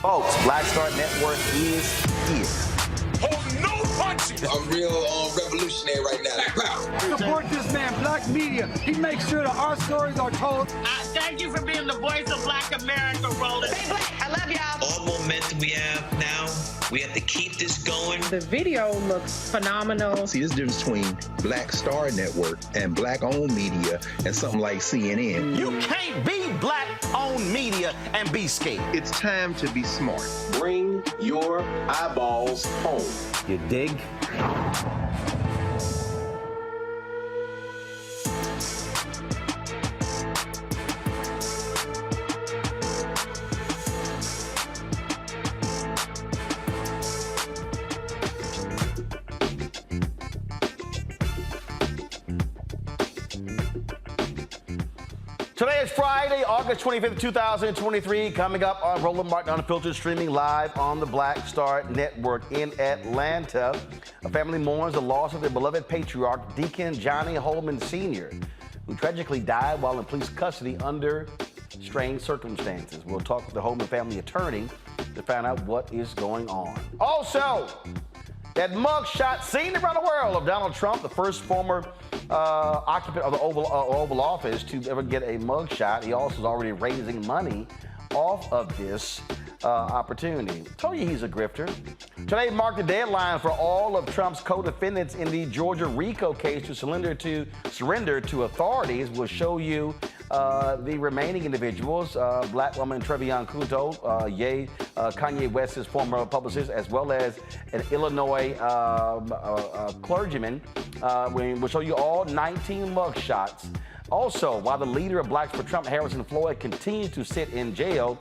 Folks, Black Star Network is here. hold no punches. I'm real revolutionary right now. Support this man, Black media. He makes sure that our stories are told. Thank you for being the voice of Black America, Roland. Stay black. I love y'all. All momentum we have now, we have to keep this going. The video looks phenomenal. See, this difference between Black Star Network and Black-owned media and something like CNN. You can't be Black-owned media and be scared. It's time to be smart. Bring your eyeballs home. You dig? Today is Friday, August 25th, 2023. Coming up on Roland Martin Unfiltered, streaming live on the Black Star Network in Atlanta. A family mourns the loss of their beloved patriarch, Deacon Johnny Hollman Sr., who tragically died while in police custody under strange circumstances. We'll talk with the Hollman family attorney to find out what is going on. Also, that mugshot seen around the world of Donald Trump, the first former occupant of the Oval Office to ever get a mugshot. He also is already raising money off of this opportunity. Told you he's a grifter. Today marked the deadline for all of Trump's co-defendants in the Georgia RICO case to surrender to authorities. We'll show you the remaining individuals, Black woman Trevion Kuto, Kanye West's former publicist, as well as an Illinois clergyman. We'll show you all 19 mugshots. Also, while the leader of Blacks for Trump, Harrison Floyd, continues to sit in jail,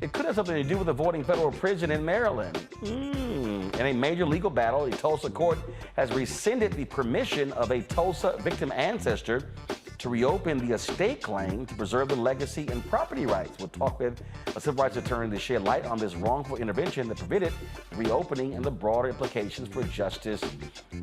it could have something to do with avoiding federal prison in Maryland. In a major legal battle, a Tulsa court has rescinded the permission of a Tulsa victim ancestor to reopen the estate claim to preserve the legacy and property rights. We'll talk with a civil rights attorney to shed light on this wrongful intervention that prevented reopening and the broader implications for justice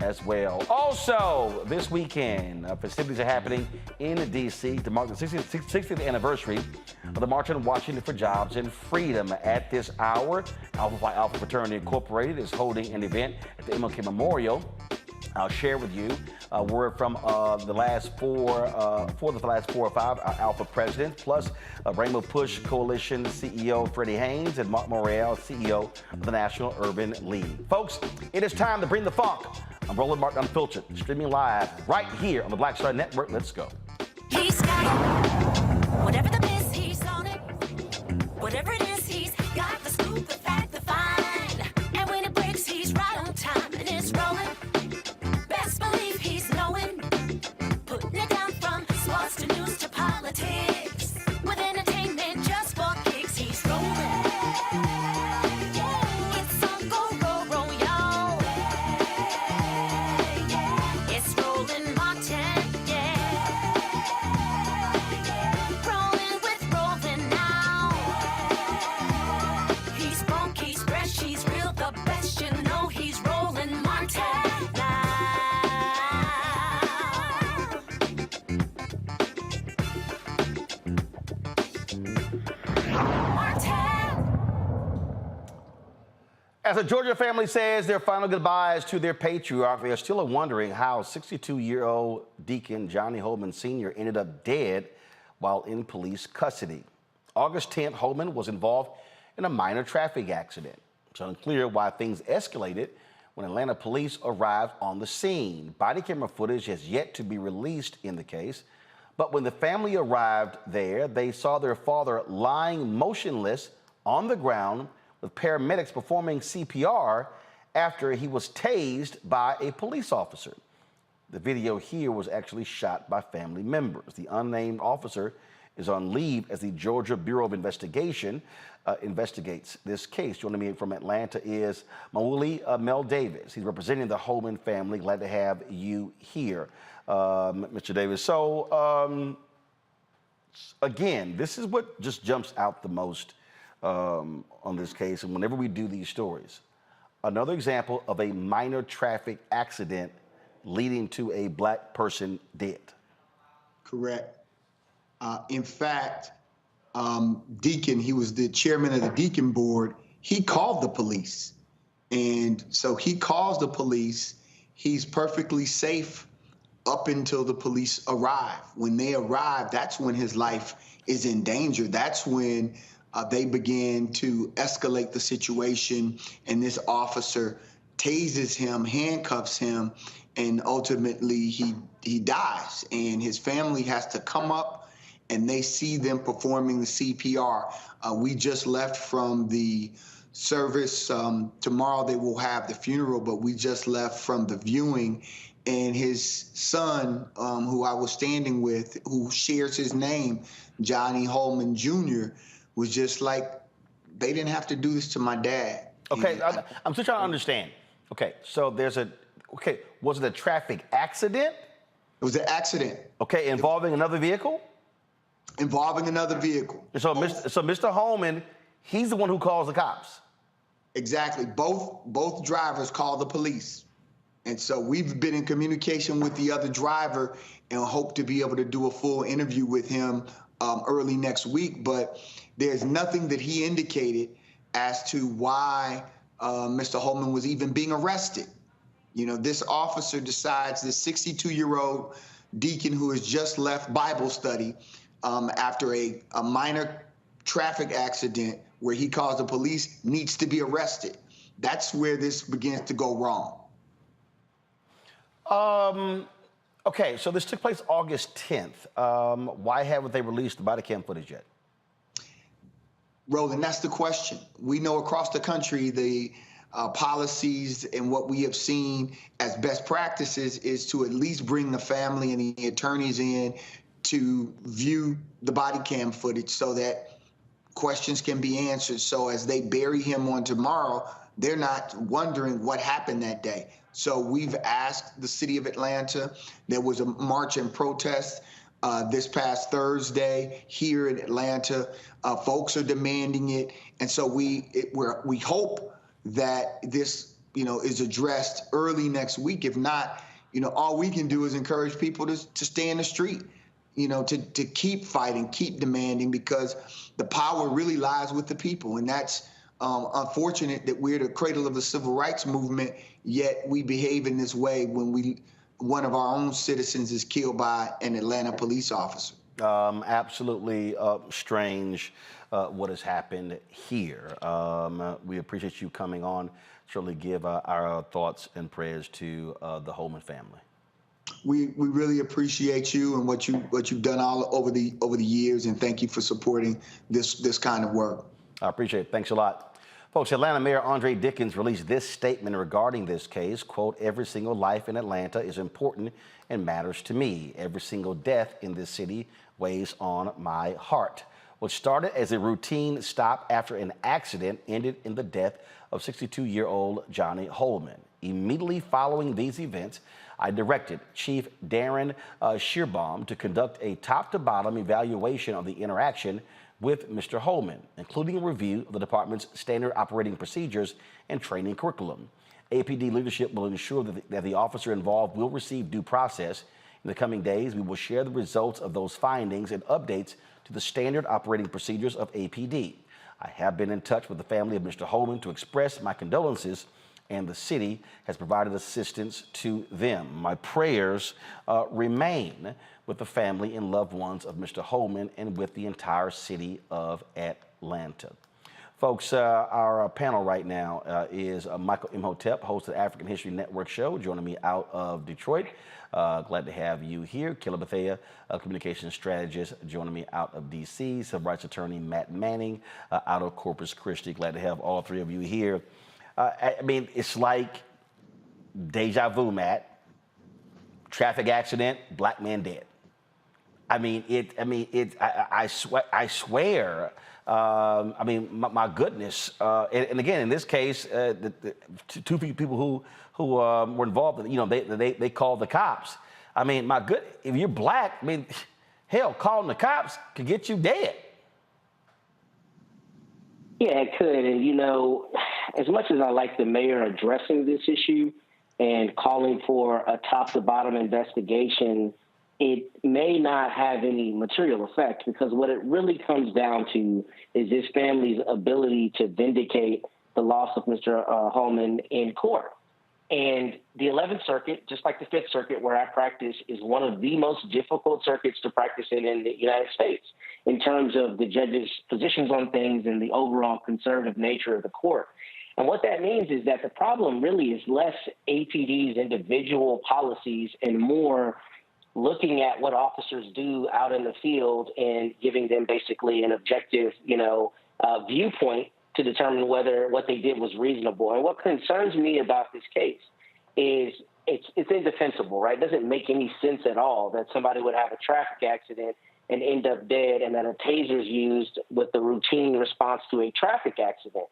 as well. Also, this weekend, festivities are happening in D.C. to mark the 60th anniversary of the March on Washington for Jobs and Freedom. At this hour, Alpha Phi Alpha Fraternity Incorporated is holding an event at the MLK Memorial. I'll share with you a word from the last four or five Alpha presidents, plus Rainbow Push Coalition CEO Freddie Haynes and Mark Morrell, CEO of the National Urban League. Folks, it is time to bring the funk. I'm Roland Martin Unfiltered, streaming live right here on the Black Star Network. Let's go. He's got it. Whatever the miss, he's on it. Whatever it is, he's got the scoop, the fact, the find. And when it breaks, he's right on time and it's rolling. Best believe he's knowing. Putting it down from sports to news to politics. With entertainment just for kicks, he's rolling. It's on go, roll, y'all. It's Roland Martin, rolling with Roland now. He's funky, he's fresh, he's real, the best, you know he's Roland Martin. As the Georgia family says their final goodbyes to their patriarch, they are still wondering how 62-year-old Deacon Johnny Hollman Sr. ended up dead while in police custody. August 10th, Hollman was involved in a minor traffic accident. It's unclear why things escalated when Atlanta police arrived on the scene. Body camera footage has yet to be released in the case, but when the family arrived there, they saw their father lying motionless on the ground with paramedics performing CPR after he was tased by a police officer. The video here was actually shot by family members. The unnamed officer is on leave as the Georgia Bureau of Investigation investigates this case. Joining me from Atlanta is Mawuli Mel Davis. He's representing the Hollman family. Glad to have you here, Mr. Davis. So, again, this is what just jumps out the most on this case, and whenever we do these stories, another example of a minor traffic accident leading to a Black person dead. Correct. In fact, Deacon, he was the chairman of the Deacon board. He called the police And so he calls the police. He's perfectly safe up until the police arrive. When they arrive, that's when his life is in danger. That's when they begin to escalate the situation, and this officer tases him, handcuffs him, and ultimately he dies. And his family has to come up, and they see them performing the CPR. We just left from the service. Tomorrow they will have the funeral, but we just left from the viewing, and his son, who I was standing with, who shares his name, Johnny Hollman Sr., was just like, they didn't have to do this to my dad. Okay, I'm still trying to understand. Okay, so was it a traffic accident? It was an accident. Okay, involving another vehicle? Involving another vehicle. So Mr. Hollman, he's the one who calls the cops. Exactly. Both drivers call the police. And so we've been in communication with the other driver and hope to be able to do a full interview with him early next week. But there's nothing that he indicated as to why Mr. Hollman was even being arrested. You know, this officer decides, this 62-year-old deacon who has just left Bible study after a minor traffic accident where he calls the police, needs to be arrested. That's where this begins to go wrong. Okay, so this took place August 10th. Why haven't they released the body cam footage yet? Roland, that's the question. We know across the country the policies and what we have seen as best practices is to at least bring the family and the attorneys in to view the body cam footage so that questions can be answered. So as they bury him on tomorrow, they're not wondering what happened that day. So we've asked the city of Atlanta. There was a march and protest this past Thursday here in Atlanta. Folks are demanding it. And so we hope that this, is addressed early next week. If not, all we can do is encourage people to stay in the street, to keep fighting, keep demanding, because the power really lies with the people. And that's unfortunate that we're the cradle of the civil rights movement, yet we behave in this way when one of our own citizens is killed by an Atlanta police officer. Absolutely strange what has happened here. We appreciate you coming on. Certainly give our thoughts and prayers to the Hollman family. We really appreciate you and what you've done all over the years, and thank you for supporting this kind of work. I appreciate it. Thanks a lot. Folks, Atlanta Mayor Andre Dickens released this statement regarding this case. Quote, "Every single life in Atlanta is important and matters to me. Every single death in this city weighs on my heart." What started as a routine stop after an accident ended in the death of 62-year-old Johnny Hollman. Immediately following these events, I directed Chief Darren Shearbaum to conduct a top-to-bottom evaluation of the interaction with Mr. Hollman, including a review of the department's standard operating procedures and training curriculum. APD leadership will ensure that the officer involved will receive due process. In the coming days, we will share the results of those findings and updates to the standard operating procedures of APD. I have been in touch with the family of Mr. Hollman to express my condolences, and the city has provided assistance to them. My prayers remain with the family and loved ones of Mr. Hollman and with the entire city of Atlanta. Folks, our panel right now is Michael Imhotep, host of the African History Network show, joining me out of Detroit. Glad to have you here. Killa Bethea, communications strategist, joining me out of D.C. Civil rights attorney Matt Manning, out of Corpus Christi. Glad to have all three of you here. I mean, it's like deja vu, Matt. Traffic accident, black man dead. I swear. My goodness. And again, in this case, the two people who were involved, they called the cops. If you're black, hell, calling the cops could get you dead. Yeah, it could. And, as much as I like the mayor addressing this issue and calling for a top-to-bottom investigation, it may not have any material effect, because what it really comes down to is this family's ability to vindicate the loss of Mr. Hollman in court. And the 11th Circuit, just like the 5th Circuit where I practice, is one of the most difficult circuits to practice in the United States in terms of the judges' positions on things and the overall conservative nature of the court. And what that means is that the problem really is less APD's individual policies and more looking at what officers do out in the field and giving them basically an objective, viewpoint to determine whether what they did was reasonable. And what concerns me about this case is it's indefensible, right? It doesn't make any sense at all that somebody would have a traffic accident and end up dead and that a taser is used with the routine response to a traffic accident.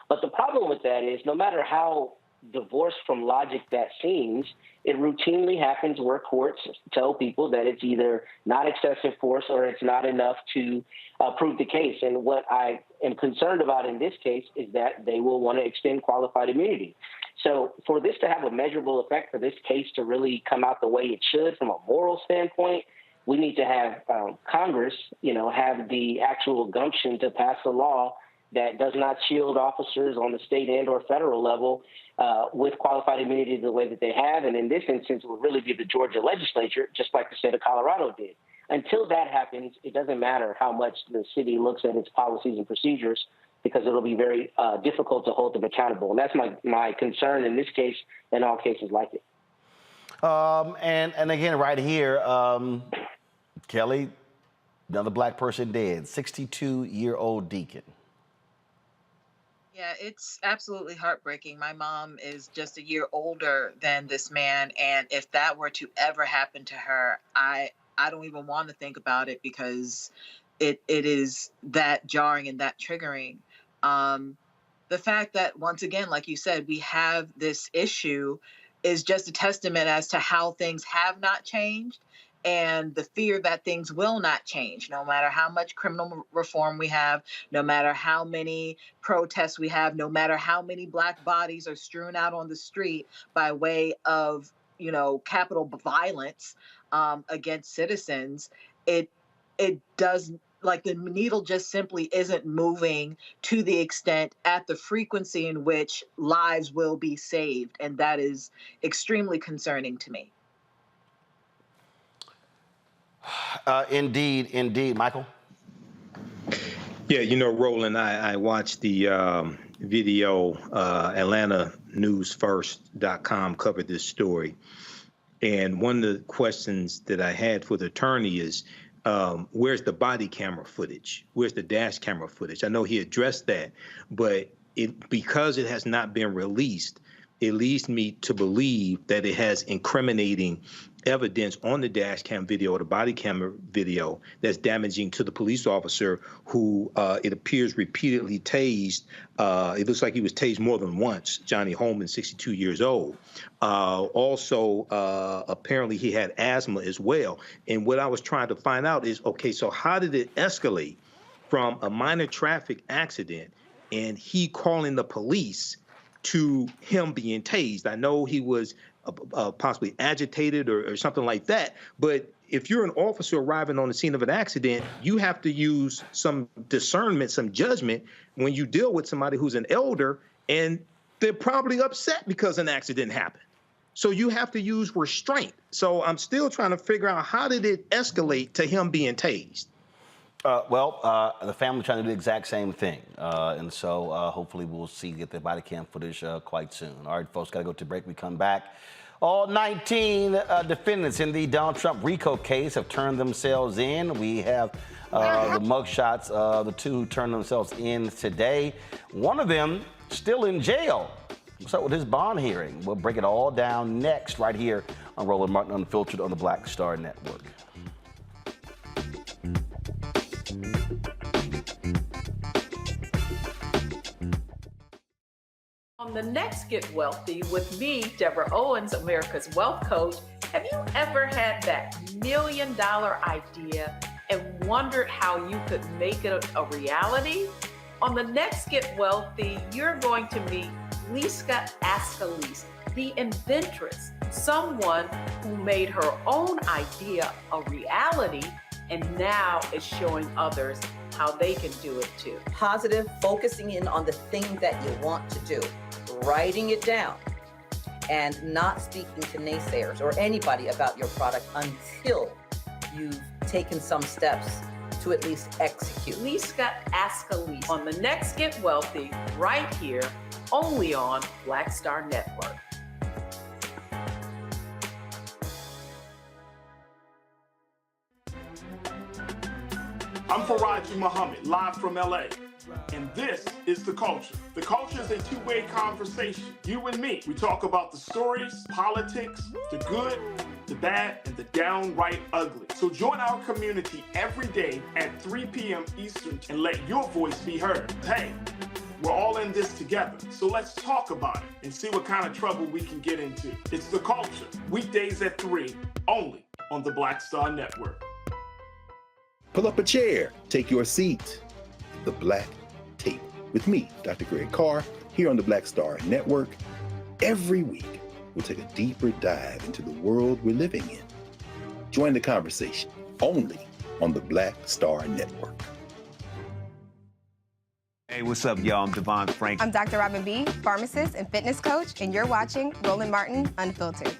But the problem with that is no matter how divorced from logic that seems, it routinely happens where courts tell people that it's either not excessive force or it's not enough to prove the case. And what I am concerned about in this case is that they will want to extend qualified immunity. So for this to have a measurable effect, for this case to really come out the way it should from a moral standpoint, we need to have Congress, have the actual gumption to pass a law that does not shield officers on the state and or federal level with qualified immunity the way that they have. And in this instance, it will really be the Georgia legislature, just like the state of Colorado did. Until that happens, it doesn't matter how much the city looks at its policies and procedures, because it'll be very difficult to hold them accountable. And that's my concern in this case and all cases like it. And again, right here, Kelly, another black person dead, 62-year-old deacon. Yeah, it's absolutely heartbreaking. My mom is just a year older than this man, and if that were to ever happen to her, I don't even want to think about it, because it is that jarring and that triggering. The fact that, once again, like you said, we have this issue is just a testament as to how things have not changed, and the fear that things will not change, no matter how much criminal reform we have, no matter how many protests we have, no matter how many black bodies are strewn out on the street by way of, capital violence against citizens. It does, like, the needle just simply isn't moving to the extent at the frequency in which lives will be saved. And that is extremely concerning to me. Indeed. Michael? Yeah, Roland, I watched the video. AtlantaNewsFirst.com covered this story. And one of the questions that I had for the attorney is, where's the body camera footage? Where's the dash camera footage? I know he addressed that, but because it has not been released, it leads me to believe that it has incriminating evidence on the dash cam video or the body camera video that's damaging to the police officer who it appears repeatedly tased. It looks like he was tased more than once, Johnny Hollman, 62 years old. Also, apparently he had asthma as well. And what I was trying to find out is, okay, so how did it escalate from a minor traffic accident and he calling the police to him being tased? I know he was possibly agitated or something like that, but if you're an officer arriving on the scene of an accident, you have to use some discernment, some judgment when you deal with somebody who's an elder and they're probably upset because an accident happened. So you have to use restraint. So I'm still trying to figure out, how did it escalate to him being tased? The family trying to do the exact same thing. And so hopefully we'll get the body cam footage quite soon. All right, folks, got to go to break. We come back. All 19 defendants in the Donald Trump RICO case have turned themselves in. We have the mugshots, the two who turned themselves in today. One of them still in jail. What's up with his bond hearing? We'll break it all down next right here on Roland Martin Unfiltered on the Black Star Network. On the next Get Wealthy with me, Deborah Owens, America's Wealth Coach, have you ever had that $1 million idea and wondered how you could make it a reality? On the next Get Wealthy, you're going to meet Liska Askalise, the inventress, someone who made her own idea a reality and now it's showing others how they can do it too. Positive, focusing in on the thing that you want to do, writing it down, and not speaking to naysayers or anybody about your product until you've taken some steps to at least execute. Leska Ask Elise on the next Get Wealthy, right here, only on Black Star Network. I'm Faraji Muhammad, live from LA. And this is The Culture. The Culture is a two-way conversation. You and me. We talk about the stories, politics, the good, the bad, and the downright ugly. So join our community every day at 3 p.m. Eastern and let your voice be heard. Hey, we're all in this together. So let's talk about it and see what kind of trouble we can get into. It's The Culture, weekdays at 3, only on the Black Star Network. Pull up a chair, take your seat. The Black Tape with me, Dr. Greg Carr, here on the Black Star Network. Every week, we'll take a deeper dive into the world we're living in. Join the conversation only on the Black Star Network. Hey, what's up, y'all? I'm Devon Frank. I'm Dr. Robin B., pharmacist and fitness coach, and you're watching Roland Martin Unfiltered.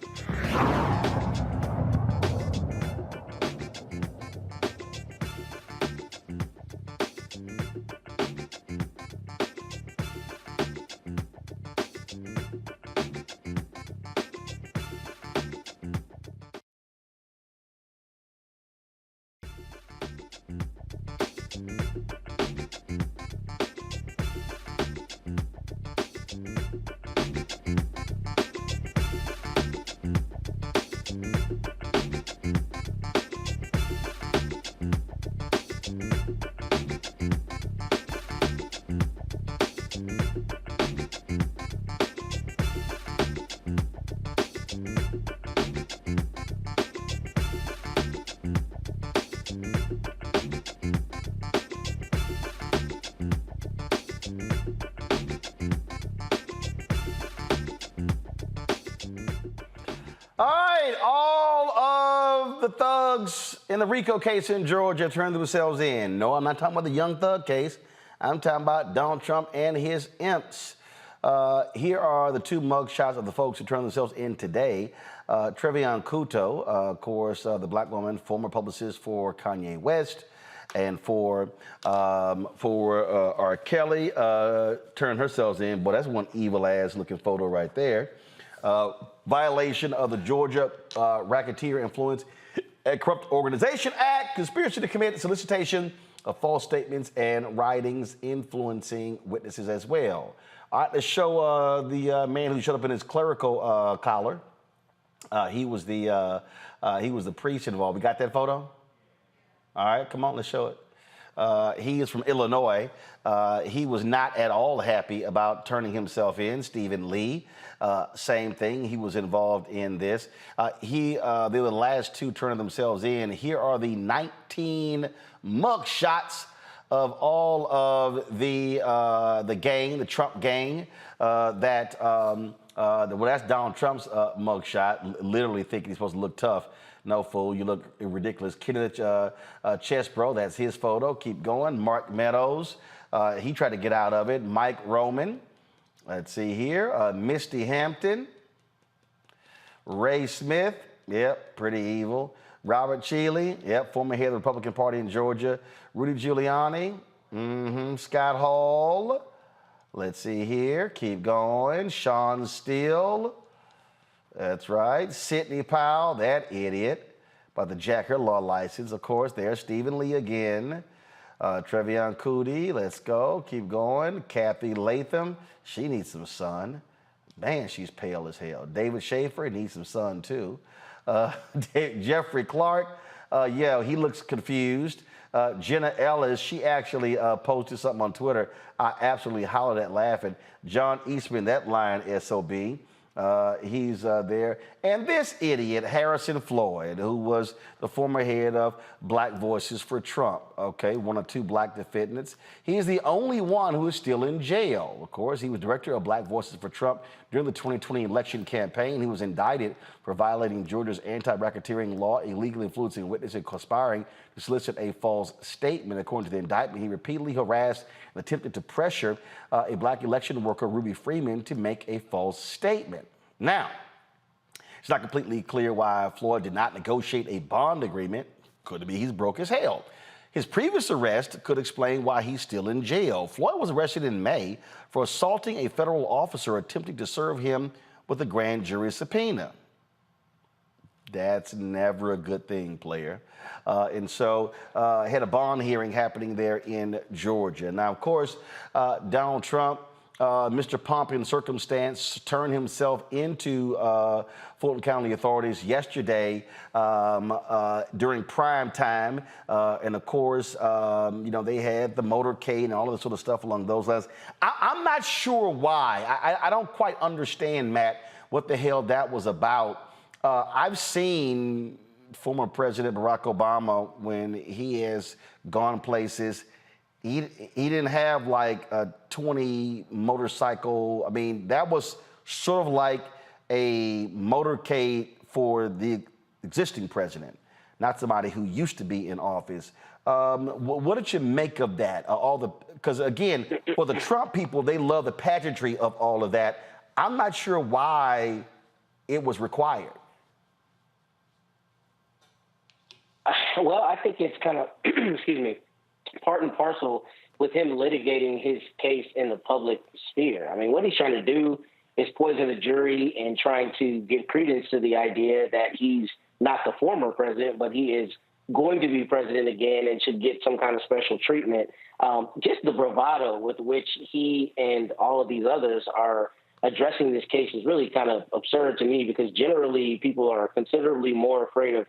All right, all of the thugs in the RICO case in Georgia turned themselves in. No, I'm not talking about the Young Thug case. I'm talking about Donald Trump and his imps. Here are the two mugshots of the folks who turned themselves in today. Trevion Kuto, of course, the black woman, former publicist for Kanye West, and for R. Kelly, turned herself in. Boy, that's one evil-ass looking photo right there. Violation of the Georgia Racketeer Influence and Corrupt Organization Act, conspiracy to commit solicitation of false statements and writings influencing witnesses as well. All right, let's show the man who showed up in his clerical collar. He was the priest involved. We got that photo? All right, come on, let's show it. He is from Illinois. He was not at all happy about turning himself in. Stephen Lee, same thing. He was involved in this. They were the last two turning themselves in. Here are the 19 mugshots of all of the gang, the Trump gang. Well, that's Donald Trump's mugshot. Literally thinking he's supposed to look tough. No, fool, you look ridiculous. Kenneth Chesbro, that's his photo. Keep going. Mark Meadows, he tried to get out of it. Mike Roman, let's see here. Misty Hampton. Ray Smith, yep, pretty evil. Robert Cheeley, yep, former head of the Republican Party in Georgia. Rudy Giuliani, Scott Hall. Let's see here, keep going. Sean Steele. That's right. Sidney Powell, that idiot, about to jack her law license. Of course, there's Stephen Lee again. Trevion Cootie, let's go. Keep going. Kathy Latham, she needs some sun. Man, she's pale as hell. David Schaefer needs some sun, too. Jeffrey Clark, yeah, he looks confused. Jenna Ellis, she actually posted something on Twitter. I absolutely hollered at laughing. John Eastman, that line SOB. He's there. And this idiot, Harrison Floyd, who was the former head of Black Voices for Trump, okay, one of two black defendants. He's the only one who is still in jail. Of course, he was director of Black Voices for Trump during the 2020 election campaign. He was indicted for violating Georgia's anti-racketeering law, illegally influencing witnesses, and conspiring to solicit a false statement. According to the indictment, he repeatedly harassed and attempted to pressure a black election worker, Ruby Freeman, to make a false statement. Now, it's not completely clear why Floyd did not negotiate a bond agreement. Could be he's broke as hell. His previous arrest could explain why he's still in jail. Floyd was arrested in May for assaulting a federal officer attempting to serve him with a grand jury subpoena. That's never a good thing, player. And so had a bond hearing happening there in Georgia. Now, of course, Donald Trump, Mr. Pomp and Circumstance, turned himself into Fulton County authorities yesterday during prime time. And of course, you know, they had the motorcade and all of this sort of stuff along those lines. I'm not sure why. I don't quite understand, Matt, what the hell that was about. I've seen former President Barack Obama when he has gone places. He didn't have like a 20 motorcycle. I mean, that was sort of like a motorcade for the existing president, not somebody who used to be in office. What did you make of that? Because again, for the Trump people, they love the pageantry of all of that. I'm not sure why it was required. Well, I think it's kind of, excuse me, part and parcel with him litigating his case in the public sphere. I mean, what he's trying to do is poison the jury and trying to give credence to the idea that he's not the former president, but he is going to be president again and should get some kind of special treatment. Just the bravado with which he and all of these others are addressing this case is really kind of absurd to me, because generally people are considerably more afraid of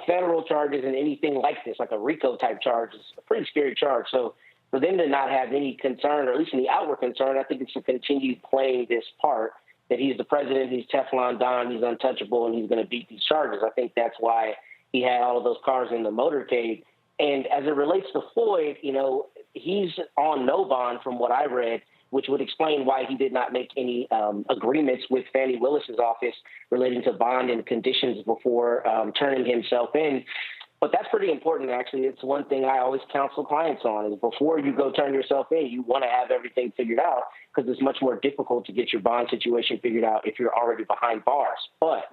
federal charges and anything like this, like a RICO type charge, is a pretty scary charge. So for them to not have any concern, or at least any outward concern, I think it's to continue playing this part that he's the president, he's Teflon Don, he's untouchable, and he's going to beat these charges. I think that's why he had all of those cars in the motorcade. And as it relates to Floyd, you know, he's on no bond from what I read, which would explain why he did not make any agreements with Fannie Willis's office relating to bond and conditions before turning himself in. But that's pretty important, actually. It's one thing I always counsel clients on, is before you go turn yourself in, you want to have everything figured out, because it's much more difficult to get your bond situation figured out if you're already behind bars. But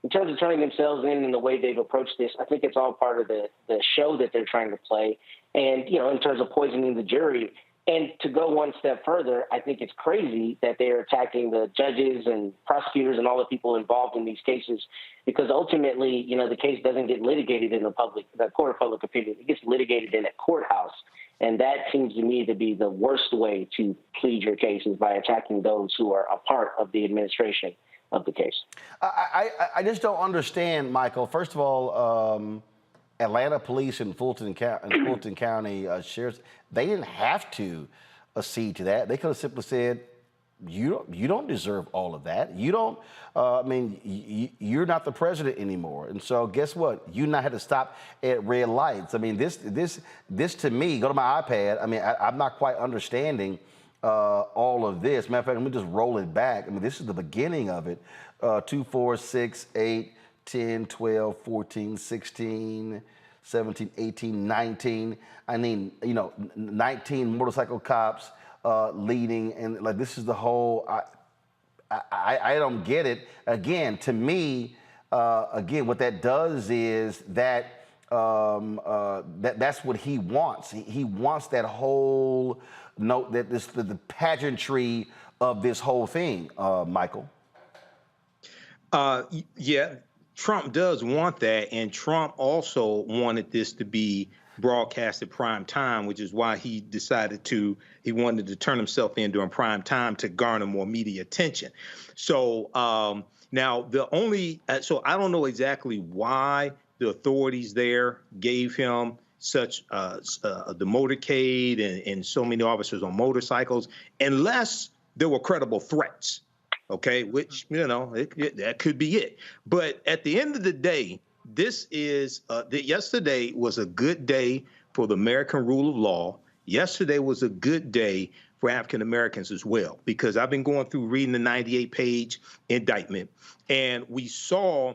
in terms of turning themselves in and the way they've approached this, I think it's all part of the show that they're trying to play. And, you know, in terms of poisoning the jury, and to go one step further, I think it's crazy that they're attacking the judges and prosecutors and all the people involved in these cases, because ultimately, you know, the case doesn't get litigated in the court of public opinion. It gets litigated in a courthouse. And that seems to me to be the worst way to plead your case, is by attacking those who are a part of the administration of the case. I just don't understand, Michael. First of all, Atlanta police and Fulton County sheriffs, they didn't have to accede to that. They could have simply said, you don't deserve all of that. You don't, you're not the president anymore. And so guess what? You not had to stop at red lights. I mean, this to me, go to my iPad. I mean, I'm not quite understanding all of this. Matter of fact, let me just roll it back. I mean, this is the beginning of it. 2, 4, 6, 8, 10, 12, 14, 16, 17, 18, 19. I mean, you know, 19 motorcycle cops leading, and like, this is the whole, I don't get it. Again, to me, again, what that does is that, that's what he wants. He wants that whole note, that the pageantry of this whole thing, Michael. Yeah, Trump does want that, and Trump also wanted this to be broadcasted prime time, which is why he wanted to turn himself in during prime time to garner more media attention. So now so I don't know exactly why the authorities there gave him such the motorcade and so many officers on motorcycles, unless there were credible threats. Okay, which, you know, that could be it. But at the end of the day, this is, yesterday was a good day for the American rule of law. Yesterday was a good day for African Americans as well, because I've been going through reading the 98-page indictment, and we saw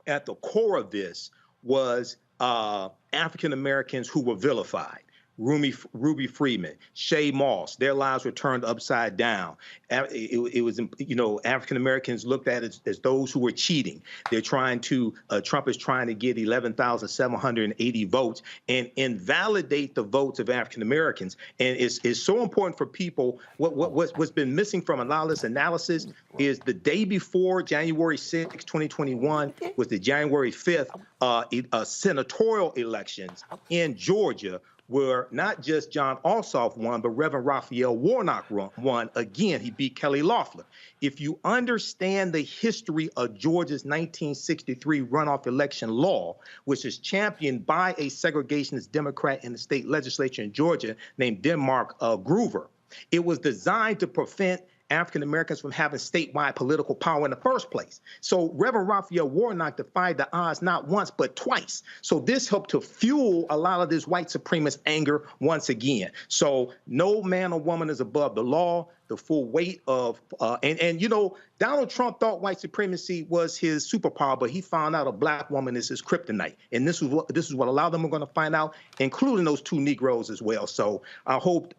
at the core of this was African Americans who were vilified. Ruby Freeman, Shay Moss, their lives were turned upside down. It was, you know, African Americans looked at it as those who were cheating. They're trying to, Trump is trying to get 11,780 votes and invalidate the votes of African Americans. And it's so important for people. What's been missing from a lot of this analysis is the day before January 6, 2021 was the January 5th senatorial elections in Georgia, where not just John Ossoff won, but Reverend Raphael Warnock won. Again, he beat Kelly Loeffler. If you understand the history of Georgia's 1963 runoff election law, which is championed by a segregationist Democrat in the state legislature in Georgia named Denmark Groover, it was designed to prevent African Americans from having statewide political power in the first place. So Reverend Raphael Warnock defied the odds not once, but twice. So this helped to fuel a lot of this white supremacist anger once again. So no man or woman is above the law. The full weight of, and you know, Donald Trump thought white supremacy was his superpower, but he found out a black woman is his kryptonite. And this is what a lot of them are going to find out, including those two Negroes as well. So I hope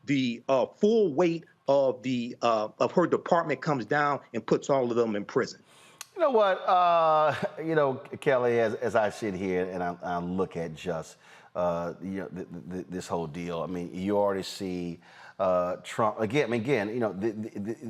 the full weight of her department comes down and puts all of them in prison. You know what, you know, Kelly, as I sit here and I look at just, you know, this whole deal, I mean, you already see Trump, again, you know,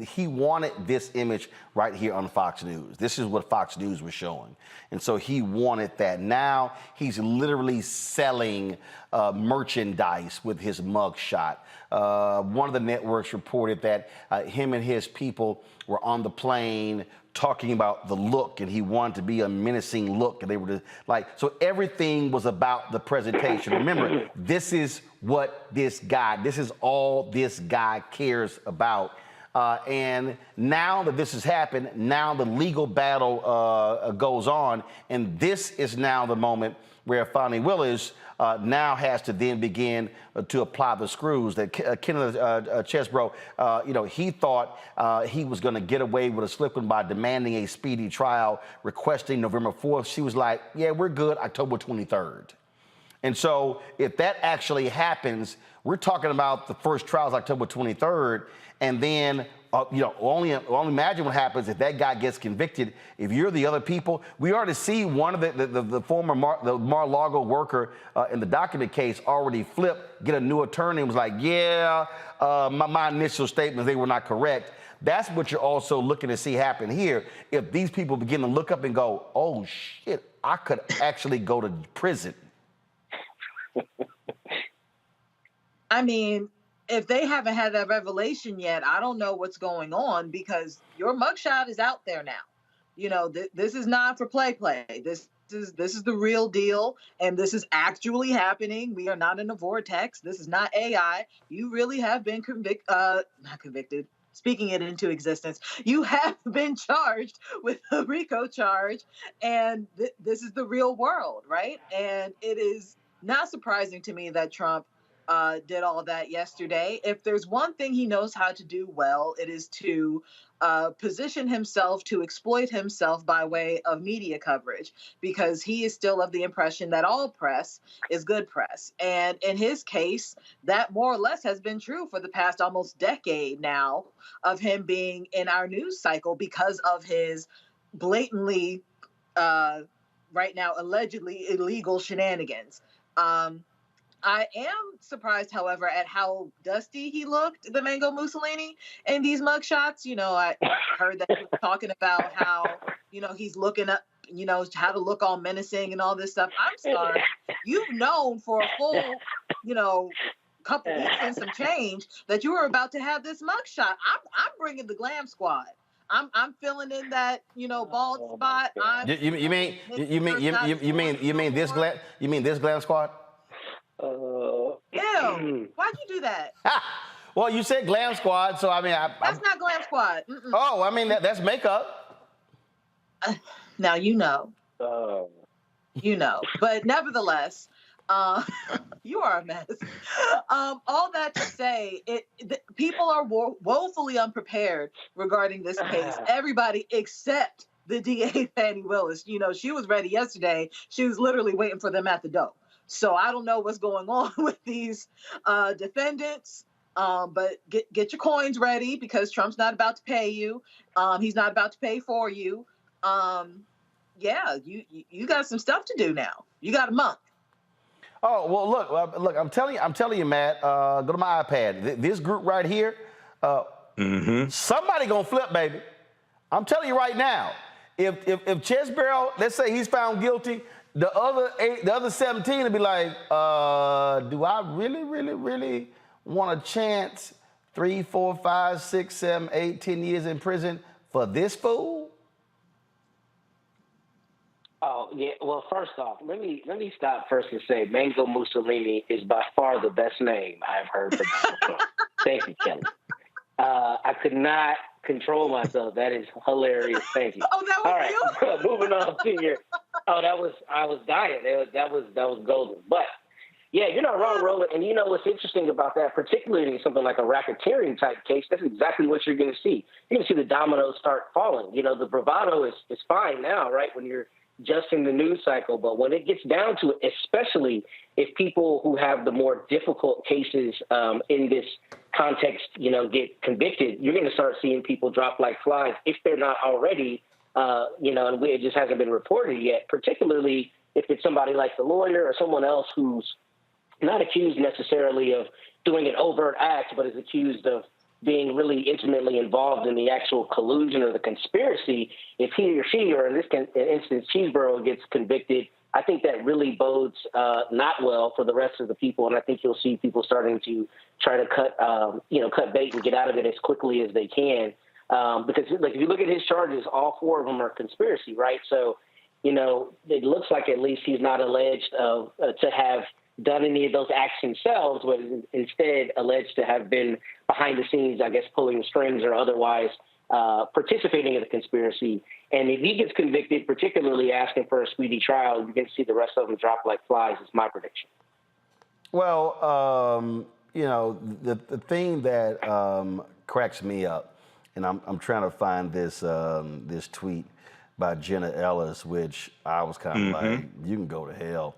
he wanted this image right here on Fox News. This is what Fox News was showing. And so he wanted that. Now he's literally selling merchandise with his mugshot. One of the networks reported that him and his people were on the plane talking about the look, and he wanted to be a menacing look, and they were like, so everything was about the presentation. Remember, this is all this guy cares about. And now that this has happened, now the legal battle goes on, and this is now the moment where Fani Willis now has to then begin to apply the screws. That Kenneth Chesbro, you know, he thought he was going to get away with a slip one by demanding a speedy trial, requesting November 4th. She was like, yeah, we're good, October 23rd. And so if that actually happens, we're talking about the first trial is October 23rd, and then you know, only imagine what happens if that guy gets convicted. If you're the other people, we already see one of the former Mar-a-Lago worker in the document case already flipped, get a new attorney, and was like, yeah, my initial statements, they were not correct. That's what you're also looking to see happen here. If these people begin to look up and go, oh shit, I could actually go to prison. I mean, if they haven't had that revelation yet, I don't know what's going on, because your mugshot is out there now. You know, this is not for play. This is the real deal, and this is actually happening. We are not in a vortex. This is not AI. You really have been not convicted. Speaking it into existence, you have been charged with a RICO charge, and this is the real world, right? And it is not surprising to me that Trump did all that yesterday. If there's one thing he knows how to do well, it is to position himself, to exploit himself by way of media coverage, because he is still of the impression that all press is good press. And in his case, that more or less has been true for the past almost decade now of him being in our news cycle because of his blatantly, right now, allegedly illegal shenanigans. I am surprised, however, at how dusty he looked, the Mango Mussolini, in these mugshots. You know, I heard that he was talking about how, you know, he's looking up, you know, how to look all menacing and all this stuff. I'm sorry. You've known for a full, you know, couple weeks and some change that you were about to have this mugshot. I'm bringing the glam squad. I'm filling in that, you know, bald spot. You mean this glam squad? Ew, why'd you do that? Well, you said glam squad, so I mean, That's not glam squad. Mm-mm. Oh, I mean that's makeup. Now you know. You know, but nevertheless, you are a mess. All that to say, people are woefully unprepared regarding this case. Everybody except the DA, Fani Willis. You know, she was ready yesterday. She was literally waiting for them at the door. So I don't know what's going on with these defendants. But get your coins ready because Trump's not about to pay you. He's not about to pay for you. Yeah, you got some stuff to do now. You got a month. Oh well, look. I'm telling you, Matt. Go to my iPad. This group right here. Somebody gonna flip, baby. I'm telling you right now. If Chesborough, let's say he's found guilty, the other 17 will be like, do I really want a chance 3, 4, 5, 6, 7, 8, 10 years in prison for this fool? Oh, yeah. Well, first off, let me stop first and say Mango Mussolini is by far the best name I've heard from Donald Trump. Thank you, Kelly. I could not control myself. That is hilarious. Thank you. Oh, that was all right. you? Moving on to your. Oh, I was dying. That was golden. But yeah, you're not wrong, Roland. And you know what's interesting about that, particularly something like a racketeering type case, that's exactly what you're going to see. You're going to see the dominoes start falling. You know, the bravado is fine now, right? When you're just in the news cycle. But when it gets down to it, especially if people who have the more difficult cases in this context, you know, get convicted, you're going to start seeing people drop like flies if they're not already, you know, and it just hasn't been reported yet, particularly if it's somebody like the lawyer or someone else who's not accused necessarily of doing an overt act, but is accused of being really intimately involved in the actual collusion or the conspiracy. If he or she, or in this instance, Chesborough, gets convicted, I think that really bodes not well for the rest of the people. And I think you'll see people starting to try to cut bait and get out of it as quickly as they can. Because like, if you look at his charges, all 4 of them are conspiracy, right? So, you know, it looks like at least he's not alleged to have done any of those acts himself, but instead alleged to have been behind the scenes, I guess, pulling the strings or otherwise participating in the conspiracy. And if he gets convicted, particularly asking for a speedy trial, you're going to see the rest of them drop like flies, is my prediction. Well, you know, the thing that cracks me up, and I'm trying to find this this tweet by Jenna Ellis, which I was kind of like, you can go to hell.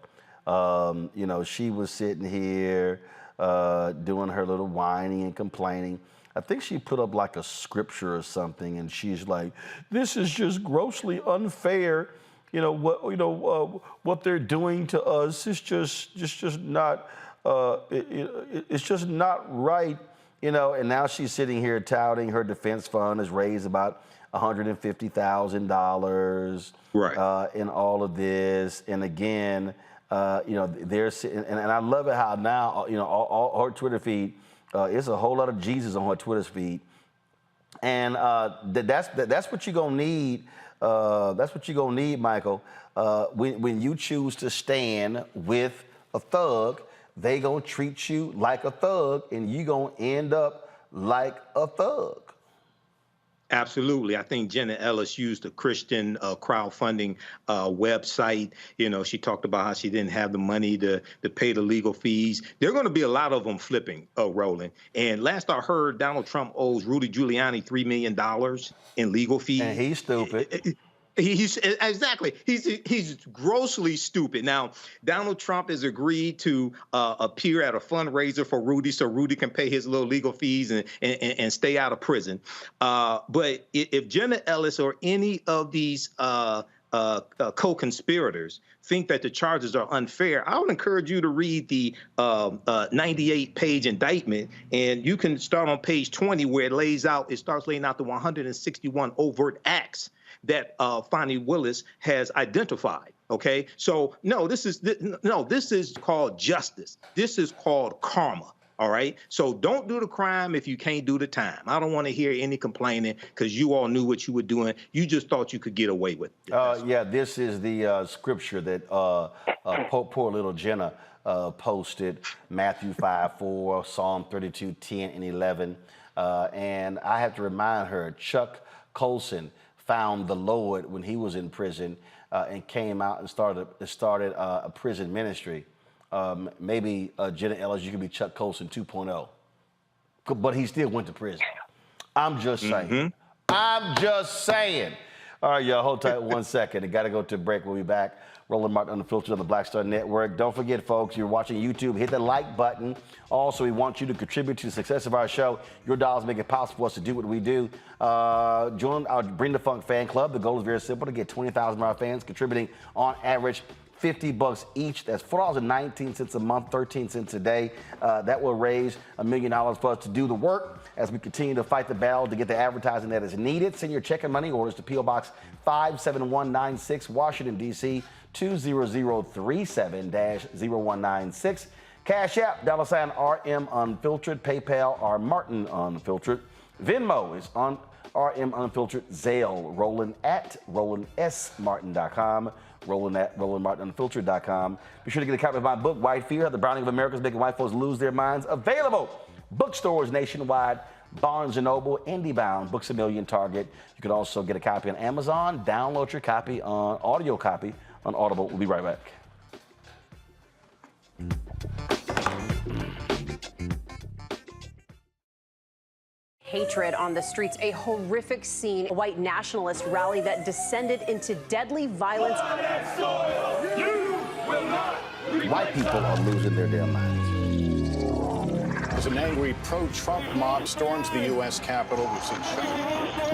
You know, she was sitting here doing her little whining and complaining. I think she put up like a scripture or something, and she's like, "This is just grossly unfair. You know what they're doing to us is just not. It's just not right. You know." And now she's sitting here touting her defense fund has raised about $150,000 in all of this, and again. You know, they're sitting, and I love it how now, you know, all her Twitter feed, it's a whole lot of Jesus on her Twitter feed, and that's what you're gonna need. That's what you're gonna need, Michael. When you choose to stand with a thug, they gonna treat you like a thug, and you gonna end up like a thug. Absolutely. I think Jenna Ellis used a Christian crowdfunding website. You know, she talked about how she didn't have the money to pay the legal fees. There are going to be a lot of them flipping, Roland. And last I heard, Donald Trump owes Rudy Giuliani $3 million in legal fees. And he's stupid. He's grossly stupid. Now, Donald Trump has agreed to appear at a fundraiser for Rudy so Rudy can pay his little legal fees and stay out of prison. But if Jenna Ellis or any of these co-conspirators think that the charges are unfair, I would encourage you to read the 98-page indictment, and you can start on page 20 where it starts laying out the 161 overt acts that Fani Willis has identified. Okay, so this is called justice. This is called karma. All right. So don't do the crime if you can't do the time. I don't want to hear any complaining because you all knew what you were doing. You just thought you could get away with it. Yeah, this is the scripture that poor little Jenna posted Matthew 5:4, Psalm 32:10 and 11. And I have to remind her, Chuck Colson found the Lord when he was in prison and came out and started a prison ministry. Maybe Jenna Ellis, you could be Chuck Colson 2.0. But he still went to prison. I'm just saying. I'm just saying. All right, y'all, hold tight 1 second. I got to go to a break. We'll be back. Roland Martin Unfiltered on the Black Star Network. Don't forget, folks, you're watching YouTube. Hit the like button. Also, we want you to contribute to the success of our show. Your dollars make it possible for us to do what we do. Join our Bring the Funk fan club. The goal is very simple, to get 20,000 of our fans contributing on average $50 each. That's $4.19 a month, 13 cents a day. That will raise $1 million for us to do the work as we continue to fight the battle to get the advertising that is needed. Send your check and money orders to P.O. Box 57196, Washington, D.C. 20037-0196. Cash App, $RM Unfiltered. PayPal, R Martin Unfiltered. Venmo is on RM Unfiltered. Zelle, Roland at RolandSMartin.com. Roland at RolandMartinUnfiltered.com. Be sure to get a copy of my book, White Fear, How the Browning of America is Making White Folks Lose Their Minds. Available bookstores nationwide, Barnes & Noble, IndieBound, Books A Million, Target. You can also get a copy on Amazon. Download your copy on audio copy on Audible. We'll be right back. Hatred on the streets, a horrific scene, a white nationalist rally that descended into deadly violence. White people are losing their damn minds. As an angry pro-Trump mob storms the U.S. Capitol, we've seen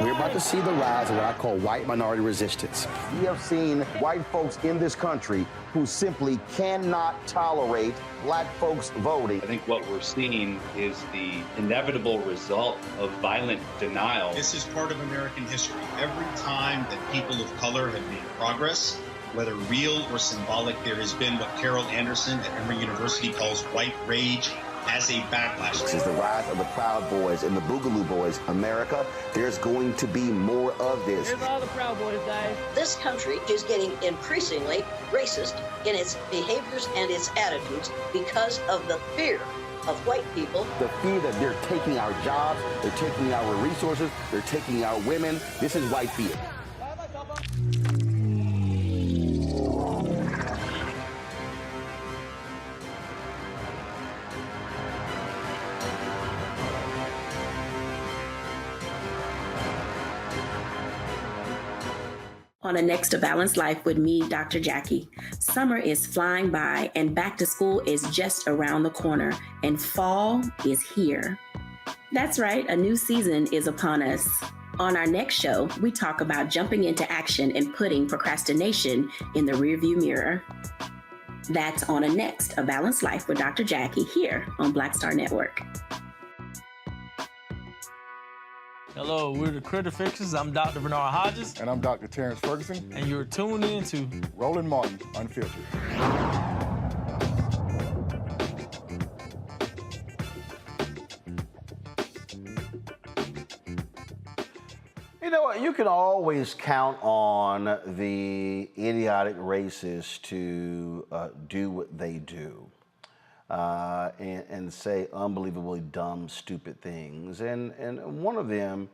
We're about to see the rise of what I call white minority resistance. We have seen white folks in this country who simply cannot tolerate black folks voting. I think what we're seeing is the inevitable result of violent denial. This is part of American history. Every time that people of color have made progress, whether real or symbolic, there has been what Carol Anderson at Emory University calls white rage as a backlash. This is the rise of the Proud Boys and the Boogaloo Boys. America, there's going to be more of this. Here's all the Proud Boys, guys. This country is getting increasingly racist in its behaviors and its attitudes because of the fear of white people. The fear that they're taking our jobs, they're taking our resources, they're taking our women. This is white fear. On a Next to Balanced Life with me, Dr. Jackie. Summer is flying by and back to school is just around the corner and fall is here. That's right, a new season is upon us. On our next show, we talk about jumping into action and putting procrastination in the rearview mirror. That's on a Next, A Balanced Life with Dr. Jackie here on Black Star Network. Hello, we're the Critter Fixers. I'm Dr. Bernard Hodges. And I'm Dr. Terrence Ferguson. And you're tuned in to Roland Martin Unfiltered. You know what? You can always count on the idiotic racists to do what they do. And say unbelievably dumb, stupid things. And one of them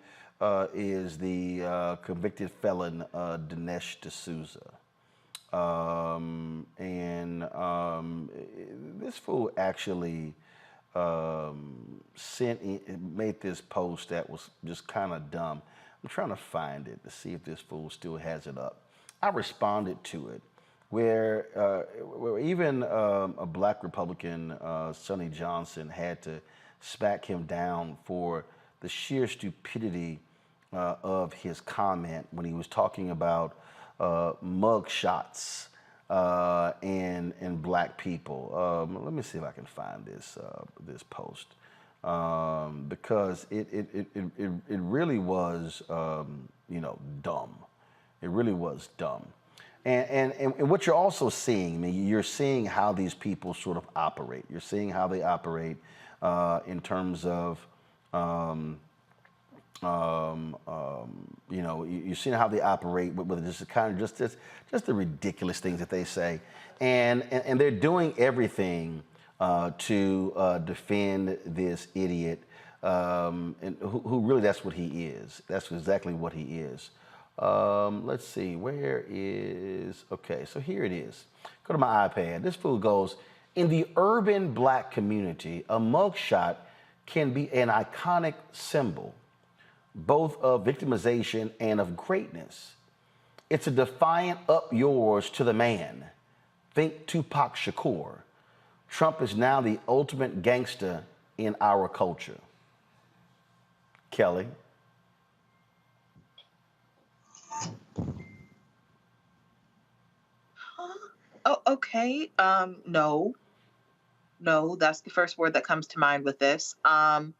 is the convicted felon Dinesh D'Souza. This fool actually made this post that was just kind of dumb. I'm trying to find it to see if this fool still has it up. I responded to it. Where even a black Republican, Sonny Johnson, had to smack him down for the sheer stupidity of his comment when he was talking about mugshots and black people. Let me see if I can find this post because it really was dumb. It really was dumb. And what you're also seeing, I mean, you're seeing how these people sort of operate. You're seeing how they operate in terms of You know, you've seen how they operate with just kind of just the ridiculous things that they say, and they're doing everything to defend this idiot, and who really, that's what he is. That's exactly what he is. Let's see, where is, okay, so here it is. Go to my iPad. This fool goes, in the urban black community, a mugshot can be an iconic symbol, both of victimization and of greatness. It's a defiant up yours to the man. Think Tupac Shakur. Trump is now the ultimate gangster in our culture. Kelly. Oh, okay. No, that's the first word that comes to mind with this. I'm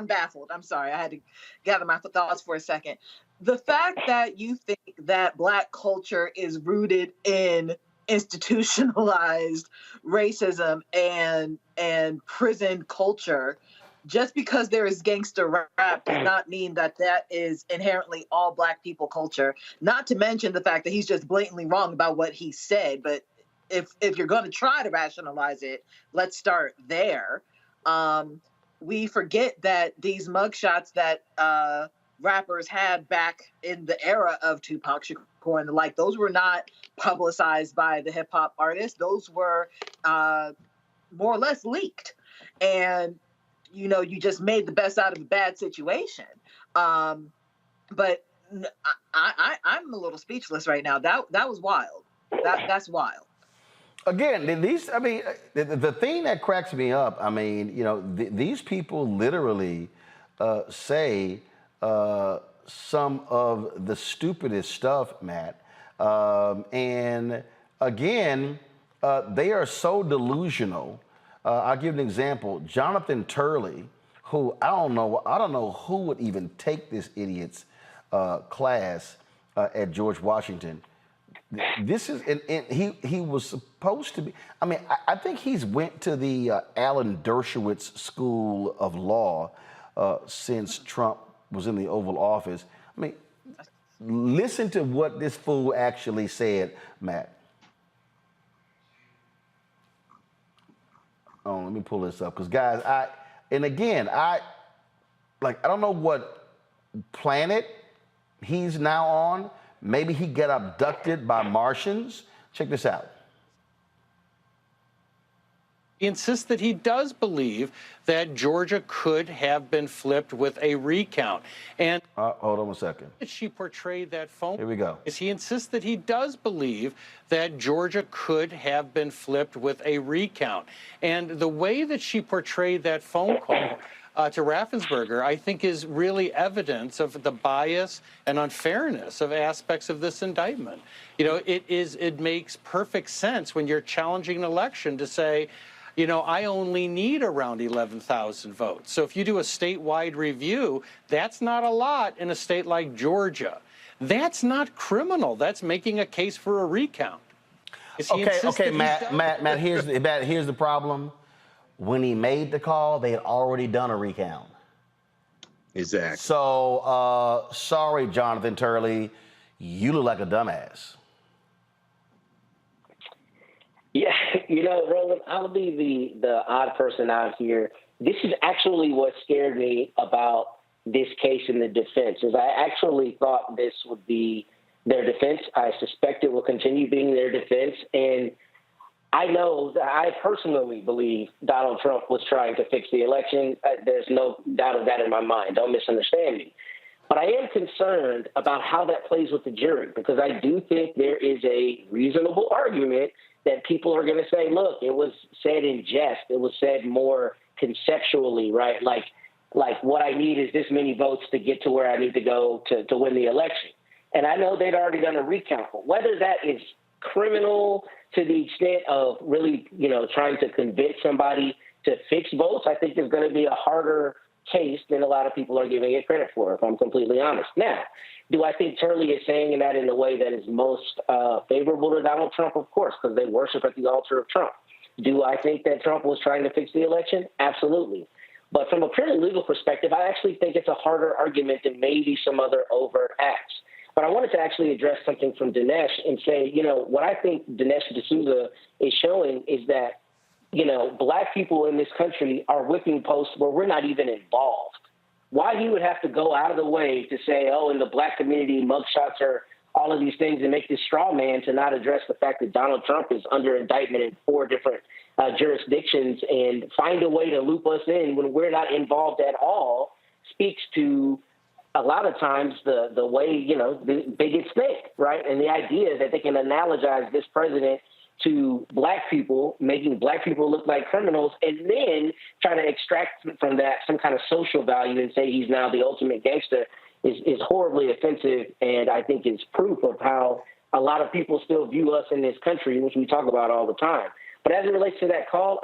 baffled. I'm sorry. I had to gather my thoughts for a second. The fact that you think that Black culture is rooted in institutionalized racism and prison culture, just because there is gangster rap does not mean that that is inherently all Black people culture. Not to mention the fact that he's just blatantly wrong about what he said. But if you're going to try to rationalize it, let's start there. We forget that these mugshots that rappers had back in the era of Tupac Shakur and the like, those were not publicized by the hip hop artists. Those were more or less leaked. And, you know, you just made the best out of a bad situation. But I'm a little speechless right now. That was wild. That's wild. Again, these, I mean, the thing that cracks me up, I mean, you know, these people literally say some of the stupidest stuff, Matt. And again, they are so delusional. I'll give an example. Jonathan Turley, who I don't know who would even take this idiot's class at George Washington. This is, and he was supposed to be, I mean, I think he's went to the Alan Dershowitz School of Law since Trump was in the Oval Office. I mean, listen to what this fool actually said, Matt. Oh, let me pull this up, because guys, I don't know what planet he's now on. Maybe he got abducted by Martians. Check this out. He insists that he does believe that Georgia could have been flipped with a recount. And hold on a second. She portrayed that phone. Here we go. He insists that he does believe that Georgia could have been flipped with a recount. And the way that she portrayed that phone call to Raffensperger, I think, is really evidence of the bias and unfairness of aspects of this indictment. You know, it makes perfect sense when you're challenging an election to say, you know, I only need around 11,000 votes. So if you do a statewide review, that's not a lot in a state like Georgia. That's not criminal. That's making a case for a recount. Okay, Matt, here's the problem. When he made the call, they had already done a recount. Exactly. So, sorry, Jonathan Turley, you look like a dumbass. Yeah, you know, Roland, I'll be the odd person out here. This is actually what scared me about this case in the defense, is I actually thought this would be their defense. I suspect it will continue being their defense. And I know that I personally believe Donald Trump was trying to fix the election. There's no doubt of that in my mind. Don't misunderstand me. But I am concerned about how that plays with the jury, because I do think there is a reasonable argument that people are going to say, look, it was said in jest. It was said more conceptually, right? Like what I need is this many votes to get to where I need to go to win the election. And I know they'd already done a recount. But whether that is criminal to the extent of really, you know, trying to convince somebody to fix votes, I think is going to be a harder case than a lot of people are giving it credit for, if I'm completely honest. Now, do I think Turley is saying that in the way that is most favorable to Donald Trump? Of course, because they worship at the altar of Trump. Do I think that Trump was trying to fix the election? Absolutely. But from a purely legal perspective, I actually think it's a harder argument than maybe some other overt acts. But I wanted to actually address something from Dinesh and say, what I think Dinesh D'Souza is showing is that, Black people in this country are whipping posts where we're not even involved. Why he would have to go out of the way to say, in the Black community, mugshots are all of these things, and make this straw man to not address the fact that Donald Trump is under indictment in 4 different jurisdictions and find a way to loop us in when we're not involved at all speaks to a lot of times the way, the bigots think, right? And the idea that they can analogize this president to Black people, making Black people look like criminals, and then try to extract from that some kind of social value and say he's now the ultimate gangster is horribly offensive, and I think is proof of how a lot of people still view us in this country, which we talk about all the time. But as it relates to that call,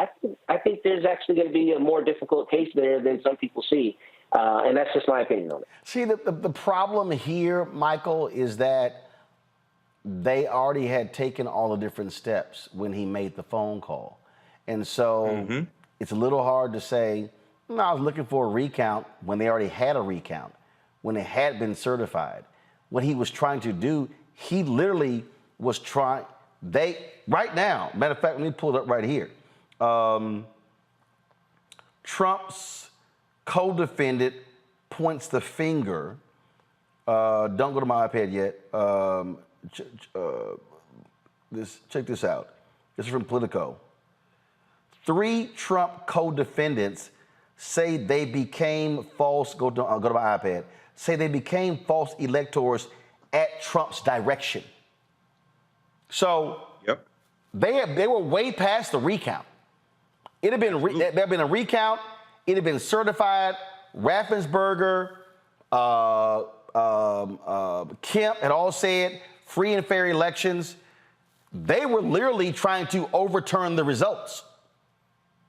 I think there's actually going to be a more difficult case there than some people see, and that's just my opinion on it. See, the problem here, Michael, is that they already had taken all the different steps when he made the phone call. And so it's a little hard to say, I was looking for a recount when they already had a recount, when it had been certified. What he was trying to do, he literally was trying, right now, matter of fact, let me pull it up right here. Trump's co-defendant points the finger. Don't go to my iPad yet. Check this out. This is from Politico. 3 Trump co-defendants say they became false. Go to my iPad. Say they became false electors at Trump's direction. So they were way past the recount. It had been there had been a recount. It had been certified. Raffensperger, Kemp had all said free and fair elections. They were literally trying to overturn the results.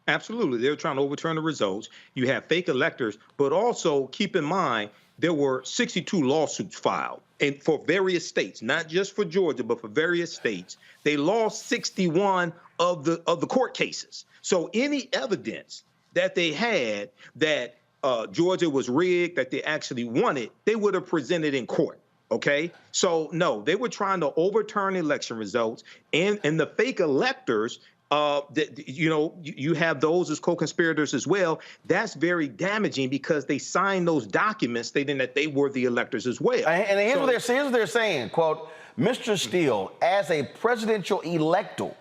Absolutely. They were trying to overturn the results. You have fake electors, but also keep in mind, there were 62 lawsuits filed and for various states, not just for Georgia, but for various states. They lost 61 of the court cases. So any evidence that they had that Georgia was rigged, that they actually won it, they would have presented in court. Okay, so no, they were trying to overturn election results, and the fake electors, you have those as co-conspirators as well. That's very damaging because they signed those documents stating that they were the electors as well. And here's what they're saying, quote, Mr. Steele, as a presidential elector,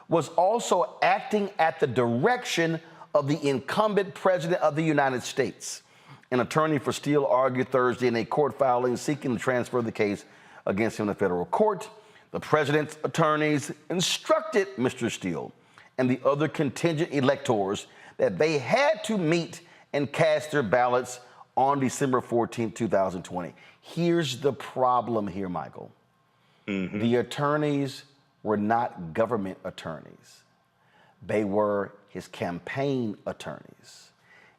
was also acting at the direction of the incumbent president of the United States. An attorney for Steele argued Thursday in a court filing seeking to transfer the case against him to federal court. The president's attorneys instructed Mr. Steele and the other contingent electors that they had to meet and cast their ballots on December 14, 2020. Here's the problem here, Michael. The attorneys were not government attorneys. They were his campaign attorneys.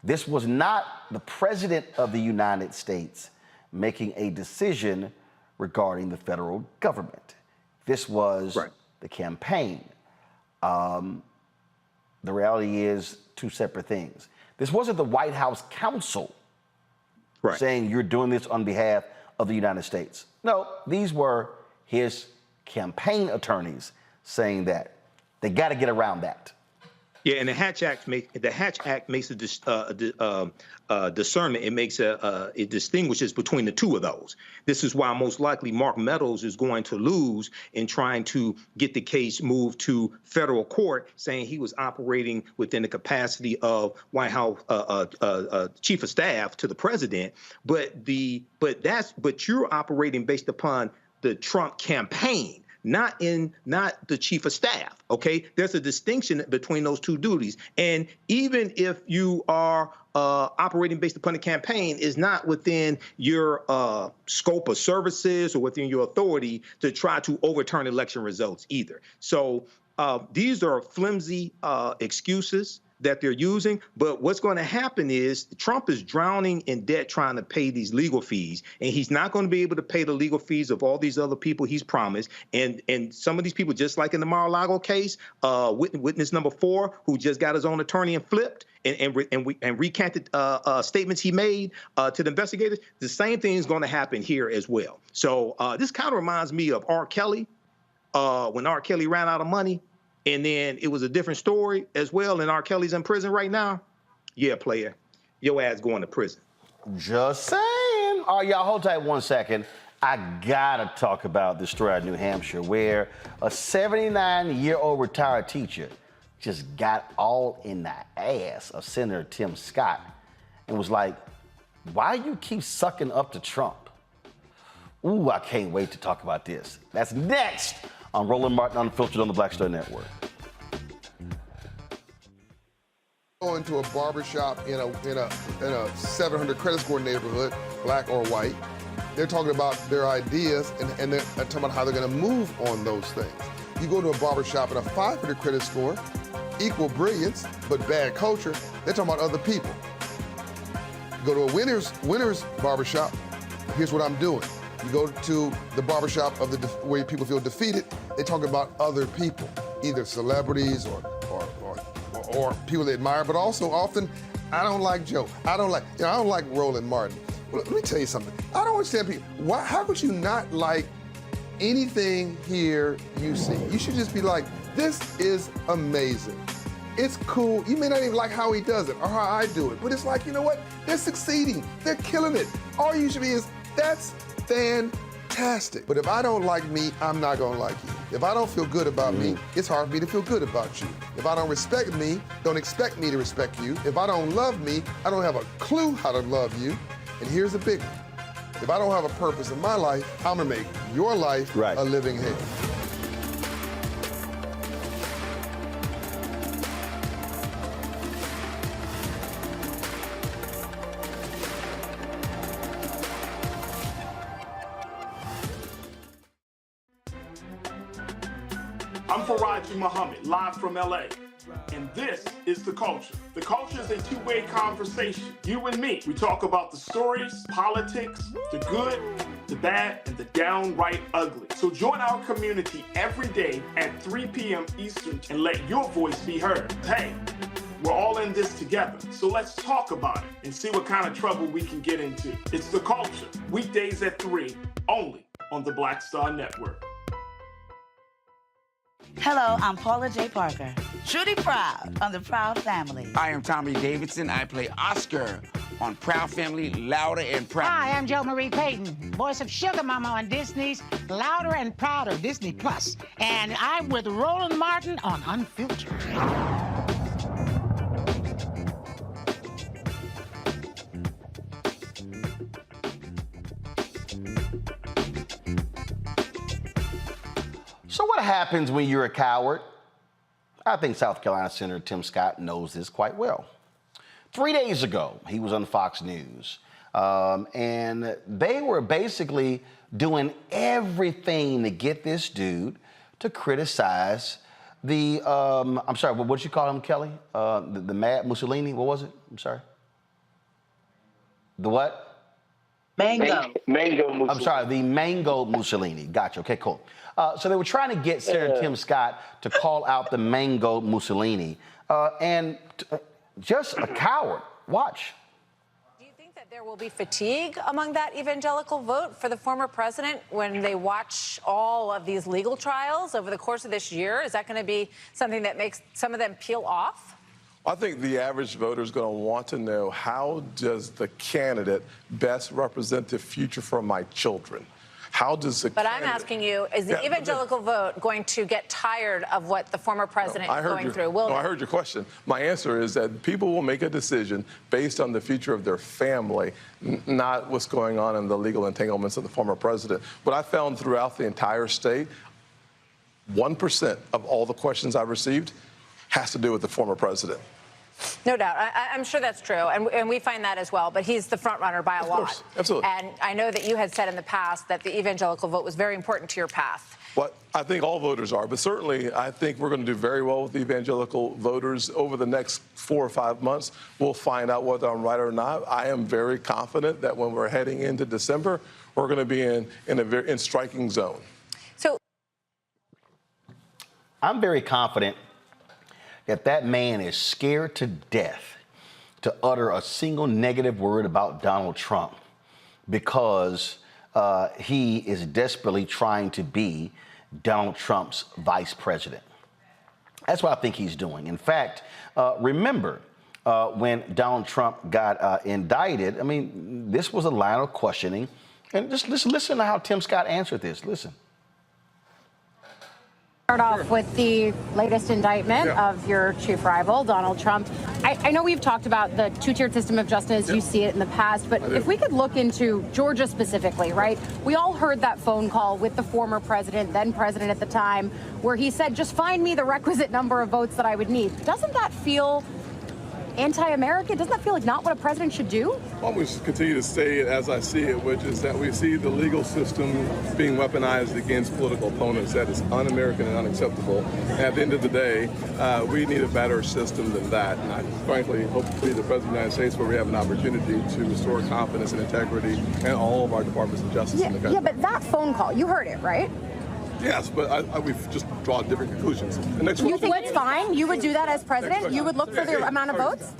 This was not the president of the United States making a decision regarding the federal government. This was the campaign. The reality is 2 separate things. This wasn't the White House counsel saying you're doing this on behalf of the United States. No, these were his campaign attorneys saying that. They got to get around that. Yeah, and the Hatch Act makes a discernment. It makes it distinguishes between the 2 of those. This is why most likely Mark Meadows is going to lose in trying to get the case moved to federal court, saying he was operating within the capacity of White House chief of staff to the president. But you're operating based upon the Trump campaign. Not the chief of staff, okay? There's a distinction between those 2 duties. And even if you are operating based upon the campaign, is not within your scope of services or within your authority to try to overturn election results either. So these are flimsy excuses. that they're using. But what's going to happen is Trump is drowning in debt trying to pay these legal fees, and he's not going to be able to pay the legal fees of all these other people he's promised. And some of these people, just like in the Mar-a-Lago case, witness number 4, who just got his own attorney and flipped and recanted statements he made to the investigators, the same thing is going to happen here as well. So this kind of reminds me of R. Kelly, when R. Kelly ran out of money. And then it was a different story as well, and R. Kelly's in prison right now. Yeah, player, your ass going to prison. Just saying. All right, y'all, hold tight 1 second. I gotta talk about this story out of New Hampshire where a 79-year-old retired teacher just got all in the ass of Senator Tim Scott and was like, why you keep sucking up to Trump? Ooh, I can't wait to talk about this. That's next on Roland Martin Unfiltered on the Black Star Network. Going to a barbershop in a 700 credit score neighborhood, black or white. They're talking about their ideas and they're talking about how they're going to move on those things. You go to a barbershop in a 500 credit score, equal brilliance, but bad culture. They're talking about other people. You go to a winner's barbershop, here's what I'm doing. You go to the barbershop of where people feel defeated, they talk about other people, either celebrities or people they admire, but also often, I don't like Joe. I don't like Roland Martin. Well, let me tell you something. I don't understand people. How could you not like anything here you see? You should just be like, this is amazing. It's cool. You may not even like how he does it or how I do it, but it's like, you know what? They're succeeding. They're killing it. All you should be is, that's fantastic. But if I don't like me, I'm not gonna like you. If I don't feel good about me, it's hard for me to feel good about you. If I don't respect me, don't expect me to respect you. If I don't love me, I don't have a clue how to love you. And here's the big one. If I don't have a purpose in my life, I'm gonna make your life a living hell. I'm Johnny Muhammad, live from LA. And this is The Culture. The Culture is a two-way conversation. You and me. We talk about the stories, politics, the good, the bad, and the downright ugly. So join our community every day at 3 p.m. Eastern and let your voice be heard. Hey, we're all in this together. So let's talk about it and see what kind of trouble we can get into. It's The Culture, weekdays at 3, only on the Black Star Network. Hello, I'm Paula J. Parker. Truly proud on the Proud Family. I am Tommy Davidson. I play Oscar on Proud Family, Louder and Proud. Hi, I'm Jo Marie Payton, voice of Sugar Mama on Disney's Louder and Prouder, Disney Plus. And I'm with Roland Martin on Unfiltered. So what happens when you're a coward? I think South Carolina Senator Tim Scott knows this quite well. 3 days ago, he was on Fox News, and they were basically doing everything to get this dude to criticize the, I'm sorry, what did you call him, Kelly? The Mad Mussolini, what was it? I'm sorry. The what? Mango Mussolini. I'm sorry, the Mango Mussolini. Gotcha. Okay, cool. So they were trying to get Senator Tim Scott to call out the Mango Mussolini, and just a coward. Watch. Do you think that there will be fatigue among that evangelical vote for the former president when they watch all of these legal trials over the course of this year? Is that going to be something that makes some of them peel off? I think the average voter is going to want to know, how does the candidate best represent the future for my children? How does the I'm asking you, is the evangelical vote going to get tired of what the former president is going through? I heard your question. My answer is that people will make a decision based on the future of their family, not what's going on in the legal entanglements of the former president. What I found throughout the entire state, 1% of all the questions I received has to do with the former president. No doubt. I'm sure that's true, and we find that as well. But he's the front runner by a lot. Absolutely. And I know that you had said in the past that the evangelical vote was very important to your path. Well, I think all voters are, but certainly I think we're going to do very well with the evangelical voters over the next 4 or 5 months. We'll find out whether I'm right or not. I am very confident that when we're heading into December, we're going to be in striking zone. So I'm very confident that that man is scared to death to utter a single negative word about Donald Trump because he is desperately trying to be Donald Trump's vice president. That's what I think he's doing. In fact, remember when Donald Trump got indicted, I mean, this was a line of questioning. And just listen to how Tim Scott answered this. Listen. Start off with the latest indictment of your chief rival, Donald Trump. I know we've talked about the two-tiered system of justice. You see it in the past, but if we could look into Georgia specifically, right? We all heard that phone call with the former president, then president at the time, where he said, just find me the requisite number of votes that I would need. Doesn't that feel anti-American? Doesn't that feel like not what a president should do? Well, we should continue to say it as I see it, which is that we see the legal system being weaponized against political opponents. That is un-American and unacceptable. And at the end of the day, we need a better system than that. And I frankly hope to be the President of the United States where we have an opportunity to restore confidence and integrity in all of our departments of justice in the country. Yeah, but that phone call, you heard it, right? Yes, but we've just drawn different conclusions. You think it's fine? You would do that as president? You would look for the amount of votes?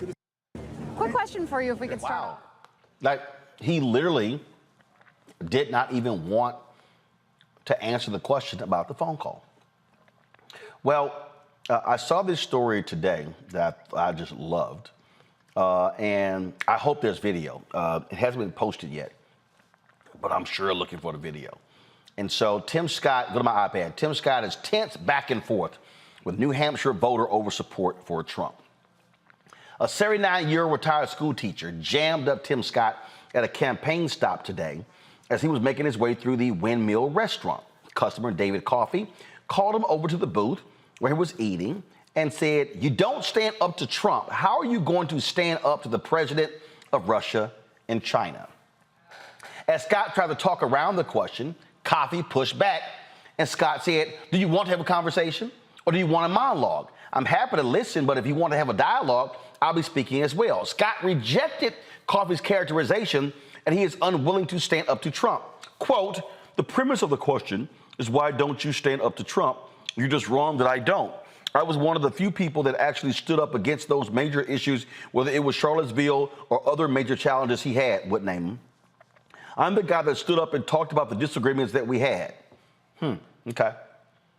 Quick question for you, if we could start. Wow. Like, he literally did not even want to answer the question about the phone call. Well, I saw this story today that I just loved, and I hope there's video. It hasn't been posted yet, but I'm sure looking for the video. And so Tim Scott, go to my iPad, Tim Scott is tense back and forth with New Hampshire voter over support for Trump. A 79-year-old retired school teacher jammed up Tim Scott at a campaign stop today as he was making his way through the Windmill restaurant. Customer David Coffey called him over to the booth where he was eating and said, "You don't stand up to Trump. How are you going to stand up to the president of Russia and China?" As Scott tried to talk around the question, Coffey pushed back, and Scott said, "Do you want to have a conversation or do you want a monologue? I'm happy to listen, but if you want to have a dialogue, I'll be speaking as well." Scott rejected Coffey's characterization, and he is unwilling to stand up to Trump. Quote, "The premise of the question is why don't you stand up to Trump? You're just wrong that I don't. I was one of the few people that actually stood up against those major issues, whether it was Charlottesville or other major challenges he had," would name them. "I'm the guy that stood up and talked about the disagreements that we had." Okay.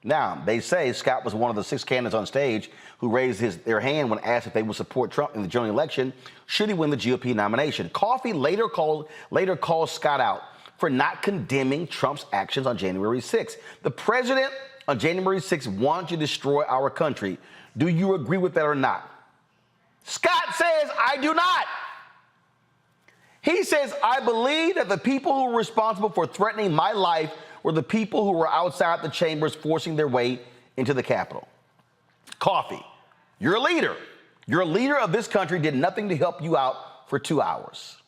Now, they say Scott was one of the 6 candidates on stage who raised their hand when asked if they would support Trump in the general election should he win the GOP nomination. Coffey later called Scott out for not condemning Trump's actions on January 6th. "The president on January 6th wanted to destroy our country. Do you agree with that or not?" Scott says, "I do not." He says, "I believe that the people who were responsible for threatening my life were the people who were outside the chambers forcing their way into the Capitol." Coffey, you're a leader. Your leader of this country did nothing to help you out for 2 hours.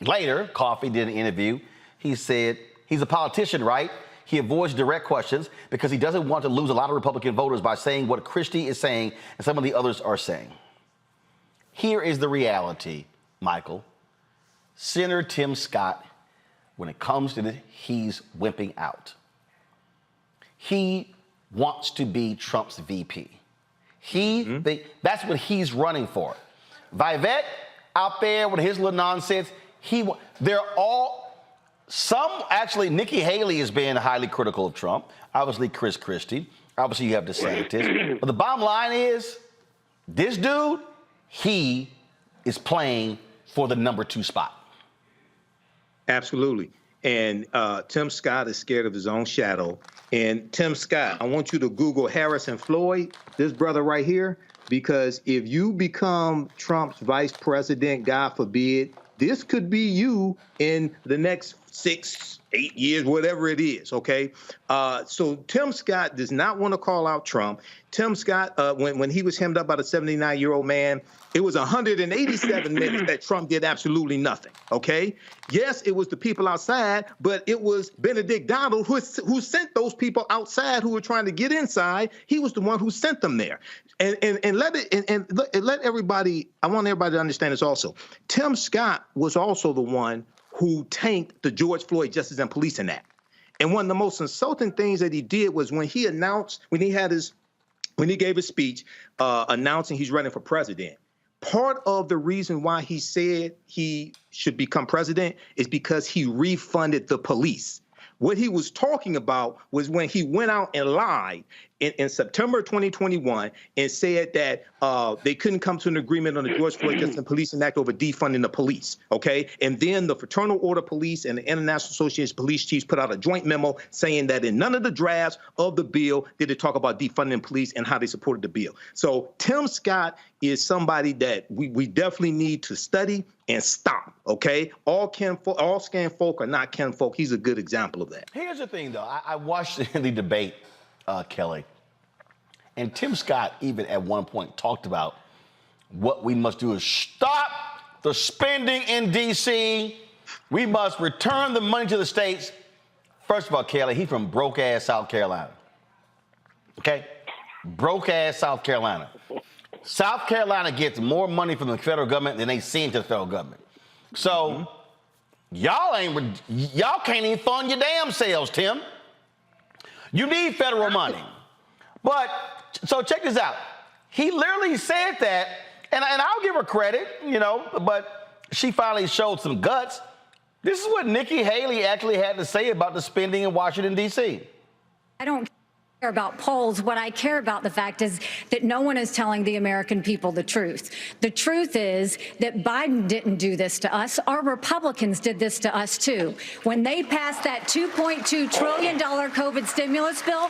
Later, Coffey did an interview. He said he's a politician, right? He avoids direct questions because he doesn't want to lose a lot of Republican voters by saying what Christie is saying and some of the others are saying. Here is the reality, Michael. Senator Tim Scott, when it comes to this, he's wimping out. He wants to be Trump's VP. That's what he's running for. Vivek out there with his little nonsense, actually, Nikki Haley has been highly critical of Trump. Obviously, Chris Christie. Obviously, you have DeSantis. But the bottom line is, this dude, he is playing for the number 2 spot. Absolutely. And Tim Scott is scared of his own shadow. And Tim Scott, I want you to Google Harrison Floyd, this brother right here, because if you become Trump's vice president, God forbid, this could be you in the next 6, 8 years, whatever it is, okay? So Tim Scott does not want to call out Trump. Tim Scott, when he was hemmed up by the 79-year-old man, it was 187 minutes that Trump did absolutely nothing, okay? Yes, it was the people outside, but it was Benedict Donald who sent those people outside who were trying to get inside. He was the one who sent them there. And let everybody, I want everybody to understand this also. Tim Scott was also the one who tanked the George Floyd Justice and Policing Act. And one of the most insulting things that he did was when he gave his speech announcing he's running for president. Part of the reason why he said he should become president is because he refunded the police. What he was talking about was when he went out and lied in September 2021 and said that they couldn't come to an agreement on the George Floyd Justice and Policing Act over defunding the police, okay? And then the Fraternal Order Police and the International Association of Police Chiefs put out a joint memo saying that in none of the drafts of the bill did it talk about defunding police and how they supported the bill. So Tim Scott is somebody that we definitely need to study and stop, okay? All scan folk are not kin folk. He's a good example of that. Here's the thing, though. I watched the debate, Kelly, and Tim Scott even at one point talked about what we must do is stop the spending in D.C. We must return the money to the states. First of all, Kelly, he's from broke-ass South Carolina, okay? Broke-ass South Carolina. South Carolina gets more money from the federal government than they send to the federal government. So y'all can't even fund your damn selves, Tim. You need federal money. But, so check this out. He literally said that, and I'll give her credit, you know, but she finally showed some guts. This is what Nikki Haley actually had to say about the spending in Washington, D.C. I don't care about polls. What I care about the fact is that no one is telling the American people the truth. The truth is that Biden didn't do this to us. Our Republicans did this to us too. When they passed that $2.2 trillion COVID stimulus bill,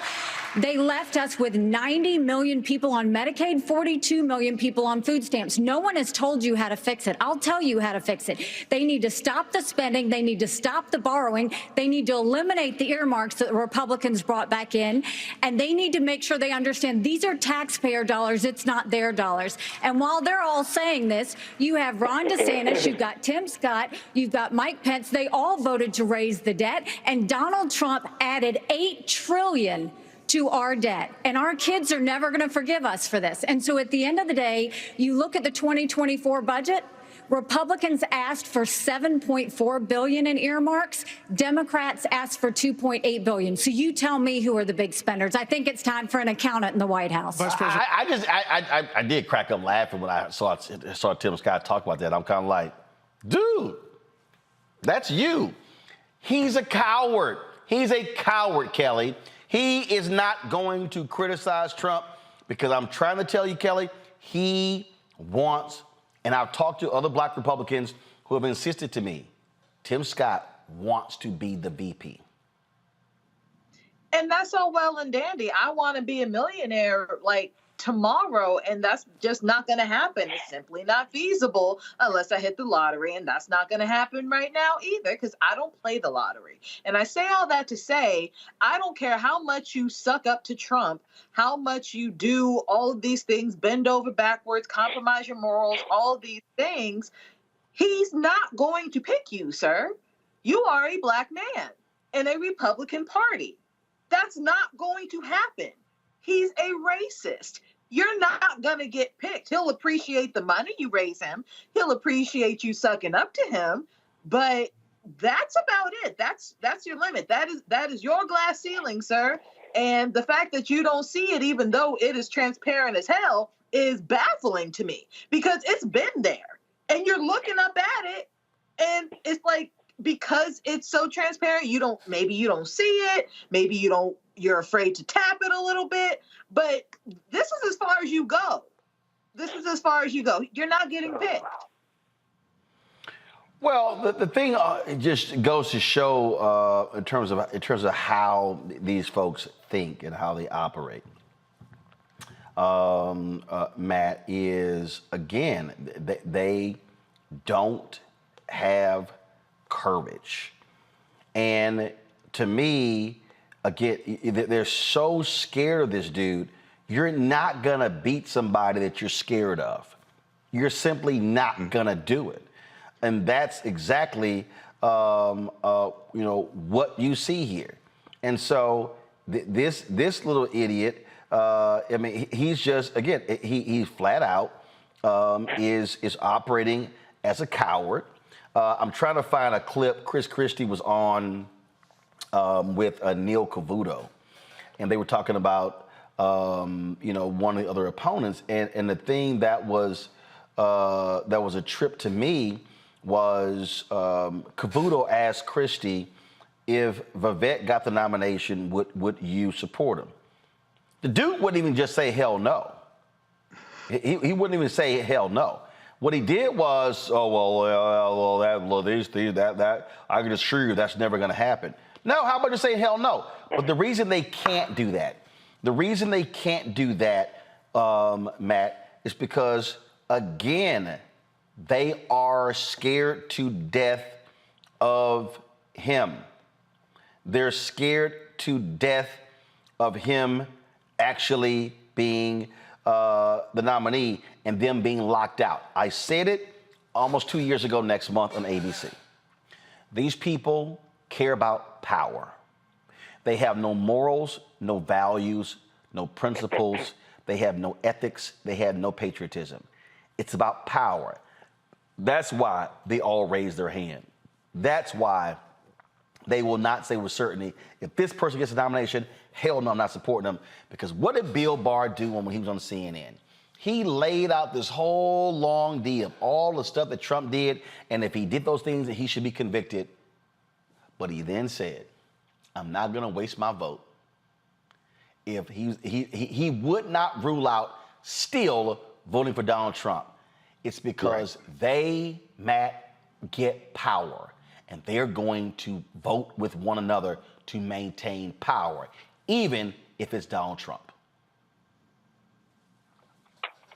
they left us with 90 million people on Medicaid, 42 million people on food stamps. No one has told you how to fix it. I'll tell you how to fix it. They need to stop the spending. They need to stop the borrowing. They need to eliminate the earmarks that the Republicans brought back in. And they need to make sure they understand these are taxpayer dollars. It's not their dollars. And while they're all saying this, you have Ron DeSantis, you've got Tim Scott, you've got Mike Pence. They all voted to raise the debt. And Donald Trump added $8 trillion to our debt. And our kids are never going to forgive us for this. And so at the end of the day, you look at the 2024 budget, Republicans asked for $7.4 billion in earmarks. Democrats asked for $2.8 billion. So you tell me who are the big spenders. I think it's time for an accountant in the White House. I did crack up laughing when I saw Tim Scott talk about that. I'm kind of like, dude, that's you. He's a coward. He's a coward, Kelly. He is not going to criticize Trump because I'm trying to tell you, Kelly, he wants, and I've talked to other black Republicans who have insisted to me, Tim Scott wants to be the VP. And that's all well and dandy. I want to be a millionaire like tomorrow, and that's just not going to happen. It's simply not feasible unless I hit the lottery, and that's not going to happen right now either because I don't play the lottery. And I say all that to say, I don't care how much you suck up to Trump, how much you do all of these things, bend over backwards, compromise your morals, all of these things, he's not going to pick you, sir. You are a black man in a Republican Party. That's not going to happen. He's a racist. You're not going to get picked. He'll appreciate the money you raise him. He'll appreciate you sucking up to him. But that's about it. That's your limit. That is your glass ceiling, sir. And the fact that you don't see it, even though it is transparent as hell, is baffling to me because it's been there. And you're looking up at it. And it's like, because it's so transparent, maybe you don't see it. Maybe you're afraid to tap it a little bit, but this is as far as you go. This is as far as you go. You're not getting picked. Well, the thing it just goes to show in terms of how these folks think and how they operate. Matt, is again they don't have courage, and to me, again, they're so scared of this dude. You're not gonna beat somebody that you're scared of. You're simply not gonna do it, and that's exactly what you see here. And so this little idiot, I mean, he's just, again, he's flat out is operating as a coward. I'm trying to find a clip. Chris Christie was on with Neil Cavuto, and they were talking about one of the other opponents, and the thing that was a trip to me was Cavuto asked Christie, if Vivek got the nomination, would you support him? The dude wouldn't even just say hell no. He wouldn't even say hell no. What he did was, that I can assure you that's never going to happen. No, how about just say hell no? But the reason they can't do that, Matt, is because, again, they are scared to death of him. They're scared to death of him actually being the nominee and them being locked out. I said it almost 2 years ago next month on ABC. These people care about power. They have no morals, no values, no principles. They have no ethics. They have no patriotism. It's about power. That's why they all raise their hand. That's why they will not say with certainty, if this person gets a nomination, hell no, I'm not supporting them. Because what did Bill Barr do when he was on CNN? He laid out this whole long deal of all the stuff that Trump did, and if he did those things, he should be convicted. But he then said, I'm not going to waste my vote. If he would not rule out still voting for Donald Trump. It's because they, Matt, get power, and they're going to vote with one another to maintain power, even if it's Donald Trump.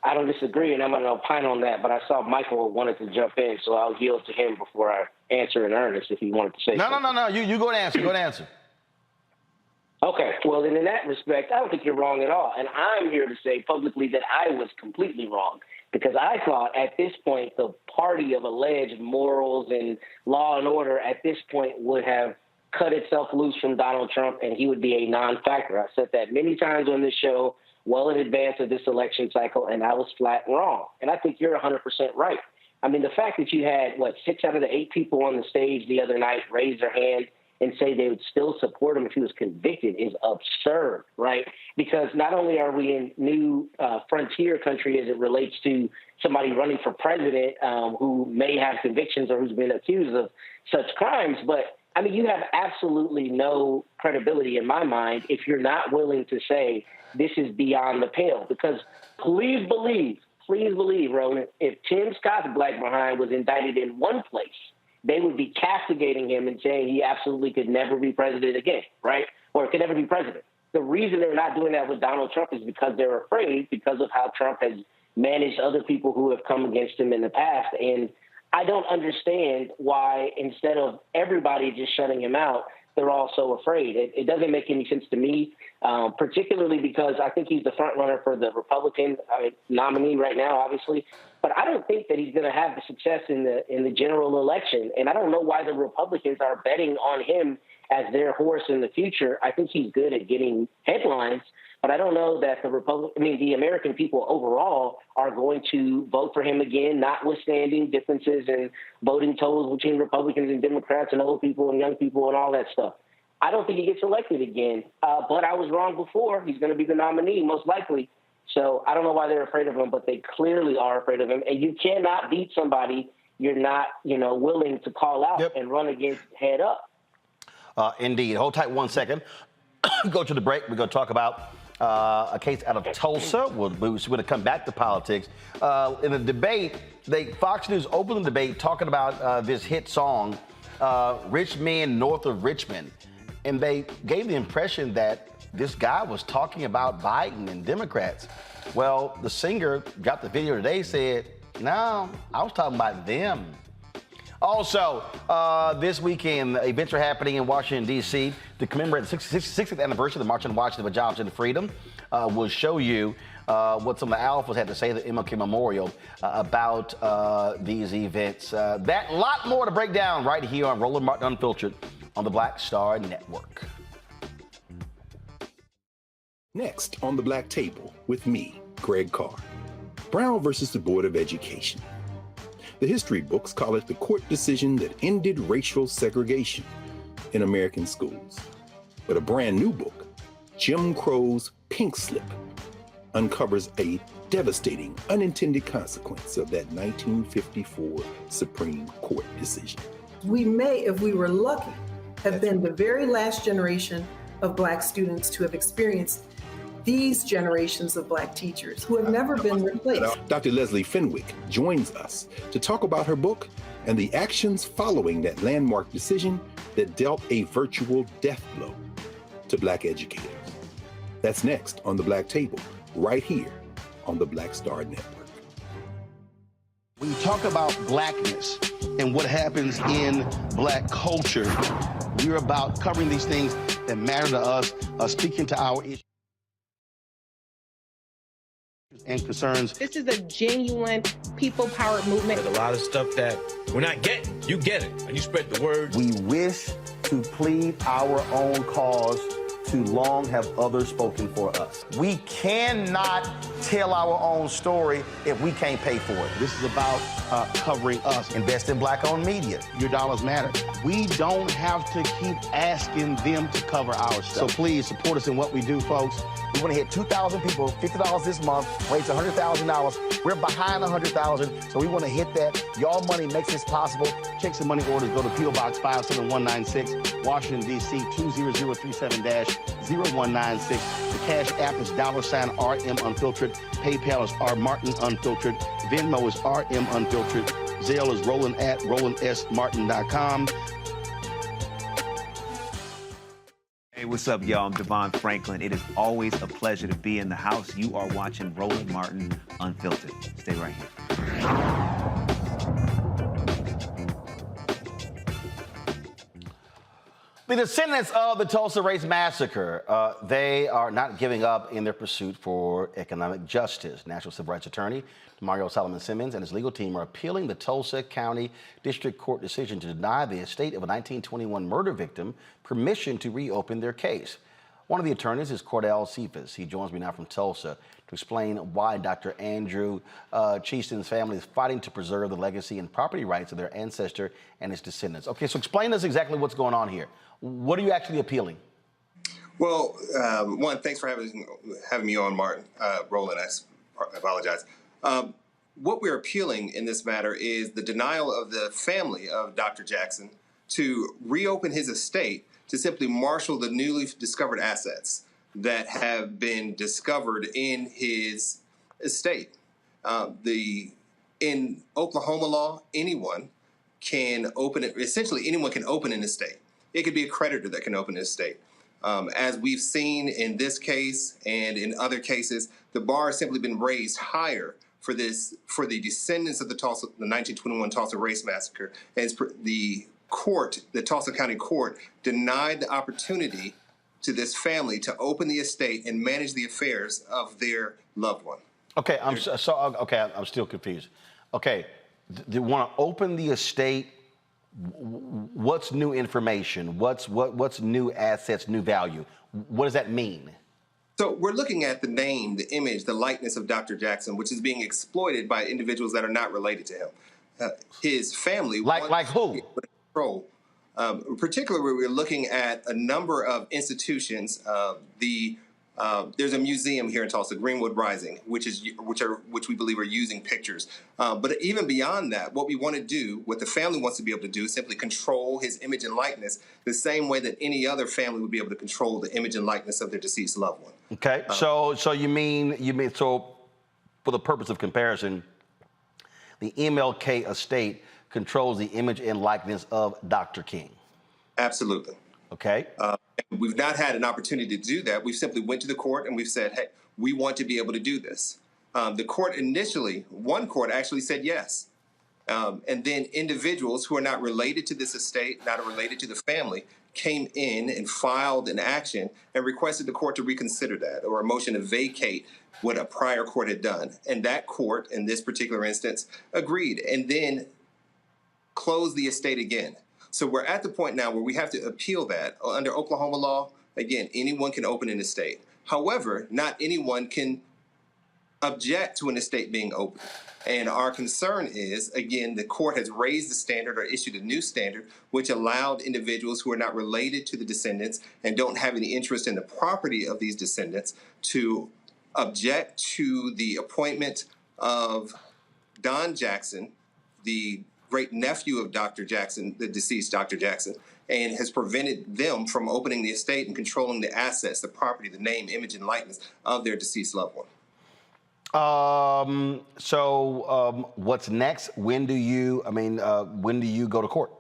I don't disagree, and I'm going to opine on that, but I saw Michael wanted to jump in, so I'll yield to him before I answer in earnest if he wanted to say something. No. You go to answer. Go to answer. Okay. Well, then in that respect, I don't think you're wrong at all. And I'm here to say publicly that I was completely wrong, because I thought at this point the party of alleged morals and law and order at this point would have cut itself loose from Donald Trump and he would be a non-factor. I said that many times on this show, well in advance of this election cycle, and I was flat wrong. And I think you're 100% right. I mean, the fact that you had, 6 out of the 8 people on the stage the other night raise their hand and say they would still support him if he was convicted is absurd, right? Because not only are we in new frontier country as it relates to somebody running for president who may have convictions or who's been accused of such crimes, but, I mean, you have absolutely no credibility in my mind if you're not willing to say this is beyond the pale. Because please believe, Roland, if Tim Scott's black behind was indicted in one place, they would be castigating him and saying he absolutely could never be president again, right? Or could never be president. The reason they're not doing that with Donald Trump is because they're afraid because of how Trump has managed other people who have come against him in the past. And I don't understand why instead of everybody just shutting him out, they're all so afraid. It doesn't make any sense to me, particularly because I think he's the front runner for the Republican nominee right now, obviously. But I don't think that he's going to have the success in the general election. And I don't know why the Republicans are betting on him as their horse in the future. I think he's good at getting headlines, but I don't know that the American people overall are going to vote for him again, notwithstanding differences in voting totals between Republicans and Democrats and old people and young people and all that stuff. I don't think he gets elected again, but I was wrong before. He's going to be the nominee, most likely. So I don't know why they're afraid of him, but they clearly are afraid of him. And you cannot beat somebody you're not, willing to call out and run against head up. Indeed. Hold tight 1 second. Go to the break. We're going to talk about a case out of Tulsa. We're going to come back to politics. In the debate, Fox News opened the debate talking about this hit song, Rich Men North of Richmond. And they gave the impression that this guy was talking about Biden and Democrats. Well, the singer got the video today, said, no, I was talking about them. Also, this weekend, events are happening in Washington, D.C. to commemorate the 60th anniversary of the March on Washington for Jobs and Freedom. We'll show you what some of the alphas had to say at the MLK Memorial about these events. That lot more to break down right here on Roland Martin Unfiltered on the Black Star Network. Next on the Black Table with me, Greg Carr. Brown versus the Board of Education. The history books call it the court decision that ended racial segregation in American schools. But a brand new book, Jim Crow's Pink Slip, uncovers a devastating unintended consequence of that 1954 Supreme Court decision. We may, if we were lucky, have been the very last generation of Black students to have experienced these generations of Black teachers who have never been replaced. Dr. Leslie Fenwick joins us to talk about her book and the actions following that landmark decision that dealt a virtual death blow to Black educators. That's next on the Black Table, right here on the Black Star Network. When you talk about Blackness and what happens in Black culture, we're about covering these things that matter to us, speaking to our issues and concerns. This is a genuine people-powered movement. There's a lot of stuff that we're not getting. You get it, and you spread the word. We wish to plead our own cause. Too long have others spoken for us. We cannot tell our own story if we can't pay for it. This is about covering us. Invest in Black-owned media. Your dollars matter. We don't have to keep asking them to cover our stuff. So please support us in what we do, folks. We want to hit 2,000 people, $50 this month, raise $100,000. We're behind 100,000, so we want to hit that. Y'all money makes this possible. Checks and money orders go to P.O. Box 57196, Washington, D.C. 20037-0196. The Cash App is $RM Unfiltered. PayPal is R Martin Unfiltered. Venmo is RM Unfiltered. Zelle is roland@rolandsmartin.com. Hey, what's up, y'all? I'm Devon Franklin. It is always a pleasure to be in the house. You are watching Roland Martin Unfiltered. Stay right here. The descendants of the Tulsa Race Massacre, they are not giving up in their pursuit for economic justice. National Civil Rights Attorney Johnny Hollman Sr and his legal team are appealing the Tulsa County District Court decision to deny the estate of a 1921 murder victim permission to reopen their case. One of the attorneys is Cordell Cephas. He joins me now from Tulsa to explain why Dr. Andrew Cheeston's family is fighting to preserve the legacy and property rights of their ancestor and his descendants. Okay, so explain us exactly what's going on here. What are you actually appealing? Well, one, thanks for having me on, Martin. Roland, I apologize. What we're appealing in this matter is the denial of the family of Dr. Jackson to reopen his estate to simply marshal the newly discovered assets that have been discovered in his estate. In Oklahoma law, anyone can open it. Essentially, anyone can open an estate. It could be a creditor that can open an estate. As we've seen in this case and in other cases, the bar has simply been raised higher for the descendants of the 1921 Tulsa Race Massacre. As the Tulsa County Court denied the opportunity to this family to open the estate and manage the affairs of their loved one. Okay, I'm still confused. Okay, they want to open the estate. What's new information? What's new assets, new value? What does that mean? So we're looking at the name, the image, the likeness of Dr. Jackson, which is being exploited by individuals that are not related to him. His family, like who? Control. Particularly, we're looking at a number of institutions. There's a museum here in Tulsa, Greenwood Rising, which we believe are using pictures. But even beyond that, what we want to do, what the family wants to be able to do, is simply control his image and likeness the same way that any other family would be able to control the image and likeness of their deceased loved one. Okay, so you mean for the purpose of comparison, the MLK estate controls the image and likeness of Dr. King? Absolutely. Okay. We've not had an opportunity to do that. We simply went to the court and we've said, hey, we want to be able to do this. The court initially, one court actually said yes. And then individuals who are not related to this estate, not related to the family, came in and filed an action and requested the court to reconsider that, or a motion to vacate what a prior court had done. And that court, in this particular instance, agreed and then closed the estate again. So we're at the point now where we have to appeal that. Under Oklahoma law, again, anyone can open an estate. However, not anyone can object to an estate being opened. And our concern is, again, the court has raised the standard or issued a new standard, which allowed individuals who are not related to the descendants and don't have any interest in the property of these descendants to object to the appointment of Don Jackson, the great nephew of Dr. Jackson, the deceased Dr. Jackson, and has prevented them from opening the estate and controlling the assets, the property, the name, image, and likeness of their deceased loved one. What's next? When do you go to court?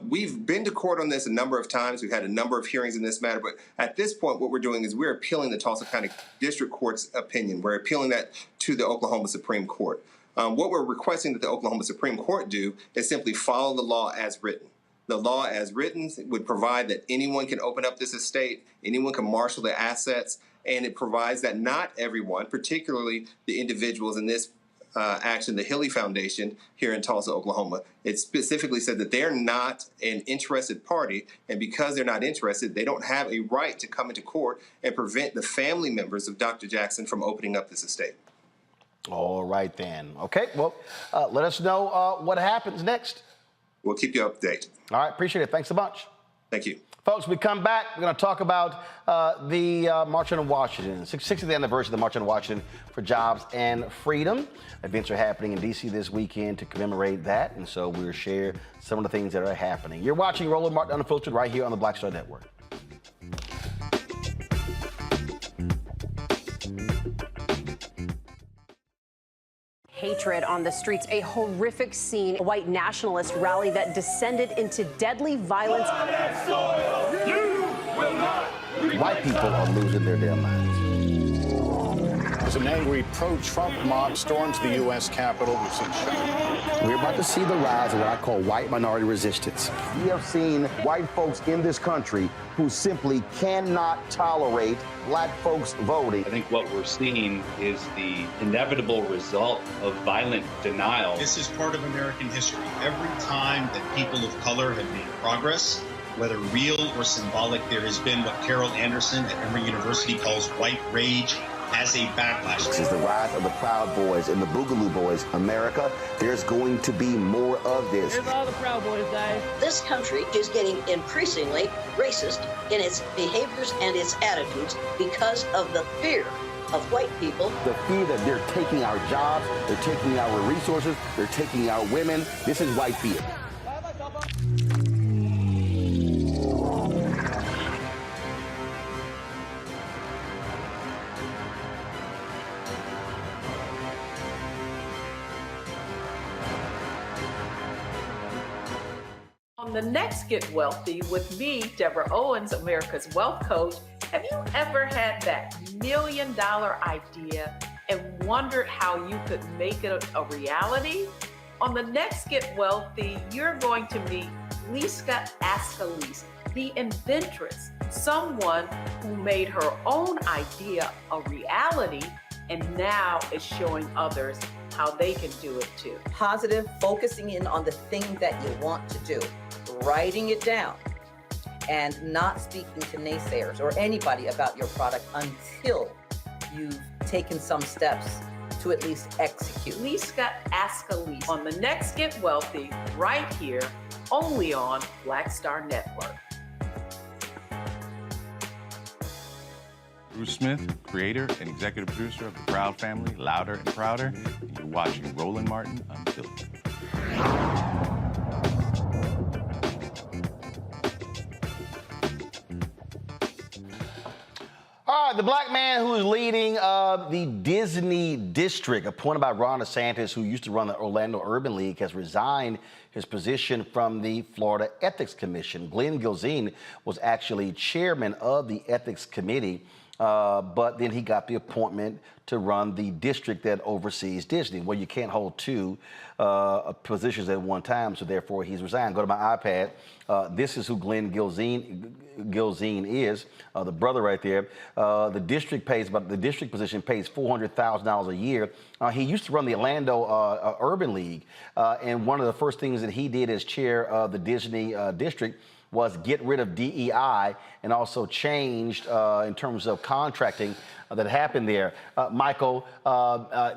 We've been to court on this a number of times. We've had a number of hearings in this matter. But at this point, what we're doing is we're appealing the Tulsa County District Court's opinion. We're appealing that to the Oklahoma Supreme Court. What we're requesting that the Oklahoma Supreme Court do is simply follow the law as written. The law as written would provide that anyone can open up this estate, anyone can marshal the assets, and it provides that not everyone, particularly the individuals in this action, the Hilly Foundation here in Tulsa, Oklahoma, it specifically said that they're not an interested party, and because they're not interested, they don't have a right to come into court and prevent the family members of Dr. Jackson from opening up this estate. All right, then. Okay, well, let us know what happens next. We'll keep you up to date. All right, appreciate it. Thanks a bunch. Thank you. Folks, we come back, we're going to talk about the March on Washington, 60th anniversary of the March on Washington for Jobs and Freedom. Events are happening in D.C. this weekend to commemorate that, and so we'll share some of the things that are happening. You're watching Roland Martin Unfiltered right here on the Black Star Network. Hatred on the streets, a horrific scene, a white nationalist rally that descended into deadly violence. White people are losing their damn minds. As an angry pro-Trump mob storms the U.S. Capitol, we're about to see the rise of what I call white minority resistance. We have seen white folks in this country who simply cannot tolerate black folks voting. I think what we're seeing is the inevitable result of violent denial. This is part of American history. Every time that people of color have made progress, whether real or symbolic, there has been what Carol Anderson at Emory University calls white rage as a backlash. This is the rise of the Proud Boys and the Boogaloo Boys. America, there's going to be more of this. Here's all the Proud Boys, guys. This country is getting increasingly racist in its behaviors and its attitudes because of the fear of white people. The fear that they're taking our jobs, they're taking our resources, they're taking our women. This is white fear. On the next Get Wealthy with me, Deborah Owens, America's Wealth Coach, have you ever had that $1 million idea and wondered how you could make it a reality? On the next Get Wealthy, you're going to meet Liska Askalise, the inventress, someone who made her own idea a reality and now is showing others how they can do it too. Positive, focusing in on the thing that you want to do, writing it down, and not speaking to naysayers or anybody about your product until you've taken some steps to at least execute. Liska Askalise on the next Get Wealthy, right here, only on Black Star Network. Bruce Smith, creator and executive producer of The Proud Family, Louder and Prouder, and you're watching Roland Martin Unfiltered. All right, the black man who is leading the Disney District, appointed by Ron DeSantis, who used to run the Orlando Urban League, has resigned his position from the Florida Ethics Commission. Glenn Gilzine was actually chairman of the Ethics Committee but then he got the appointment to run the district that oversees Disney. Well, you can't hold two positions at one time, so therefore he's resigned. Go to my iPad. This is who Glenn Gilzine is, the brother right there. The district position pays $400,000 a year. He used to run the Orlando Urban League, and one of the first things that he did as chair of the Disney district was get rid of DEI and also changed in terms of contracting that happened there. Michael,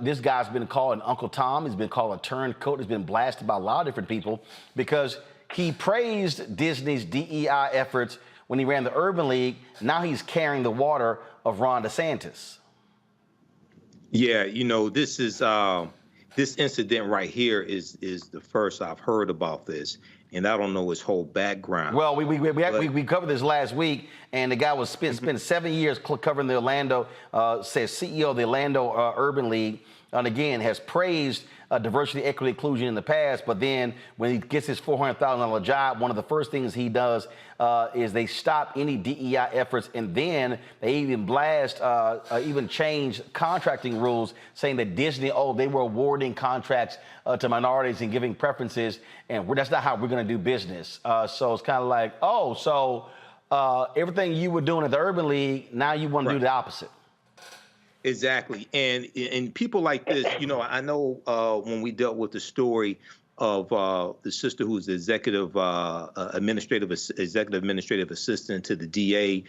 this guy's been called an Uncle Tom. He's been called a turncoat. He's been blasted by a lot of different people because he praised Disney's DEI efforts when he ran the Urban League. Now he's carrying the water of Ron DeSantis. Yeah, you know, this incident right here is the first I've heard about this. And I don't know his whole background. Well, we covered this last week, and the guy was spent 7 years covering the Orlando, says CEO of the Orlando Urban League, and again has praised diversity, equity, inclusion in the past. But then when he gets his $400,000 job, one of the first things he does is they stop any DEI efforts, and then they even even change contracting rules, saying that Disney, they were awarding contracts to minorities and giving preferences, and that's not how we're going to do business. So it's kind of like, everything you were doing at the Urban League, now you want to do the opposite. Exactly. And people like this, you know, I know when we dealt with the story of the sister who's the executive administrative assistant to the DA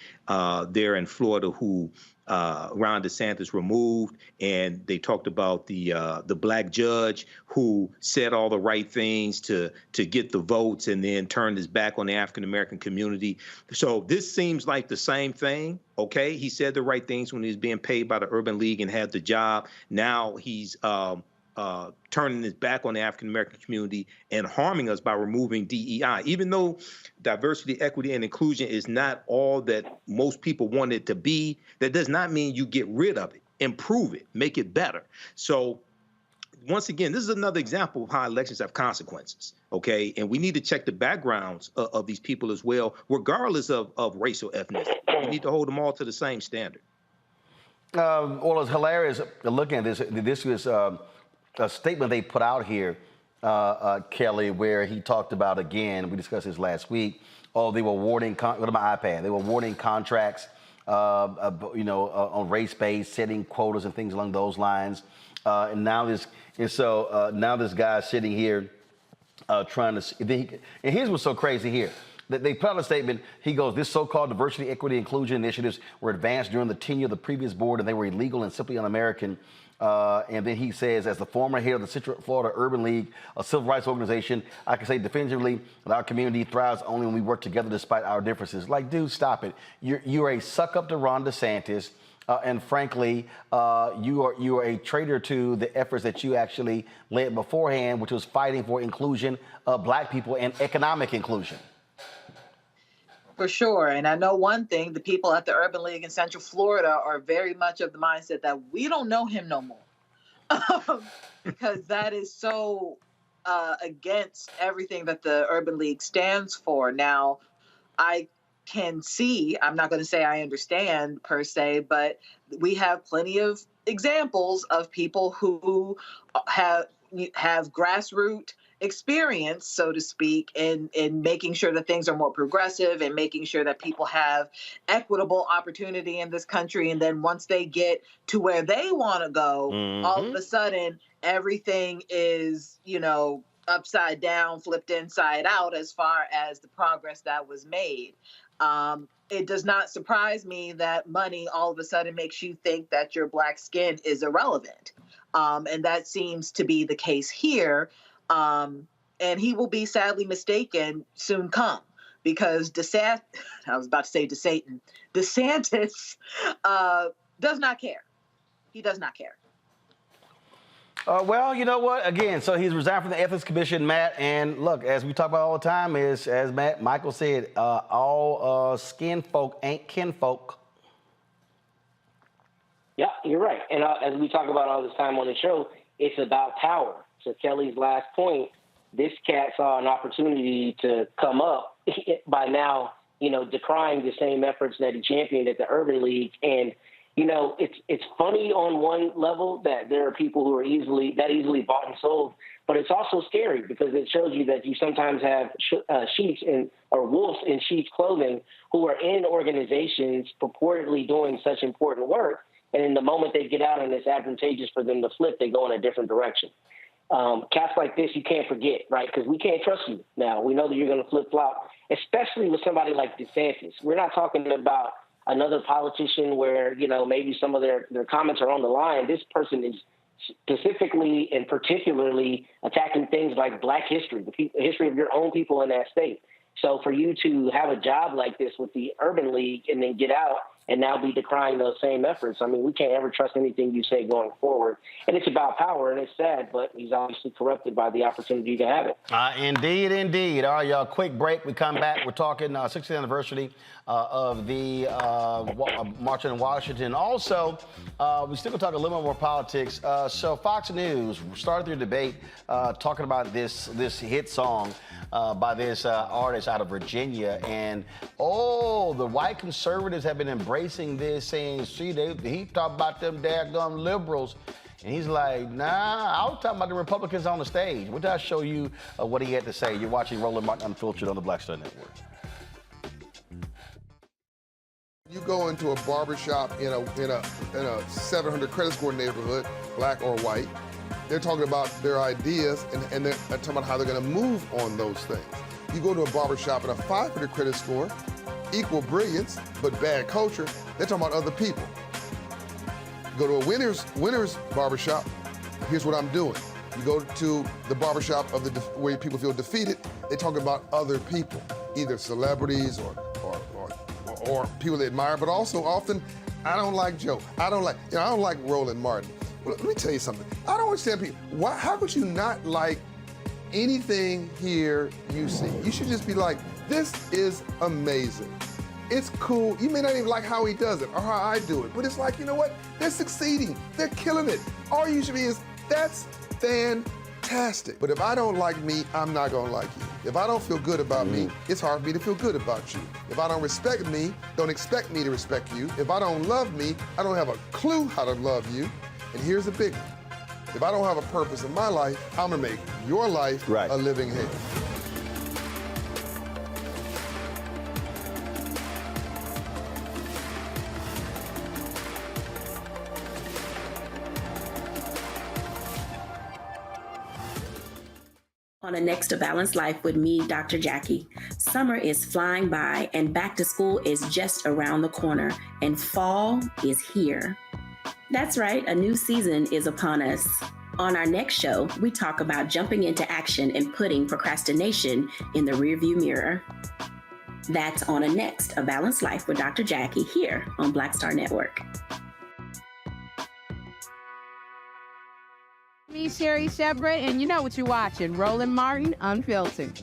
there in Florida, who Ron DeSantis removed, and they talked about the black judge who said all the right things to get the votes and then turned his back on the African American community. So this seems like the same thing. Okay, he said the right things when he was being paid by the Urban League and had the job. Now he's turning his back on the African American community and harming us by removing DEI. Even though diversity, equity, and inclusion is not all that most people want it to be, that does not mean you get rid of it. Improve it, make it better. So once again, this is another example of how elections have consequences, okay? And we need to check the backgrounds of these people as well, regardless of race or ethnicity. We need to hold them all to the same standard. Well, it's hilarious looking at this. This was a statement they put out here, Kelly, where he talked about, again, we discussed this last week, they were awarding, go to my iPad, they were awarding contracts, on race-based, setting quotas and things along those lines. And now this guy's sitting here trying to, and here's what's so crazy here. They put out a statement. He goes, this so-called diversity, equity, inclusion initiatives were advanced during the tenure of the previous board, and they were illegal and simply un-American. And then he says, as the former head of the Central Florida Urban League, a civil rights organization, I can say definitively that our community thrives only when we work together despite our differences. Like, dude, stop it. You're a suck-up to Ron DeSantis. And frankly, you are a traitor to the efforts that you actually led beforehand, which was fighting for inclusion of black people and economic inclusion. For sure. And I know one thing, the people at the Urban League in Central Florida are very much of the mindset that we don't know him no more. Because that is so against everything that the Urban League stands for. Now, I can see, I'm not going to say I understand per se, but we have plenty of examples of people who have grassroots experience, so to speak, in making sure that things are more progressive and making sure that people have equitable opportunity in this country. And then once they get to where they want to go, all of a sudden everything is, upside down, flipped inside out as far as the progress that was made. It does not surprise me that money all of a sudden makes you think that your black skin is irrelevant. And that seems to be the case here. And he will be sadly mistaken soon come, because DeSantis does not care. He does not care. Well, you know what? Again, so he's resigned from the Ethics Commission, Matt. And look, as we talk about all the time, as Michael said, all skin folk ain't kinfolk. Yeah, you're right. And as we talk about all this time on the show, it's about power. To Kelly's last point, this cat saw an opportunity to come up. By now, decrying the same efforts that he championed at the Urban League. And, it's funny on one level that there are people who are easily bought and sold, but it's also scary because it shows you that you sometimes have or wolves in sheep's clothing who are in organizations purportedly doing such important work. And in the moment they get out and it's advantageous for them to flip, they go in a different direction. Cats like this, you can't forget, right? Because we can't trust you now. We know that you're going to flip-flop, especially with somebody like DeSantis. We're not talking about another politician where, maybe some of their comments are on the line. This person is specifically and particularly attacking things like Black history, the history of your own people in that state. So for you to have a job like this with the Urban League and then get out and now be decrying those same efforts, I mean, we can't ever trust anything you say going forward. And it's about power, and it's sad, but he's obviously corrupted by the opportunity to have it. Indeed, indeed. All right, y'all, quick break. We come back. We're talking 60th anniversary of the March in Washington. Also, we still going to talk a little bit more politics. So Fox News started their debate talking about this hit song by this artist out of Virginia. And, the white conservatives have been embracing this, saying, see, he talked about them daggum liberals. And he's like, nah, I was talking about the Republicans on the stage. What did I show you what he had to say? You're watching Roland Martin Unfiltered on the Black Star Network. You go into a barbershop in a 700 credit score neighborhood, black or white, they're talking about their ideas and they're talking about how they're going to move on those things. You go to a barbershop in a 500 credit score, equal brilliance, but bad culture, they're talking about other people. You go to a winner's barbershop, here's what I'm doing. You go to the barbershop of where people feel defeated, they talk about other people, either celebrities or people they admire, but also often, I don't like Joe. I don't like Roland Martin. Well, let me tell you something. I don't understand people. How could you not like anything here you see? You should just be like, this is amazing. It's cool. You may not even like how he does it or how I do it, but it's like, you know what? They're succeeding. They're killing it. All you should be is, that's fantastic. But if I don't like me, I'm not gonna like you. If I don't feel good about me, it's hard for me to feel good about you. If I don't respect me, don't expect me to respect you. If I don't love me, I don't have a clue how to love you. And here's the big one. If I don't have a purpose in my life, I'm gonna make your life a living hell. On the next A Balanced Life with me, Dr. Jackie. Summer is flying by and back to school is just around the corner and fall is here. That's right, a new season is upon us. On our next show, we talk about jumping into action and putting procrastination in the rearview mirror. That's on a next A Balanced Life with Dr. Jackie here on Black Star Network. Me, Sherry Shepard, and you know what you're watching, Roland Martin Unfiltered.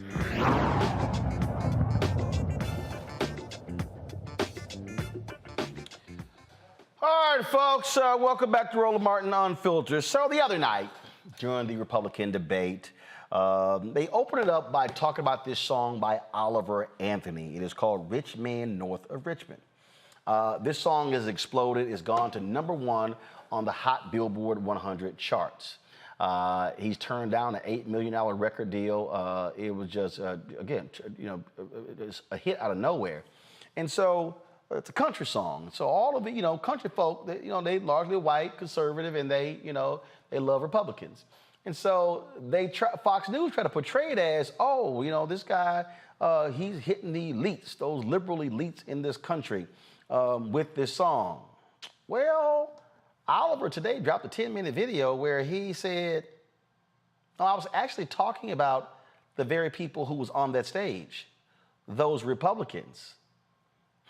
All right, folks, welcome back to Roland Martin Unfiltered. So the other night, during the Republican debate, they opened it up by talking about this song by Oliver Anthony. It is called Rich Man North of Richmond. This song has exploded. It's gone to #1 on the Hot Billboard 100 charts. He's turned down an $8 million record deal. It was just, again, it's a hit out of nowhere. And so it's a country song. So all of the, country folk, they largely white, conservative, and they love Republicans. And so Fox News tried to portray it as, this guy, he's hitting the elites, those liberal elites in this country with this song. Well, Oliver today dropped a 10-minute video where he said, I was actually talking about the very people who was on that stage, those Republicans.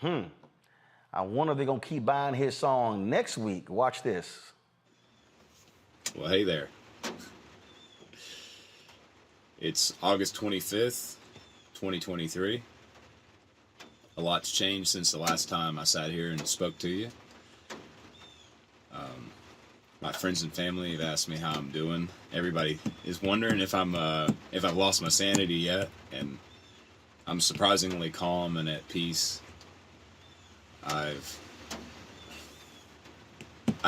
I wonder if they're going to keep buying his song next week. Watch this. Well, hey there. It's August 25th, 2023. A lot's changed since the last time I sat here and spoke to you. My friends and family have asked me how I'm doing. Everybody is wondering if I've lost my sanity yet, and I'm surprisingly calm and at peace. I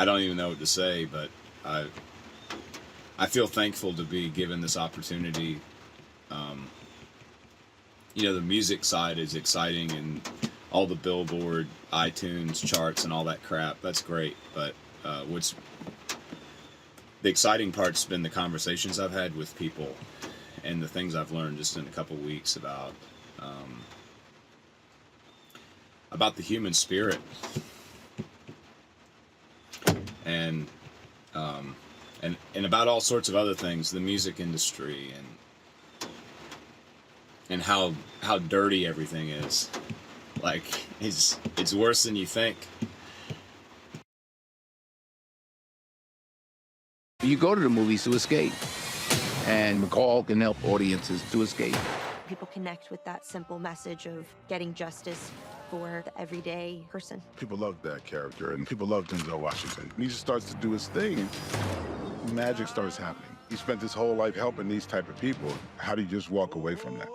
don't even know what to say, but I feel thankful to be given this opportunity. You know, the music side is exciting, and all the Billboard, iTunes charts and all that crap, that's great. But what's the exciting part's been the conversations I've had with people and the things I've learned just in a couple weeks about the human spirit and about all sorts of other things, the music industry and how dirty everything is. Like, it's worse than you think. You go to the movies to escape, and McCall can help audiences to escape. People connect with that simple message of getting justice for the everyday person. People love that character, and people love Denzel Washington. He just starts to do his thing, and magic starts happening. He spent his whole life helping these type of people. How do you just walk away from that?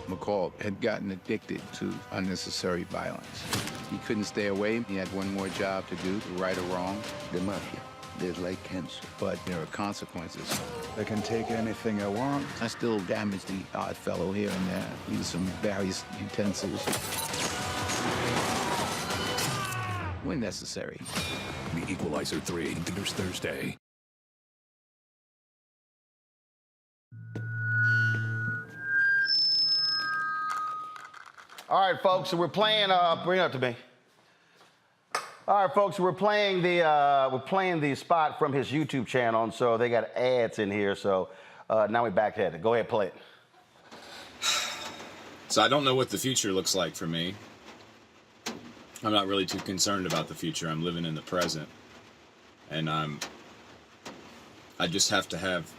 McCall had gotten addicted to unnecessary violence. He couldn't stay away. He had one more job to do, right or wrong. The mafia, they're like cancer. But there are consequences. They can take anything I want. I still damage the odd fellow here and there. Use some various utensils when necessary. The Equalizer 3, theaters Thursday. All right, folks, so we're playing, bring it up to me. All right, folks, we're playing the spot from his YouTube channel, and so they got ads in here, so now we're back at it. Go ahead, play it. So I don't know what the future looks like for me. I'm not really too concerned about the future. I'm living in the present, and I just have to have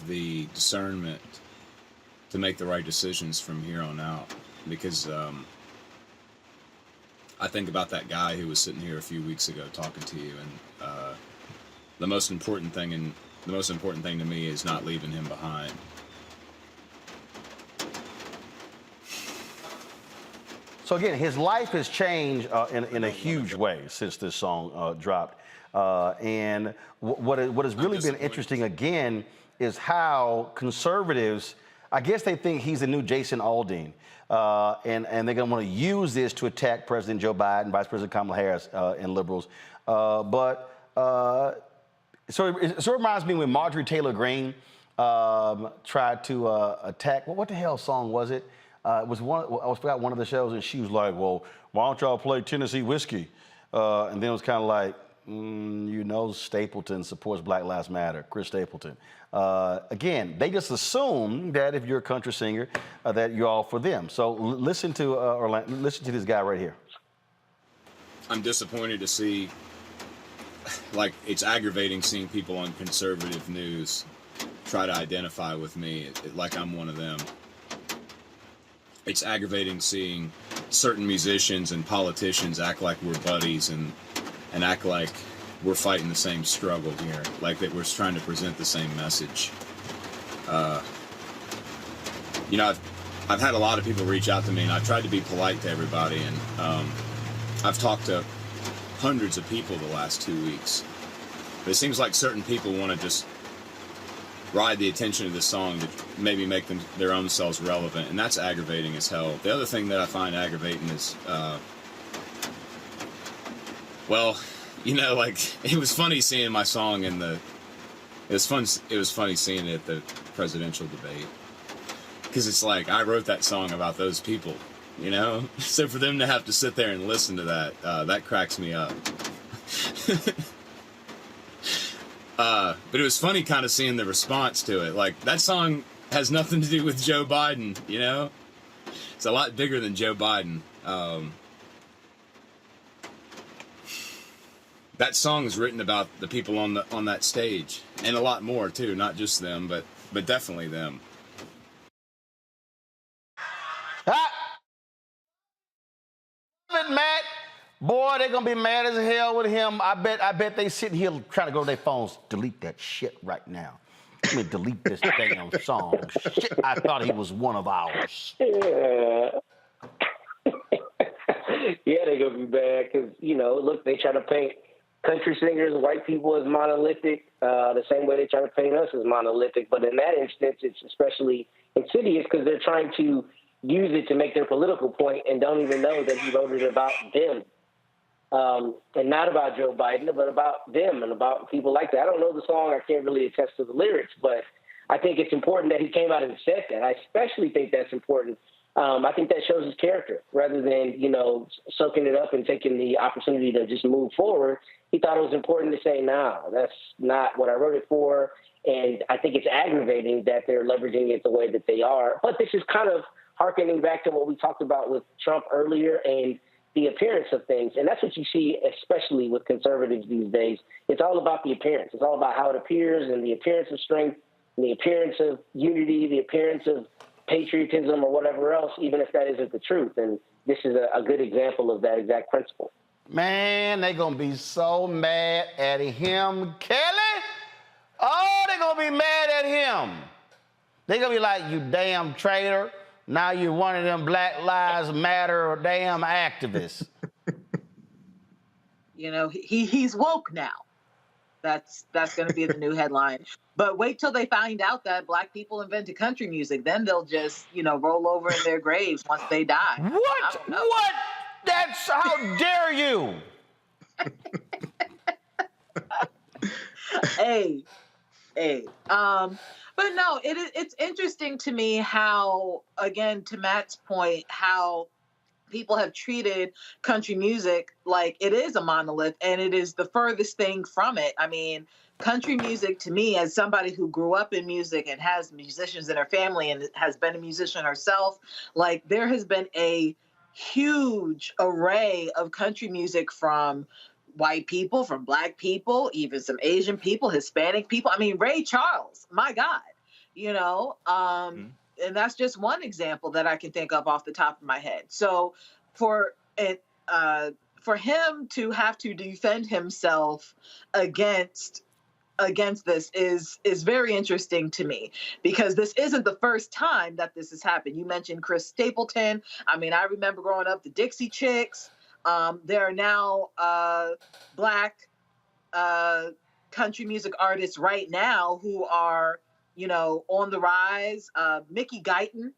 the discernment to make the right decisions from here on out, because I think about that guy who was sitting here a few weeks ago talking to you, and the most important thing to me is not leaving him behind. So again, his life has changed in a huge way since this song dropped. And what has really been interesting again is how conservatives, I guess they think he's the new Jason Aldean. And they're going to want to use this to attack President Joe Biden, Vice President Kamala Harris, and liberals. So it reminds me when Marjorie Taylor Greene tried to attack, what the hell song was it? It was I forgot one of the shows, and she was like, well, why don't y'all play Tennessee Whiskey? And then it was kind of like, you know, Stapleton supports Black Lives Matter, Chris Stapleton. Again, they just assume that if you're a country singer, that you're all for them. So listen to this guy right here. I'm disappointed to see, like, it's aggravating seeing people on conservative news try to identify with me like I'm one of them. It's aggravating seeing certain musicians and politicians act like we're buddies and act like we're fighting the same struggle here, like that we're trying to present the same message. You know, I've had a lot of people reach out to me, and I've tried to be polite to everybody, and I've talked to hundreds of people the last 2 weeks. But it seems like certain people want to just ride the attention of this song to maybe make them their own selves relevant, and that's aggravating as hell. The other thing that I find aggravating is, well, you know, like, it was funny seeing my song in the, it was funny seeing it at the presidential debate, because it's like, I wrote that song about those people, you know? So for them to have to sit there and listen to that, that cracks me up. But it was funny kind of seeing the response to it. Like, that song has nothing to do with Joe Biden, you know? It's a lot bigger than Joe Biden. That song is written about the people on that stage, and a lot more too, not just them, but definitely them. Matt, boy, they're gonna be mad as hell with him. I bet they sitting here trying to go to their phones, delete that shit right now. Let me delete this damn song. Shit, I thought he was one of ours. Yeah. Yeah, they're going to be bad because, look, they try to paint country singers, white people as monolithic, the same way they try to paint us as monolithic. But in that instance, it's especially insidious because they're trying to use it to make their political point and don't even know that he wrote it about them. And not about Joe Biden, but about them and about people like that. I don't know the song. I can't really attest to the lyrics, but I think it's important that he came out and said that. I especially think that's important. I think that shows his character rather than, soaking it up and taking the opportunity to just move forward. He thought it was important to say, no, that's not what I wrote it for. And I think it's aggravating that they're leveraging it the way that they are. But this is kind of hearkening back to what we talked about with Trump earlier and the appearance of things. And that's what you see, especially with conservatives these days. It's all about the appearance. It's all about how it appears and the appearance of strength and the appearance of unity, the appearance of patriotism or whatever else, even if that isn't the truth. And this is a good example of that exact principle. Man, they're going to be so mad at him, Kelly. Oh, they're going to be mad at him. They're going to be like, you damn traitor. Now you're one of them Black Lives Matter damn activists. He's woke now. That's going to be the new headline. But wait till they find out that Black people invented country music. Then they'll just, roll over in their graves once they die. What? What? That's, how dare you? Hey. But no, it's interesting to me how, again, to Matt's point, how people have treated country music like it is a monolith, and it is the furthest thing from it. I mean, country music to me, as somebody who grew up in music and has musicians in her family and has been a musician herself, like there has been a huge array of country music from white people, from Black people, even some Asian people, Hispanic people. I mean, Ray Charles, my God, and that's just one example that I can think of off the top of my head. So for him to have to defend himself against this is very interesting to me, because this isn't the first time that this has happened. You mentioned Chris Stapleton. I mean, I remember growing up, the Dixie Chicks. There are now Black country music artists right now who are, on the rise. Mickey Guyton,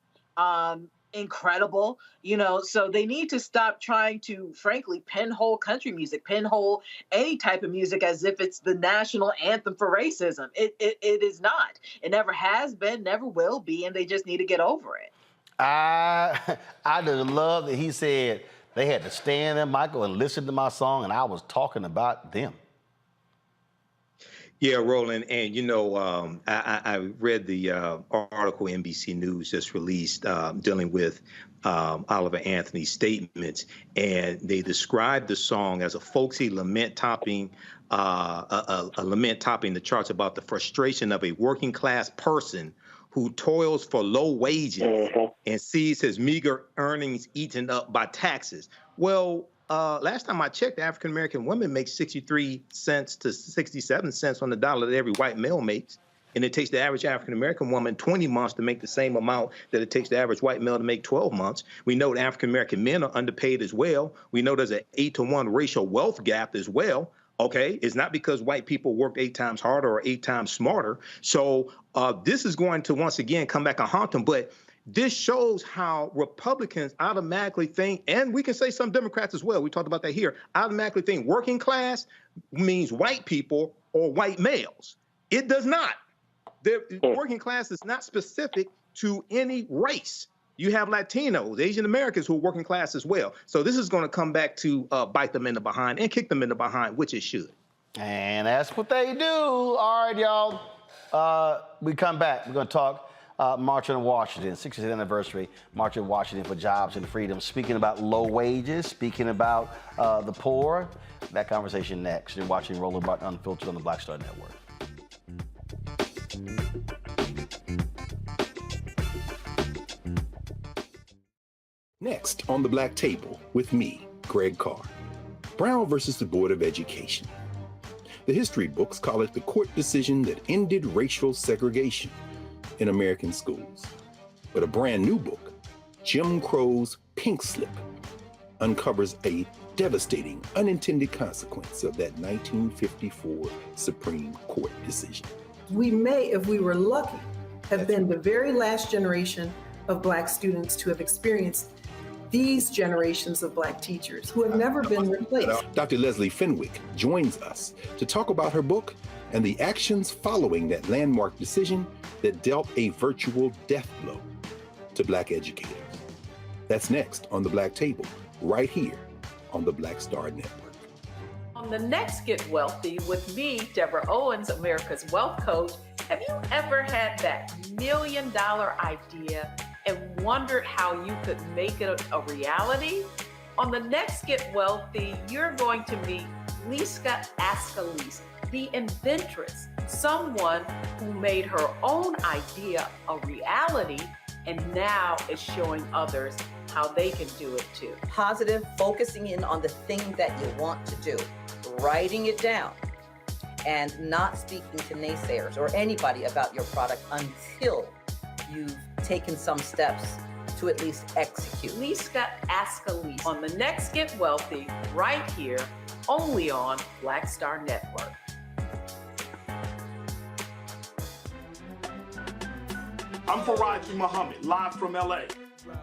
incredible, so they need to stop trying to, frankly, pinhole country music, pinhole any type of music as if it's the national anthem for racism. It is not. It never has been, never will be, and they just need to get over it. I just love that he said they had to stand there, Michael, and listen to my song, and I was talking about them. Yeah, Roland, and I read the article NBC News just released dealing with Oliver Anthony's statements, and they described the song as a folksy lament topping a lament topping the charts about the frustration of a working class person who toils for low wages and sees his meager earnings eaten up by taxes. Well, last time I checked, the African-American woman makes 63 cents to 67 cents on the dollar that every white male makes. And it takes the average African-American woman 20 months to make the same amount that it takes the average white male to make 12 months. We know that African-American men are underpaid as well. We know there's an 8-to-1 racial wealth gap as well. Okay, it's not because white people worked 8 times harder or 8 times smarter. So this is going to once again come back and haunt them. But this shows how Republicans automatically think, and we can say some Democrats as well, we talked about that here, automatically think working class means white people or white males. It does not. Working class is not specific to any race. You have Latinos, Asian Americans who are working class as well. So this is going to come back to bite them in the behind and kick them in the behind, which it should. And that's what they do. All right, y'all. We come back. We're going to talk March on Washington, 60th anniversary, March on Washington for Jobs and Freedom. Speaking about low wages, speaking about the poor. That conversation next. You're watching Roland Martin Unfiltered on the Black Star Network. Next on the Black Table with me, Greg Carr. Brown versus the Board of Education. The history books call it the court decision that ended racial segregation in American schools. But a brand new book, Jim Crow's Pink Slip, uncovers a devastating unintended consequence of that 1954 Supreme Court decision. We may, if we were lucky, have been the very last generation of Black students to have experienced these generations of Black teachers who have never been replaced. Dr. Leslie Fenwick joins us to talk about her book and the actions following that landmark decision that dealt a virtual death blow to Black educators. That's next on The Black Table, right here on the Black Star Network. On the next Get Wealthy with me, Deborah Owens, America's Wealth Coach, have you ever had that $1 million idea and wondered how you could make it a reality? On the next Get Wealthy, you're going to meet Liska Askalise, the inventress, someone who made her own idea a reality and now is showing others how they can do it too. Positive, focusing in on the thing that you want to do, writing it down, and not speaking to naysayers or anybody about your product until you've taken some steps to at least execute. Liska Askalise on the next Get Wealthy, right here, only on Black Star Network. I'm Faraji Muhammad, live from LA.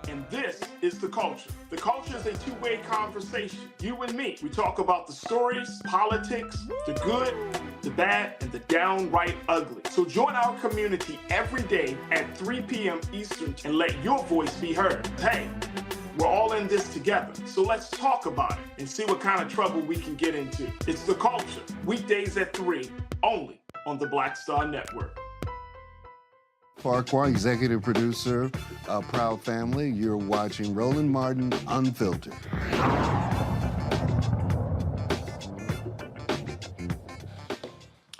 And this is The Culture. The Culture is a two-way conversation. You and me. We talk about the stories, politics, the good, the bad, and the downright ugly. So join our community every day at 3 p.m. Eastern and let your voice be heard. Hey, we're all in this together. So let's talk about it and see what kind of trouble we can get into. It's The Culture, weekdays at 3, only on the Black Star Network. Farquhar, executive producer, Proud Family. You're watching Roland Martin Unfiltered.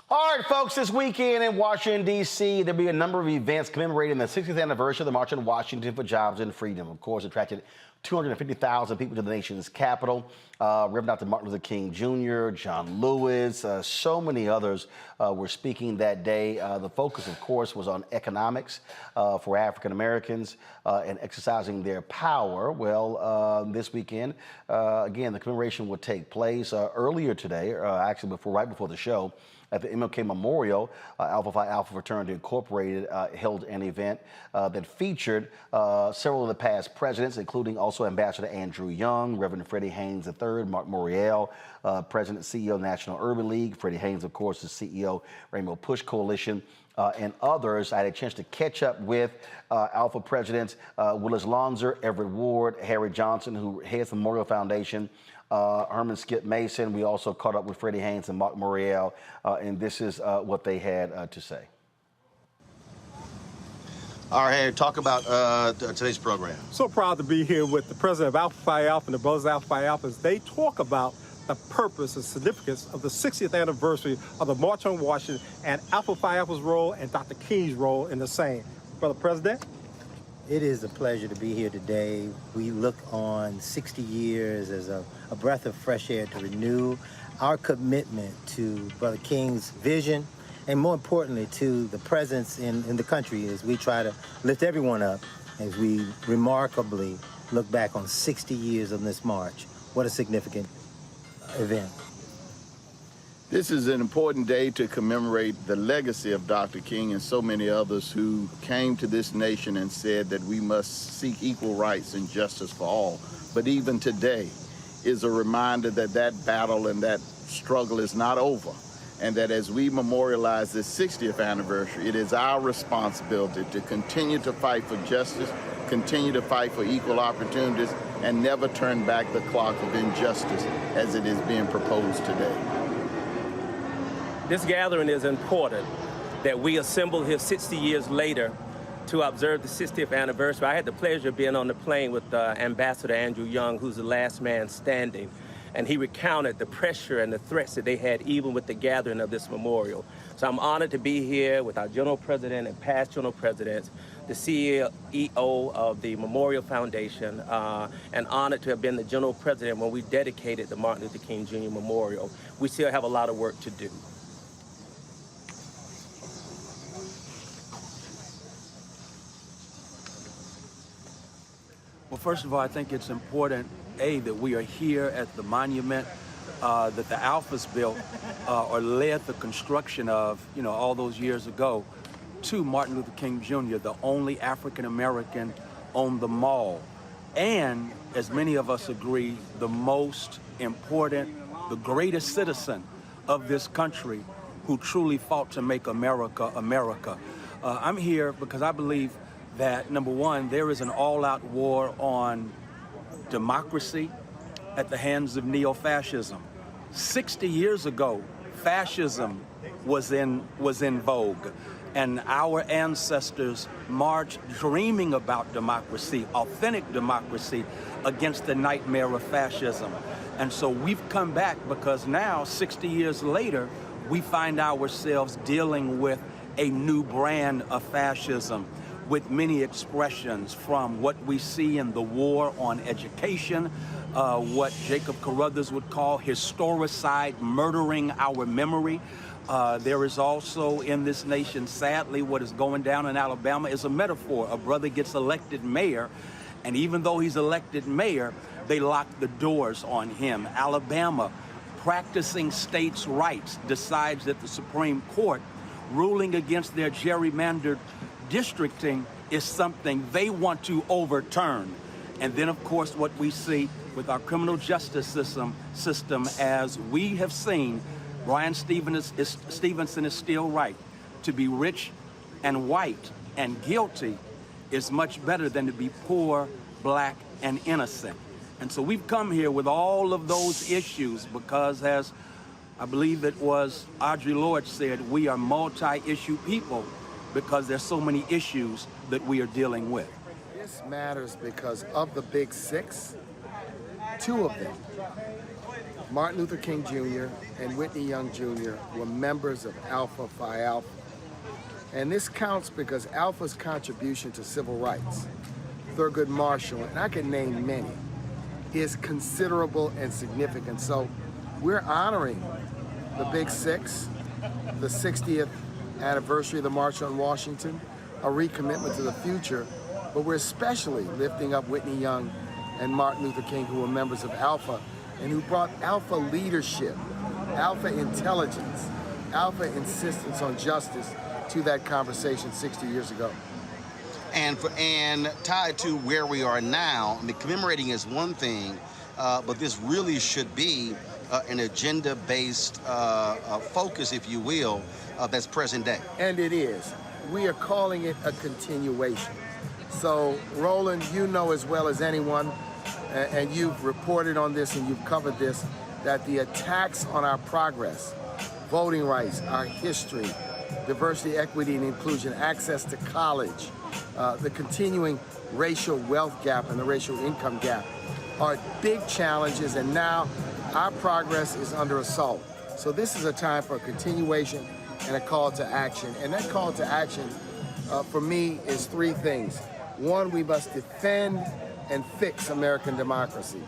All right, folks, this weekend in Washington, D.C., there'll be a number of events commemorating the 60th anniversary of the March on Washington for Jobs and Freedom. Of course, attracted 250,000 people to the nation's capital. Reverend Dr. Martin Luther King Jr., John Lewis, so many others were speaking that day. The focus, of course, was on economics for African Americans and exercising their power. Well, this weekend, again, the commemoration will take place earlier today, actually right before the show. At the MLK Memorial, Alpha Phi Alpha Fraternity Incorporated held an event that featured several of the past presidents, including also Ambassador Andrew Young, Reverend Freddie Haynes III, Mark Morial, President, CEO of the National Urban League. Freddie Haynes, of course, is CEO Rainbow Push Coalition, and others. I had a chance to catch up with Alpha presidents Willis Lonzer, Everett Ward, Harry Johnson, who heads the Memorial Foundation, Herman Skip Mason. We also caught up with Freddie Haynes and Mark Morial, and this is what they had to say. All right, Harry, talk about today's program. So proud to be here with the president of Alpha Phi Alpha and the brothers of Alpha Phi Alphas. They talk about the purpose and significance of the 60th anniversary of the March on Washington and Alpha Phi Alpha's role and Dr. King's role in the same. Brother President? It is a pleasure to be here today. We look on 60 years as a breath of fresh air to renew our commitment to Brother King's vision and, more importantly, to the presence in the country as we try to lift everyone up as we remarkably look back on 60 years of this march. What a significant event. This is an important day to commemorate the legacy of Dr. King and so many others who came to this nation and said that we must seek equal rights and justice for all. But even today is a reminder that that battle and that struggle is not over, and that as we memorialize this 60th anniversary, it is our responsibility to continue to fight for justice, continue to fight for equal opportunities, and never turn back the clock of injustice as it is being proposed today. This gathering is important that we assemble here 60 years later to observe the 60th anniversary. I had the pleasure of being on the plane with Ambassador Andrew Young, who's the last man standing, and he recounted the pressure and the threats that they had even with the gathering of this memorial. So I'm honored to be here with our General President and past General Presidents, the CEO of the Memorial Foundation, and honored to have been the General President when we dedicated the Martin Luther King Jr. Memorial. We still have a lot of work to do. Well, first of all, I think it's important, A, that we are here at the monument that the Alphas built or led the construction of, all those years ago, to Martin Luther King Jr., the only African-American on the mall. And, as many of us agree, the most important, the greatest citizen of this country who truly fought to make America, America. I'm here because I believe that, number one, there is an all-out war on democracy at the hands of neo-fascism. 60 years ago, fascism was in vogue, and our ancestors marched dreaming about democracy, authentic democracy, against the nightmare of fascism. And so we've come back because now, 60 years later, we find ourselves dealing with a new brand of fascism, with many expressions from what we see in the war on education, what Jacob Carruthers would call historicide, murdering our memory. There is also in this nation, sadly, what is going down in Alabama is a metaphor. A brother gets elected mayor, and even though he's elected mayor, they lock the doors on him. Alabama, practicing states' rights, decides that the Supreme Court ruling against their gerrymandered districting is something they want to overturn. And then, of course, what we see with our criminal justice system, as we have seen, Bryan Stevenson is still right. To be rich and white and guilty is much better than to be poor, black, and innocent. And so we've come here with all of those issues because, as I believe it was Audre Lorde said, we are multi-issue people because there's so many issues that we are dealing with. This matters because of the Big Six, two of them, Martin Luther King Jr. and Whitney Young Jr. were members of Alpha Phi Alpha. And this counts because Alpha's contribution to civil rights, Thurgood Marshall, and I can name many, is considerable and significant. So we're honoring the Big Six, the 60th anniversary of the March on Washington, a recommitment to the future, but we're especially lifting up Whitney Young and Martin Luther King, who were members of Alpha, and who brought Alpha leadership, Alpha intelligence, Alpha insistence on justice to that conversation 60 years ago. And tied to where we are now, I mean, commemorating is one thing, but this really should be an agenda-based focus, if you will, that's present day. And it is. We are calling it a continuation. So, Roland, you know as well as anyone, and you've reported on this and you've covered this, that the attacks on our progress, voting rights, our history, diversity, equity, and inclusion, access to college, the continuing racial wealth gap and the racial income gap are big challenges, and now our progress is under assault. So this is a time for a continuation and a call to action. And that call to action, for me, is three things. One, we must defend and fix American democracy.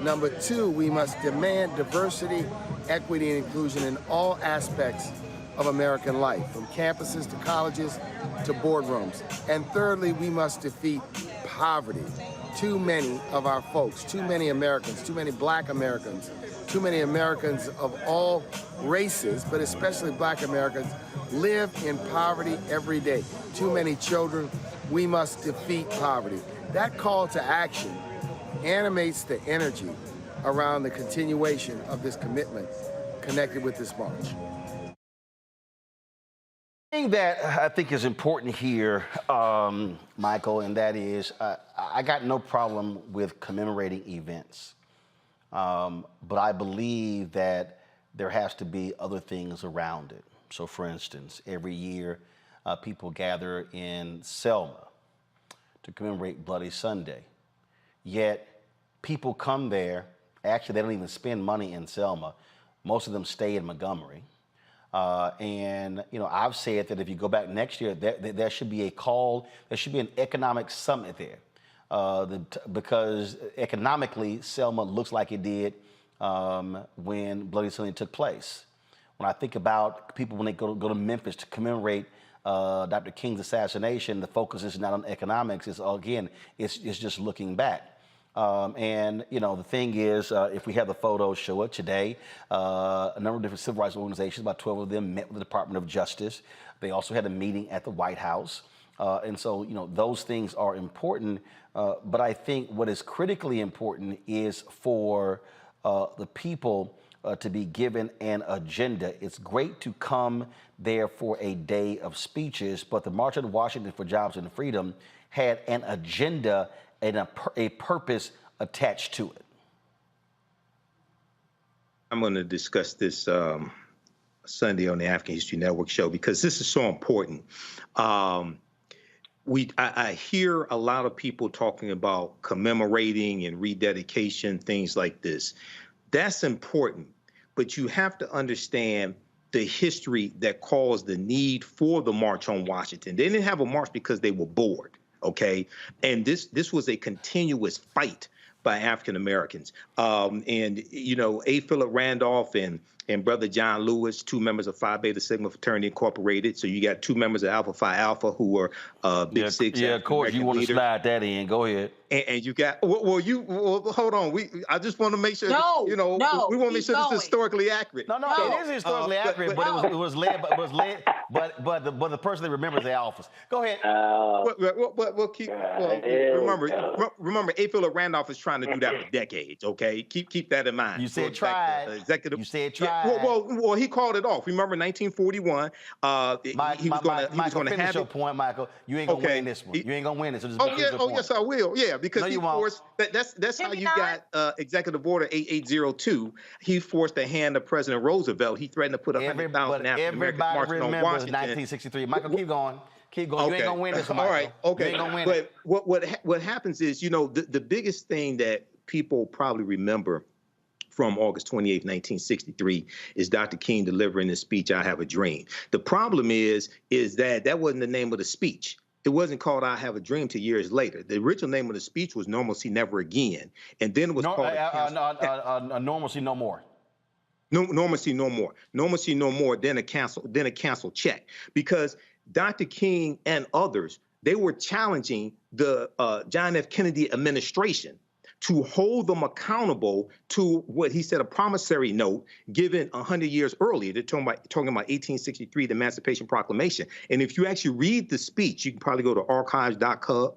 Number two, we must demand diversity, equity, and inclusion in all aspects of American life, from campuses to colleges to boardrooms. And thirdly, we must defeat poverty. Too many of our folks, too many Americans, too many black Americans, too many Americans of all races, but especially black Americans, live in poverty every day. Too many children. We must defeat poverty. That call to action animates the energy around the continuation of this commitment connected with this march. Thing that I think is important here, Michael, and that is I got no problem with commemorating events, but I believe that there has to be other things around it. So, for instance, every year people gather in Selma to commemorate Bloody Sunday, yet people come there. Actually, they don't even spend money in Selma. Most of them stay in Montgomery. And, you know, I've said that if you go back next year, there should be a call, there should be an economic summit there. Because economically, Selma looks like it did when Bloody Sunday took place. When I think about people when they go to Memphis to commemorate Dr. King's assassination, the focus is not on economics. It's again, it's just looking back. And you know, the thing is, if we have the photos show it today, a number of different civil rights organizations, about 12 of them, met with the Department of Justice. They also had a meeting at the White House. And so, you know, those things are important. But I think what is critically important is for the people to be given an agenda. It's great to come there for a day of speeches, but the March on Washington for Jobs and Freedom had an agenda and a purpose attached to it. I'm going to discuss this Sunday on the African History Network show because this is so important. I hear a lot of people talking about commemorating and rededication, things like this. That's important, but you have to understand the history that caused the need for the March on Washington. They didn't have a march because they were bored. Okay, and this was a continuous fight by African Americans. And you know, A. Philip Randolph and Brother John Lewis, two members of Phi Beta Sigma Fraternity Incorporated. So you got two members of Alpha Phi Alpha who were Big Six. Yeah, of course. You want to slide that in? Go ahead. And you got well, hold on. I just want to make sure. We want to make sure this is historically accurate. No, it is historically accurate, but it was led. But the person that remembers the Alphas. Go ahead. Remember, A. Philip Randolph is trying to do that for decades. Okay, keep that in mind. You said tried. You said tried. Well, he called it off. Remember, 1941. He was going to have your point, Michael. You ain't gonna win this one. You ain't gonna win it. So yes, I will. Yeah, because he forced. That's how you got Executive Order 8802. He forced the hand of President Roosevelt. He threatened to put 100,000 African Americans marching on Washington. 1963. Michael, keep going. Keep going. You ain't gonna win this one, Michael. All right. Okay. You ain't gonna win it. But what happens is, you know, the biggest thing that people probably remember from August 28, 1963, is Dr. King delivering his speech, "I Have a Dream." The problem is that wasn't the name of the speech. It wasn't called "I Have a Dream" till years later. The original name of the speech was "Normalcy Never Again," and then it was called "Normalcy No More." Normalcy No More. Normalcy No More. Then a cancel check, because Dr. King and others, they were challenging the John F. Kennedy administration to hold them accountable to what he said, a promissory note given 100 years earlier. They're talking about 1863, the Emancipation Proclamation. And if you actually read the speech, you can probably go to archives.gov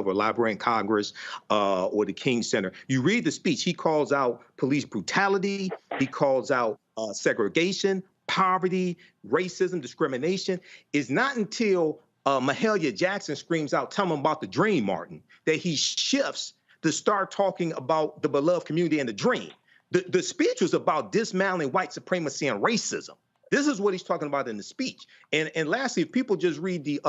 or Library of Congress or the King Center. You read the speech, he calls out police brutality, he calls out segregation, poverty, racism, discrimination. It's not until Mahalia Jackson screams out, "Tell them about the dream, Martin," that he shifts to start talking about the beloved community and the dream. The speech was about dismantling white supremacy and racism. This is what he's talking about in the speech. And lastly, if people just read the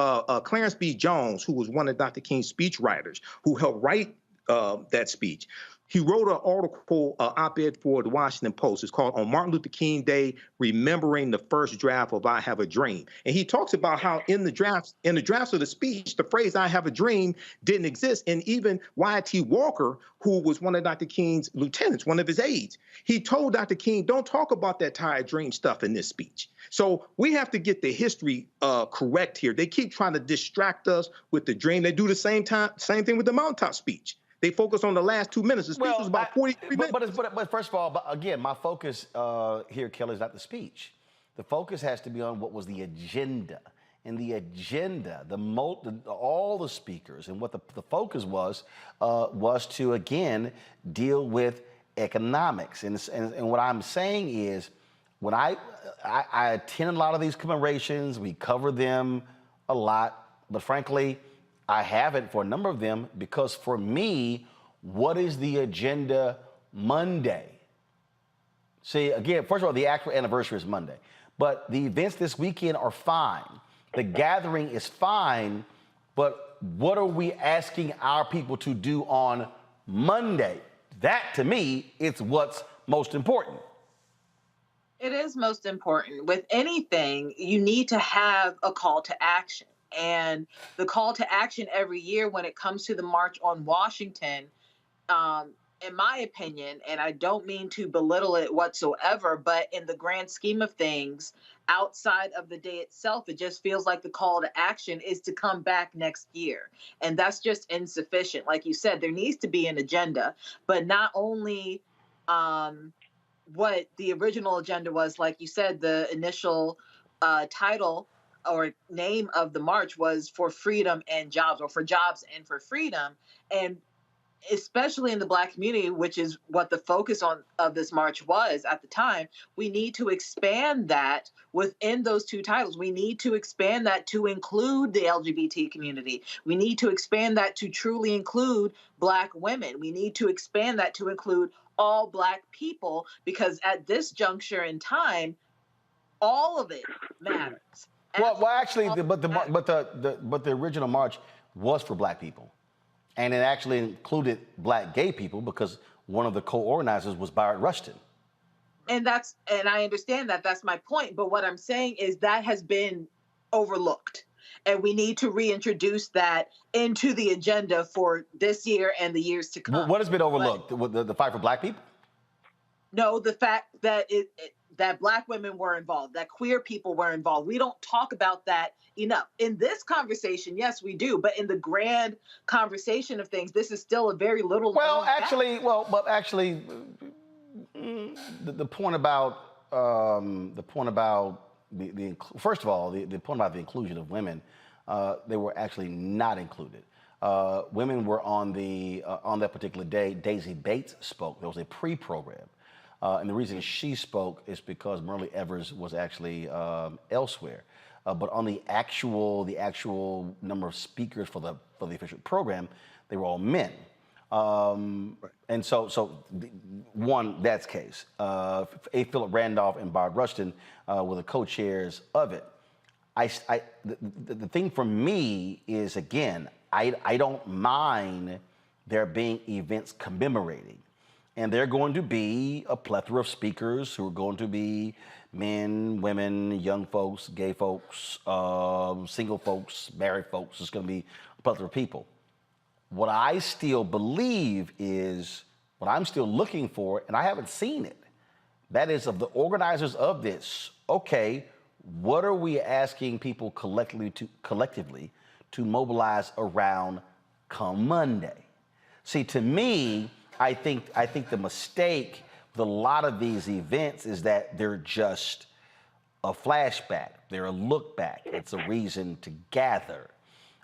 Clarence B. Jones, who was one of Dr. King's speech writers, who helped write that speech, he wrote an article, op-ed for the Washington Post. It's called "On Martin Luther King Day, Remembering the First Draft of I Have a Dream." And he talks about how in the drafts of the speech, the phrase "I have a dream" didn't exist. And even Wyatt T. Walker, who was one of Dr. King's lieutenants, one of his aides, he told Dr. King, "Don't talk about that tired dream stuff in this speech." So we have to get the history correct here. They keep trying to distract us with the dream. They do the same thing with the mountaintop speech. They focus on the last 2 minutes. The speech was about 43 minutes. But first of all, again, my focus here, Kelly, is not the speech. The focus has to be on what was the agenda. And the agenda, all the speakers, and what the focus was to, again, deal with economics. And what I'm saying is, when I attend a lot of these commemorations, we cover them a lot, but frankly, I haven't for a number of them, because for me, what is the agenda Monday? See, again, first of all, the actual anniversary is Monday, but the events this weekend are fine. The gathering is fine, but what are we asking our people to do on Monday? That, to me, it's what's most important. It is most important. With anything, you need to have a call to action. And the call to action every year when it comes to the March on Washington, in my opinion, and I don't mean to belittle it whatsoever, but in the grand scheme of things, outside of the day itself, it just feels like the call to action is to come back next year. And that's just insufficient. Like you said, there needs to be an agenda, but not only what the original agenda was, like you said, the initial title or name of the march was for freedom and jobs, or for jobs and for freedom. And especially in the Black community, which is what the focus of this march was at the time, we need to expand that within those two titles. We need to expand that to include the LGBT community. We need to expand that to truly include Black women. We need to expand that to include all Black people, because at this juncture in time, all of it matters. Well, actually, but the original march was for Black people. And it actually included Black gay people, because one of the co-organizers was Bayard Rustin. And I understand that. That's my point. But what I'm saying is that has been overlooked. And we need to reintroduce that into the agenda for this year and the years to come. What has been overlooked? The fight for Black people? No, the fact that that Black women were involved, that queer people were involved. We don't talk about that enough. In this conversation, yes, we do, but in the grand conversation of things, this is still a very little. The point about first of all, the point about the inclusion of women, they were actually not included. Women were on that particular day. Daisy Bates spoke. There was a pre-program. And the reason she spoke is because Merle Evers was actually elsewhere. But on the actual number of speakers for the official program, they were all men. And so one, that's case. A. Philip Randolph and Bayard Rustin were the co-chairs of it. The thing for me is, again, I don't mind there being events commemorating. And there are going to be a plethora of speakers who are going to be men, women, young folks, gay folks, single folks, married folks. It's going to be a plethora of people. What I still believe is, what I'm still looking for, and I haven't seen it, that is of the organizers of this, okay, what are we asking people collectively to mobilize around come Monday? See, to me, I think the mistake with a lot of these events is that they're just a flashback. They're a look back. It's a reason to gather.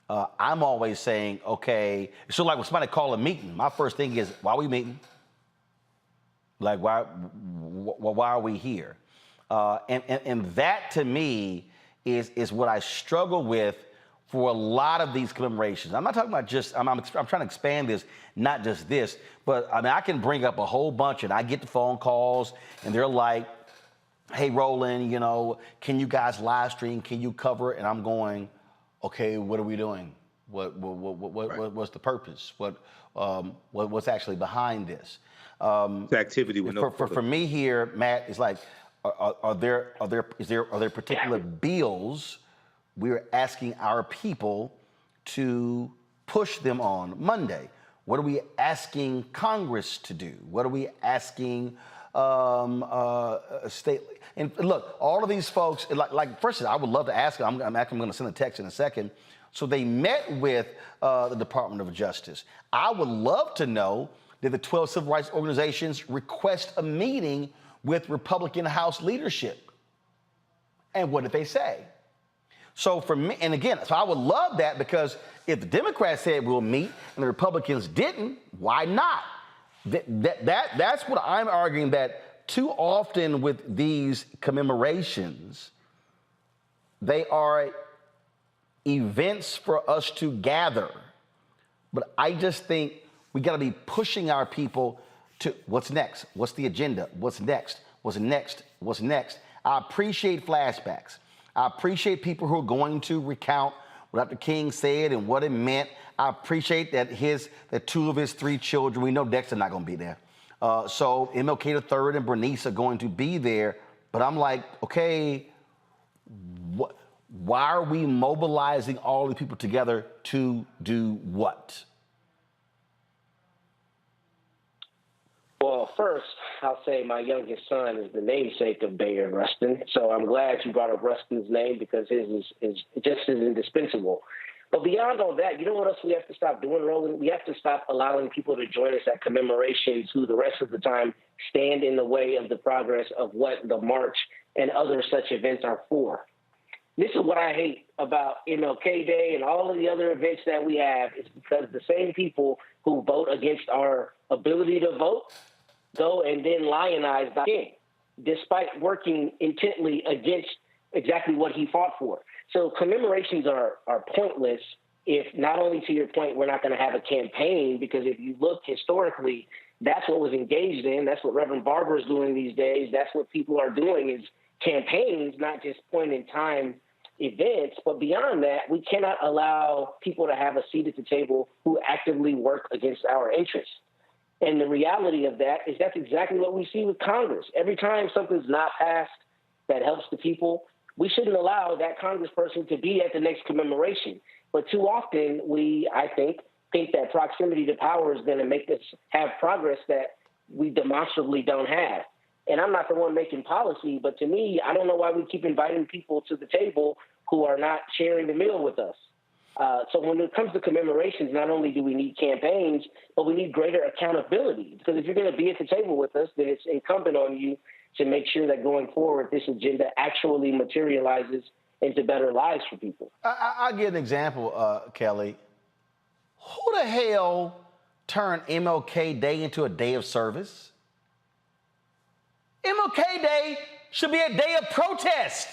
I'm always saying, okay, so like when somebody call a meeting, my first thing is, why are we meeting? Like, why are we here? And that to me is what I struggle with for a lot of these commemorations. I'm not talking about just, I'm trying to expand this, not just this, but I mean, I can bring up a whole bunch, and I get the phone calls and they're like, hey, Roland, can you guys live stream? Can you cover it? And I'm going, okay, what are we doing? What's the purpose? What's actually behind this? The activity with for me here, Matt, is like, are there particular bills we're asking our people to push them on Monday? What are we asking Congress to do? What are we asking state? And look, all of these folks, like first, I would love to ask them. I'm actually going to send a text in a second. So they met with the Department of Justice. I would love to know, did the 12 civil rights organizations request a meeting with Republican House leadership? And what did they say? So for me, and again, so I would love that, because if the Democrats said we'll meet and the Republicans didn't, why not? That's what I'm arguing, that too often with these commemorations, they are events for us to gather. But I just think we got to be pushing our people to what's next? What's the agenda? What's next? What's next? What's next? I appreciate flashbacks. I appreciate people who are going to recount what Dr. King said and what it meant. I appreciate that two of his three children, we know Dexter's not going to be there. So MLK III and Bernice are going to be there. But I'm like, okay, why are we mobilizing all the people together to do what? Well, first, I'll say my youngest son is the namesake of Bayard Rustin. So I'm glad you brought up Rustin's name because his is just as indispensable. But beyond all that, you know what else we have to stop doing, Roland? We have to stop allowing people to join us at commemorations who the rest of the time stand in the way of the progress of what the march and other such events are for. This is what I hate about MLK Day and all of the other events that we have is because the same people who vote against our ability to vote go and then lionize the king, despite working intently against exactly what he fought for. So commemorations are pointless if not only to your point, we're not going to have a campaign, because if you look historically, that's what was engaged in. That's what Reverend Barber is doing these days. That's what people are doing is campaigns, not just point in time events. But beyond that, we cannot allow people to have a seat at the table who actively work against our interests. And the reality of that is that's exactly what we see with Congress. Every time something's not passed that helps the people, we shouldn't allow that congressperson to be at the next commemoration. But too often we, I think that proximity to power is going to make us have progress that we demonstrably don't have. And I'm not the one making policy, but to me, I don't know why we keep inviting people to the table who are not sharing the meal with us. So when it comes to commemorations, not only do we need campaigns, but we need greater accountability. Because if you're going to be at the table with us, then it's incumbent on you to make sure that going forward, this agenda actually materializes into better lives for people. I'll give an example, Kelly. Who the hell turned MLK Day into a day of service? MLK Day should be a day of protest.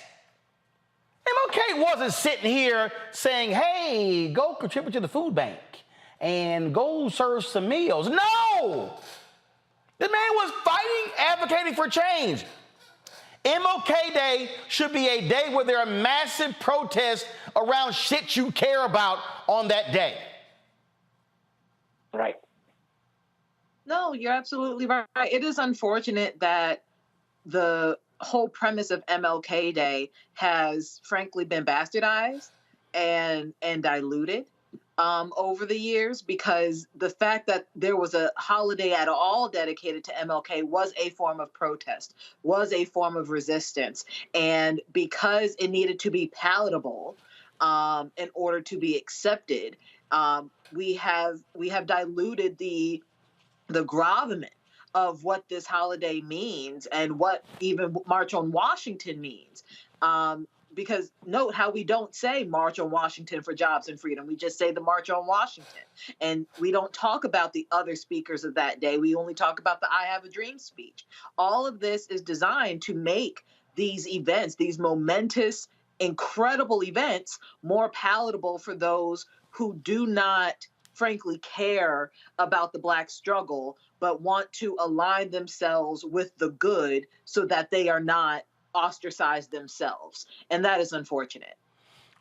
MLK wasn't sitting here saying, hey, go contribute to the food bank and go serve some meals. No! The man was fighting, advocating for change. MLK Day should be a day where there are massive protests around shit you care about on that day. Right. No, you're absolutely right. It is unfortunate that the whole premise of MLK Day has frankly been bastardized and diluted over the years, because the fact that there was a holiday at all dedicated to MLK was a form of protest, was a form of resistance. And because it needed to be palatable in order to be accepted, we have diluted the gravamen of what this holiday means and what even March on Washington means. Because note how we don't say March on Washington for jobs and freedom. We just say the March on Washington. And we don't talk about the other speakers of that day. We only talk about the I Have a Dream speech. All of this is designed to make these events, these momentous, incredible events, more palatable for those who do not, frankly, care about the Black struggle, but want to align themselves with the good so that they are not ostracized themselves. And that is unfortunate.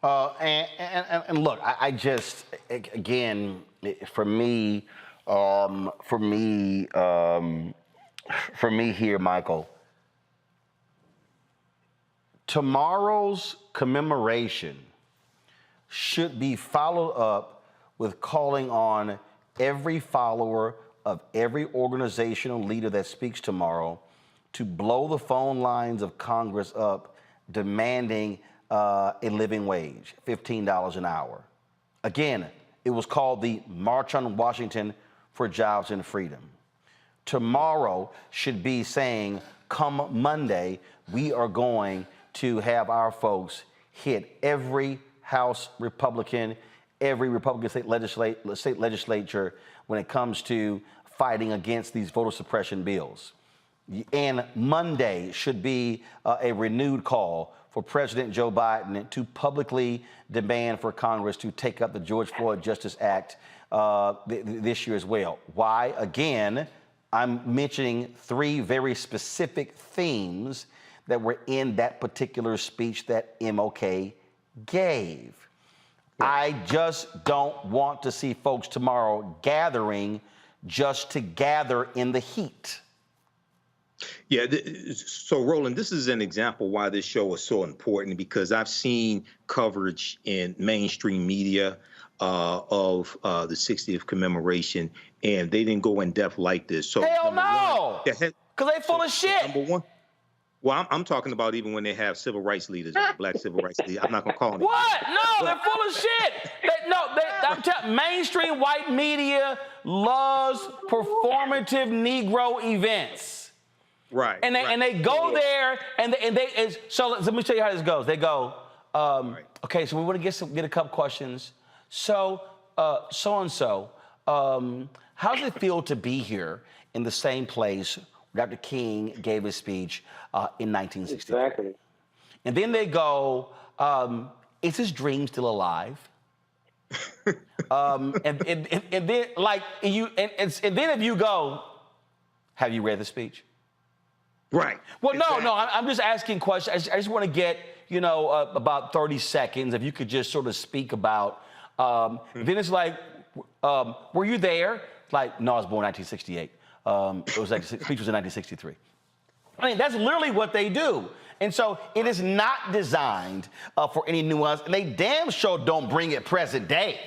And look, I just, again, for me here, Michael, tomorrow's commemoration should be followed up with calling on every follower of every organizational leader that speaks tomorrow to blow the phone lines of Congress up, demanding a living wage, $15 an hour. Again, it was called the March on Washington for Jobs and Freedom. Tomorrow should be saying, come Monday, we are going to have our folks hit every House Republican, every Republican state legislature when it comes to fighting against these voter suppression bills. And Monday should be a renewed call for President Joe Biden to publicly demand for Congress to take up the George Floyd Justice Act this year as well. Why? Again, I'm mentioning three very specific themes that were in that particular speech that MLK gave. I just don't want to see folks tomorrow gathering just to gather in the heat. Yeah, so Roland, this is an example why this show is so important, because I've seen coverage in mainstream media of the 60th commemoration, and they didn't go in depth like this. So hell no, because they full of shit. Number one. Well, I'm talking about even when they have civil rights leaders, black civil rights leaders. I'm not gonna call them. What? No, they're full of shit. I'm telling mainstream white media loves performative Negro events. Right. And they go there so let me tell you how this goes. They go, okay, so we want to get a couple questions. So so-and-so, how does it feel to be here in the same place Dr. King gave his speech in 1963? Exactly. And then they go, is his dream still alive? And then like and then if you go, have you read the speech? Right. Well, no, I'm just asking questions. I just want to get, about 30 seconds. If you could just sort of speak about, then it's like, were you there? Like, no, I was born in 1968. It was like the speech was in 1963. I mean, that's literally what they do. And so it is not designed for any nuance, and they damn sure don't bring it present day.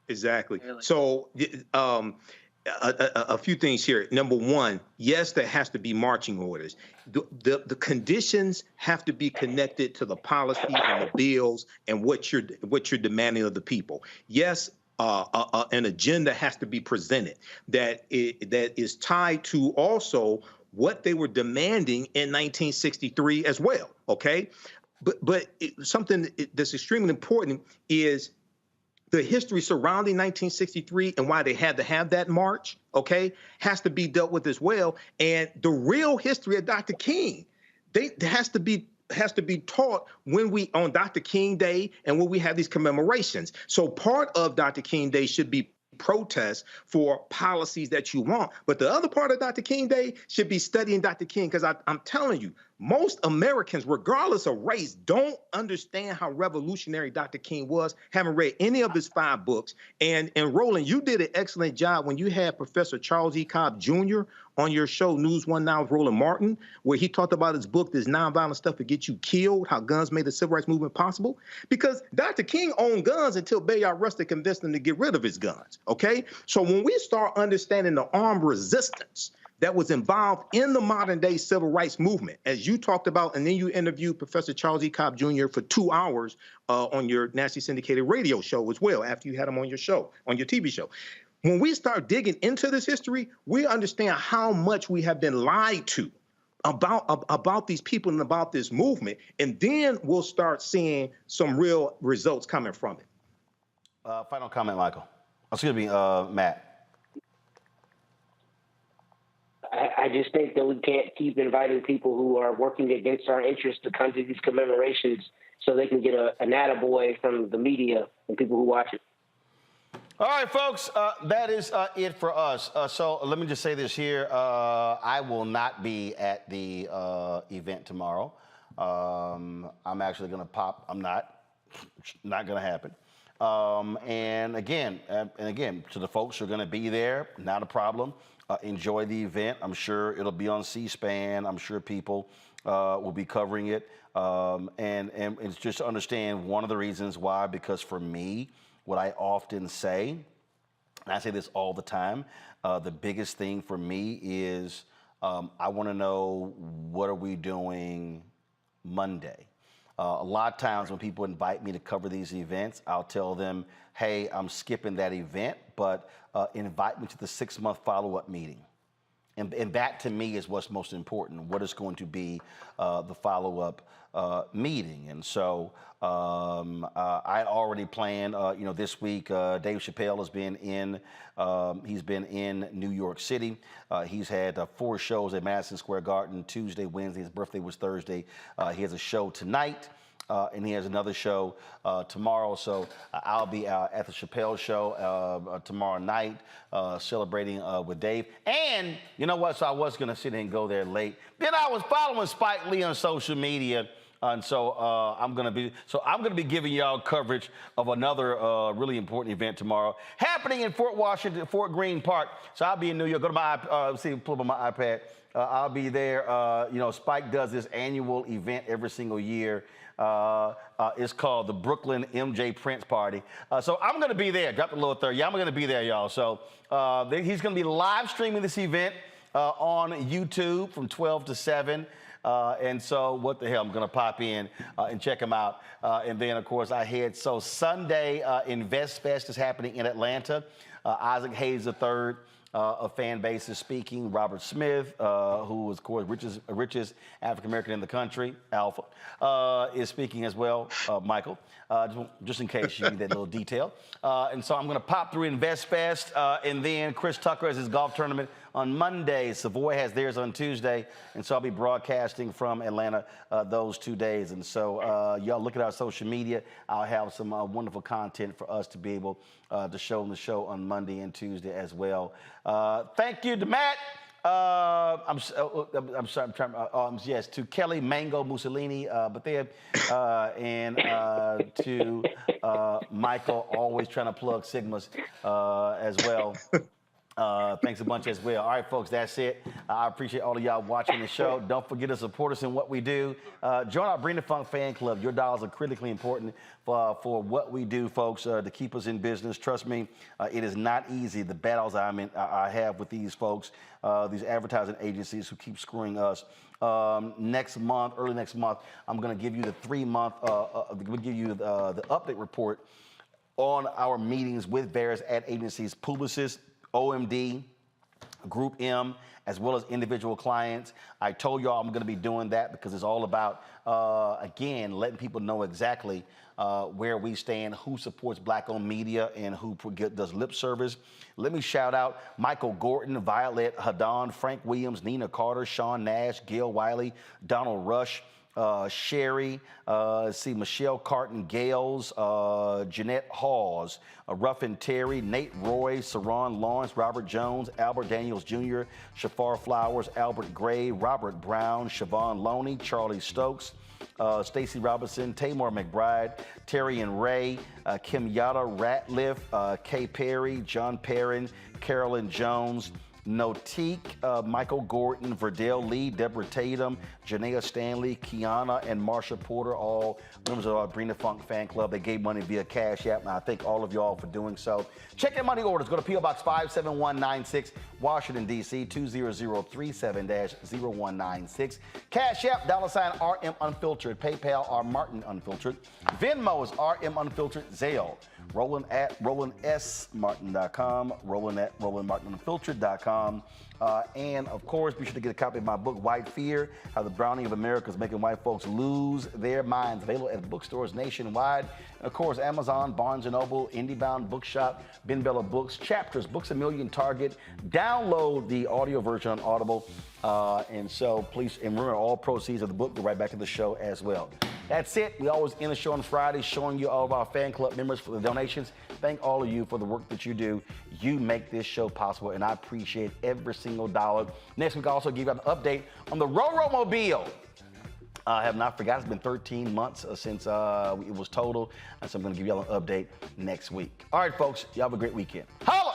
Exactly. So a few things here. Number one, yes, there has to be marching orders. The conditions have to be connected to the policies and the bills and what you're demanding of the people. Yes, an agenda has to be presented that is tied to also what they were demanding in 1963 as well. Okay, but something that's extremely important is the history surrounding 1963 and why they had to have that march, okay, has to be dealt with as well. And the real history of Dr. King, has to be taught on Dr. King Day and when we have these commemorations. So part of Dr. King Day should be protests for policies that you want. But the other part of Dr. King Day should be studying Dr. King, because I'm telling you, most Americans, regardless of race, don't understand how revolutionary Dr. King was, haven't read any of his 5 books. And Roland, you did an excellent job when you had Professor Charles E. Cobb Jr. on your show, News One Now with Roland Martin, where he talked about his book, This Nonviolent Stuff to Get You Killed, How Guns Made the Civil Rights Movement Possible. Because Dr. King owned guns until Bayard Rustin convinced him to get rid of his guns, okay? So when we start understanding the armed resistance that was involved in the modern day civil rights movement, as you talked about, and then you interviewed Professor Charles E. Cobb Jr. for 2 hours on your nationally syndicated radio show as well, after you had him on your show, on your TV show. When we start digging into this history, we understand how much we have been lied to about these people and about this movement, and then we'll start seeing some real results coming from it. Final comment, Michael. Excuse me, Matt. I just think that we can't keep inviting people who are working against our interests to come to these commemorations so they can get an attaboy from the media and people who watch it. All right, folks, that is it for us. So let me just say this here. I will not be at the event tomorrow. I'm actually going to pop. I'm not. It's not going to happen. And again, to the folks who are going to be there, not a problem. Enjoy the event. I'm sure it'll be on C-SPAN. I'm sure people will be covering it. And it's just to understand one of the reasons why, because for me, what I often say, and I say this all the time, the biggest thing for me is I want to know, what are we doing Monday? A lot of times when people invite me to cover these events, I'll tell them, hey, I'm skipping that event, but invite me to the 6-month follow-up meeting. And that, to me, is what's most important. What is going to be the follow-up meeting? And so I already planned, this week, Dave Chappelle has been in, he's been in New York City. He's had 4 shows at Madison Square Garden, Tuesday, Wednesday. His birthday was Thursday. He has a show tonight. And he has another show tomorrow. So I'll be at the Chappelle show tomorrow night celebrating with Dave. And you know what? So I was going to sit and go there late. Then I was following Spike Lee on social media. And so I'm going to be giving y'all coverage of another really important event tomorrow happening in Fort Washington, Fort Greene Park. So I'll be in New York. Go to my pull up on my iPad. I'll be there. Spike does this annual event every single year. It's called the Brooklyn MJ Prince Party. So I'm going to be there. Drop the lower third. Yeah, I'm going to be there, y'all. So he's going to be live streaming this event on YouTube from 12 to 7. And so what the hell, I'm going to pop in and check him out. And then, of course, I head. So Sunday, Invest Fest is happening in Atlanta. Isaac Hayes III of fan base is speaking. Robert Smith, who is, of course, richest African-American in the country, Alpha, is speaking as well. Michael, just in case you need that little detail. And so I'm going to pop through Invest Fest. And then Chris Tucker has his golf tournament on Monday. Savoy has theirs on Tuesday. And so I'll be broadcasting from Atlanta those 2 days. And so y'all look at our social media. I'll have some wonderful content for us to be able to show on the show on Monday and Tuesday as well. Thank you to Matt. I'm sorry. Yes, to Kelly Mango Mussolini, and to Michael, always trying to plug Sigmas as well. Thanks a bunch as well. All right, folks, that's it. I appreciate all of y'all watching the show. Don't forget to support us in what we do. Join our Bring the Funk fan club. Your dollars are critically important for what we do, folks, to keep us in business. Trust me, it is not easy. The battles I have with these folks, these advertising agencies who keep screwing us. Early next month, I'm going to give you the 3-month, we'll give you the update report on our meetings with various ad agencies, Publicis, OMD, Group M, as well as individual clients. I told y'all I'm going to be doing that because it's all about, again, letting people know exactly where we stand, who supports Black-owned media, and who does lip service. Let me shout out Michael Gordon, Violet Hadon, Frank Williams, Nina Carter, Sean Nash, Gail Wiley, Donald Rush, Sherry, Michelle Carton Gales, Jeanette Hawes, Ruffin Terry, Nate Roy, Saron Lawrence, Robert Jones, Albert Daniels Jr., Shafar Flowers, Albert Gray, Robert Brown, Siobhan Loney, Charlie Stokes, Stacy Robinson, Tamar McBride, Terry and Ray, Kim Yada, Ratliff, Kay Perry, John Perrin, Carolyn Jones, Notique, Michael Gordon, Verdell Lee, Deborah Tatum, Janaea Stanley, Kiana, and Marsha Porter, all members of our Bring the Funk fan club. They gave money via Cash App, and I thank all of y'all for doing so. Check your money orders. Go to P.O. Box 57196, Washington, D.C., 20037-0196. Cash App, $RM Unfiltered. PayPal, R. Martin Unfiltered. Venmo is RM Unfiltered. Zelle, Roland at RolandSMartin.com, Roland at RolandMartinUnfiltered.com. And, of course, be sure to get a copy of my book, White Fear, How the Browning of America is Making White Folks Lose Their Minds, available at bookstores nationwide. And, of course, Amazon, Barnes & Noble, IndieBound Bookshop, Ben Bella Books, Chapters, Books A Million, Target. Download the audio version on Audible. And so, please, and remember, all proceeds of the book go right back to the show as well. That's it. We always end the show on Friday showing you all of our fan club members for the donations. Thank all of you for the work that you do. You make this show possible, and I appreciate every single dollar. Next week, I'll also give you an update on the Ro-Ro-Mobile. I have not forgotten. It's been 13 months since it was totaled, and so I'm going to give you all an update next week. All right, folks, you have a great weekend. Holla!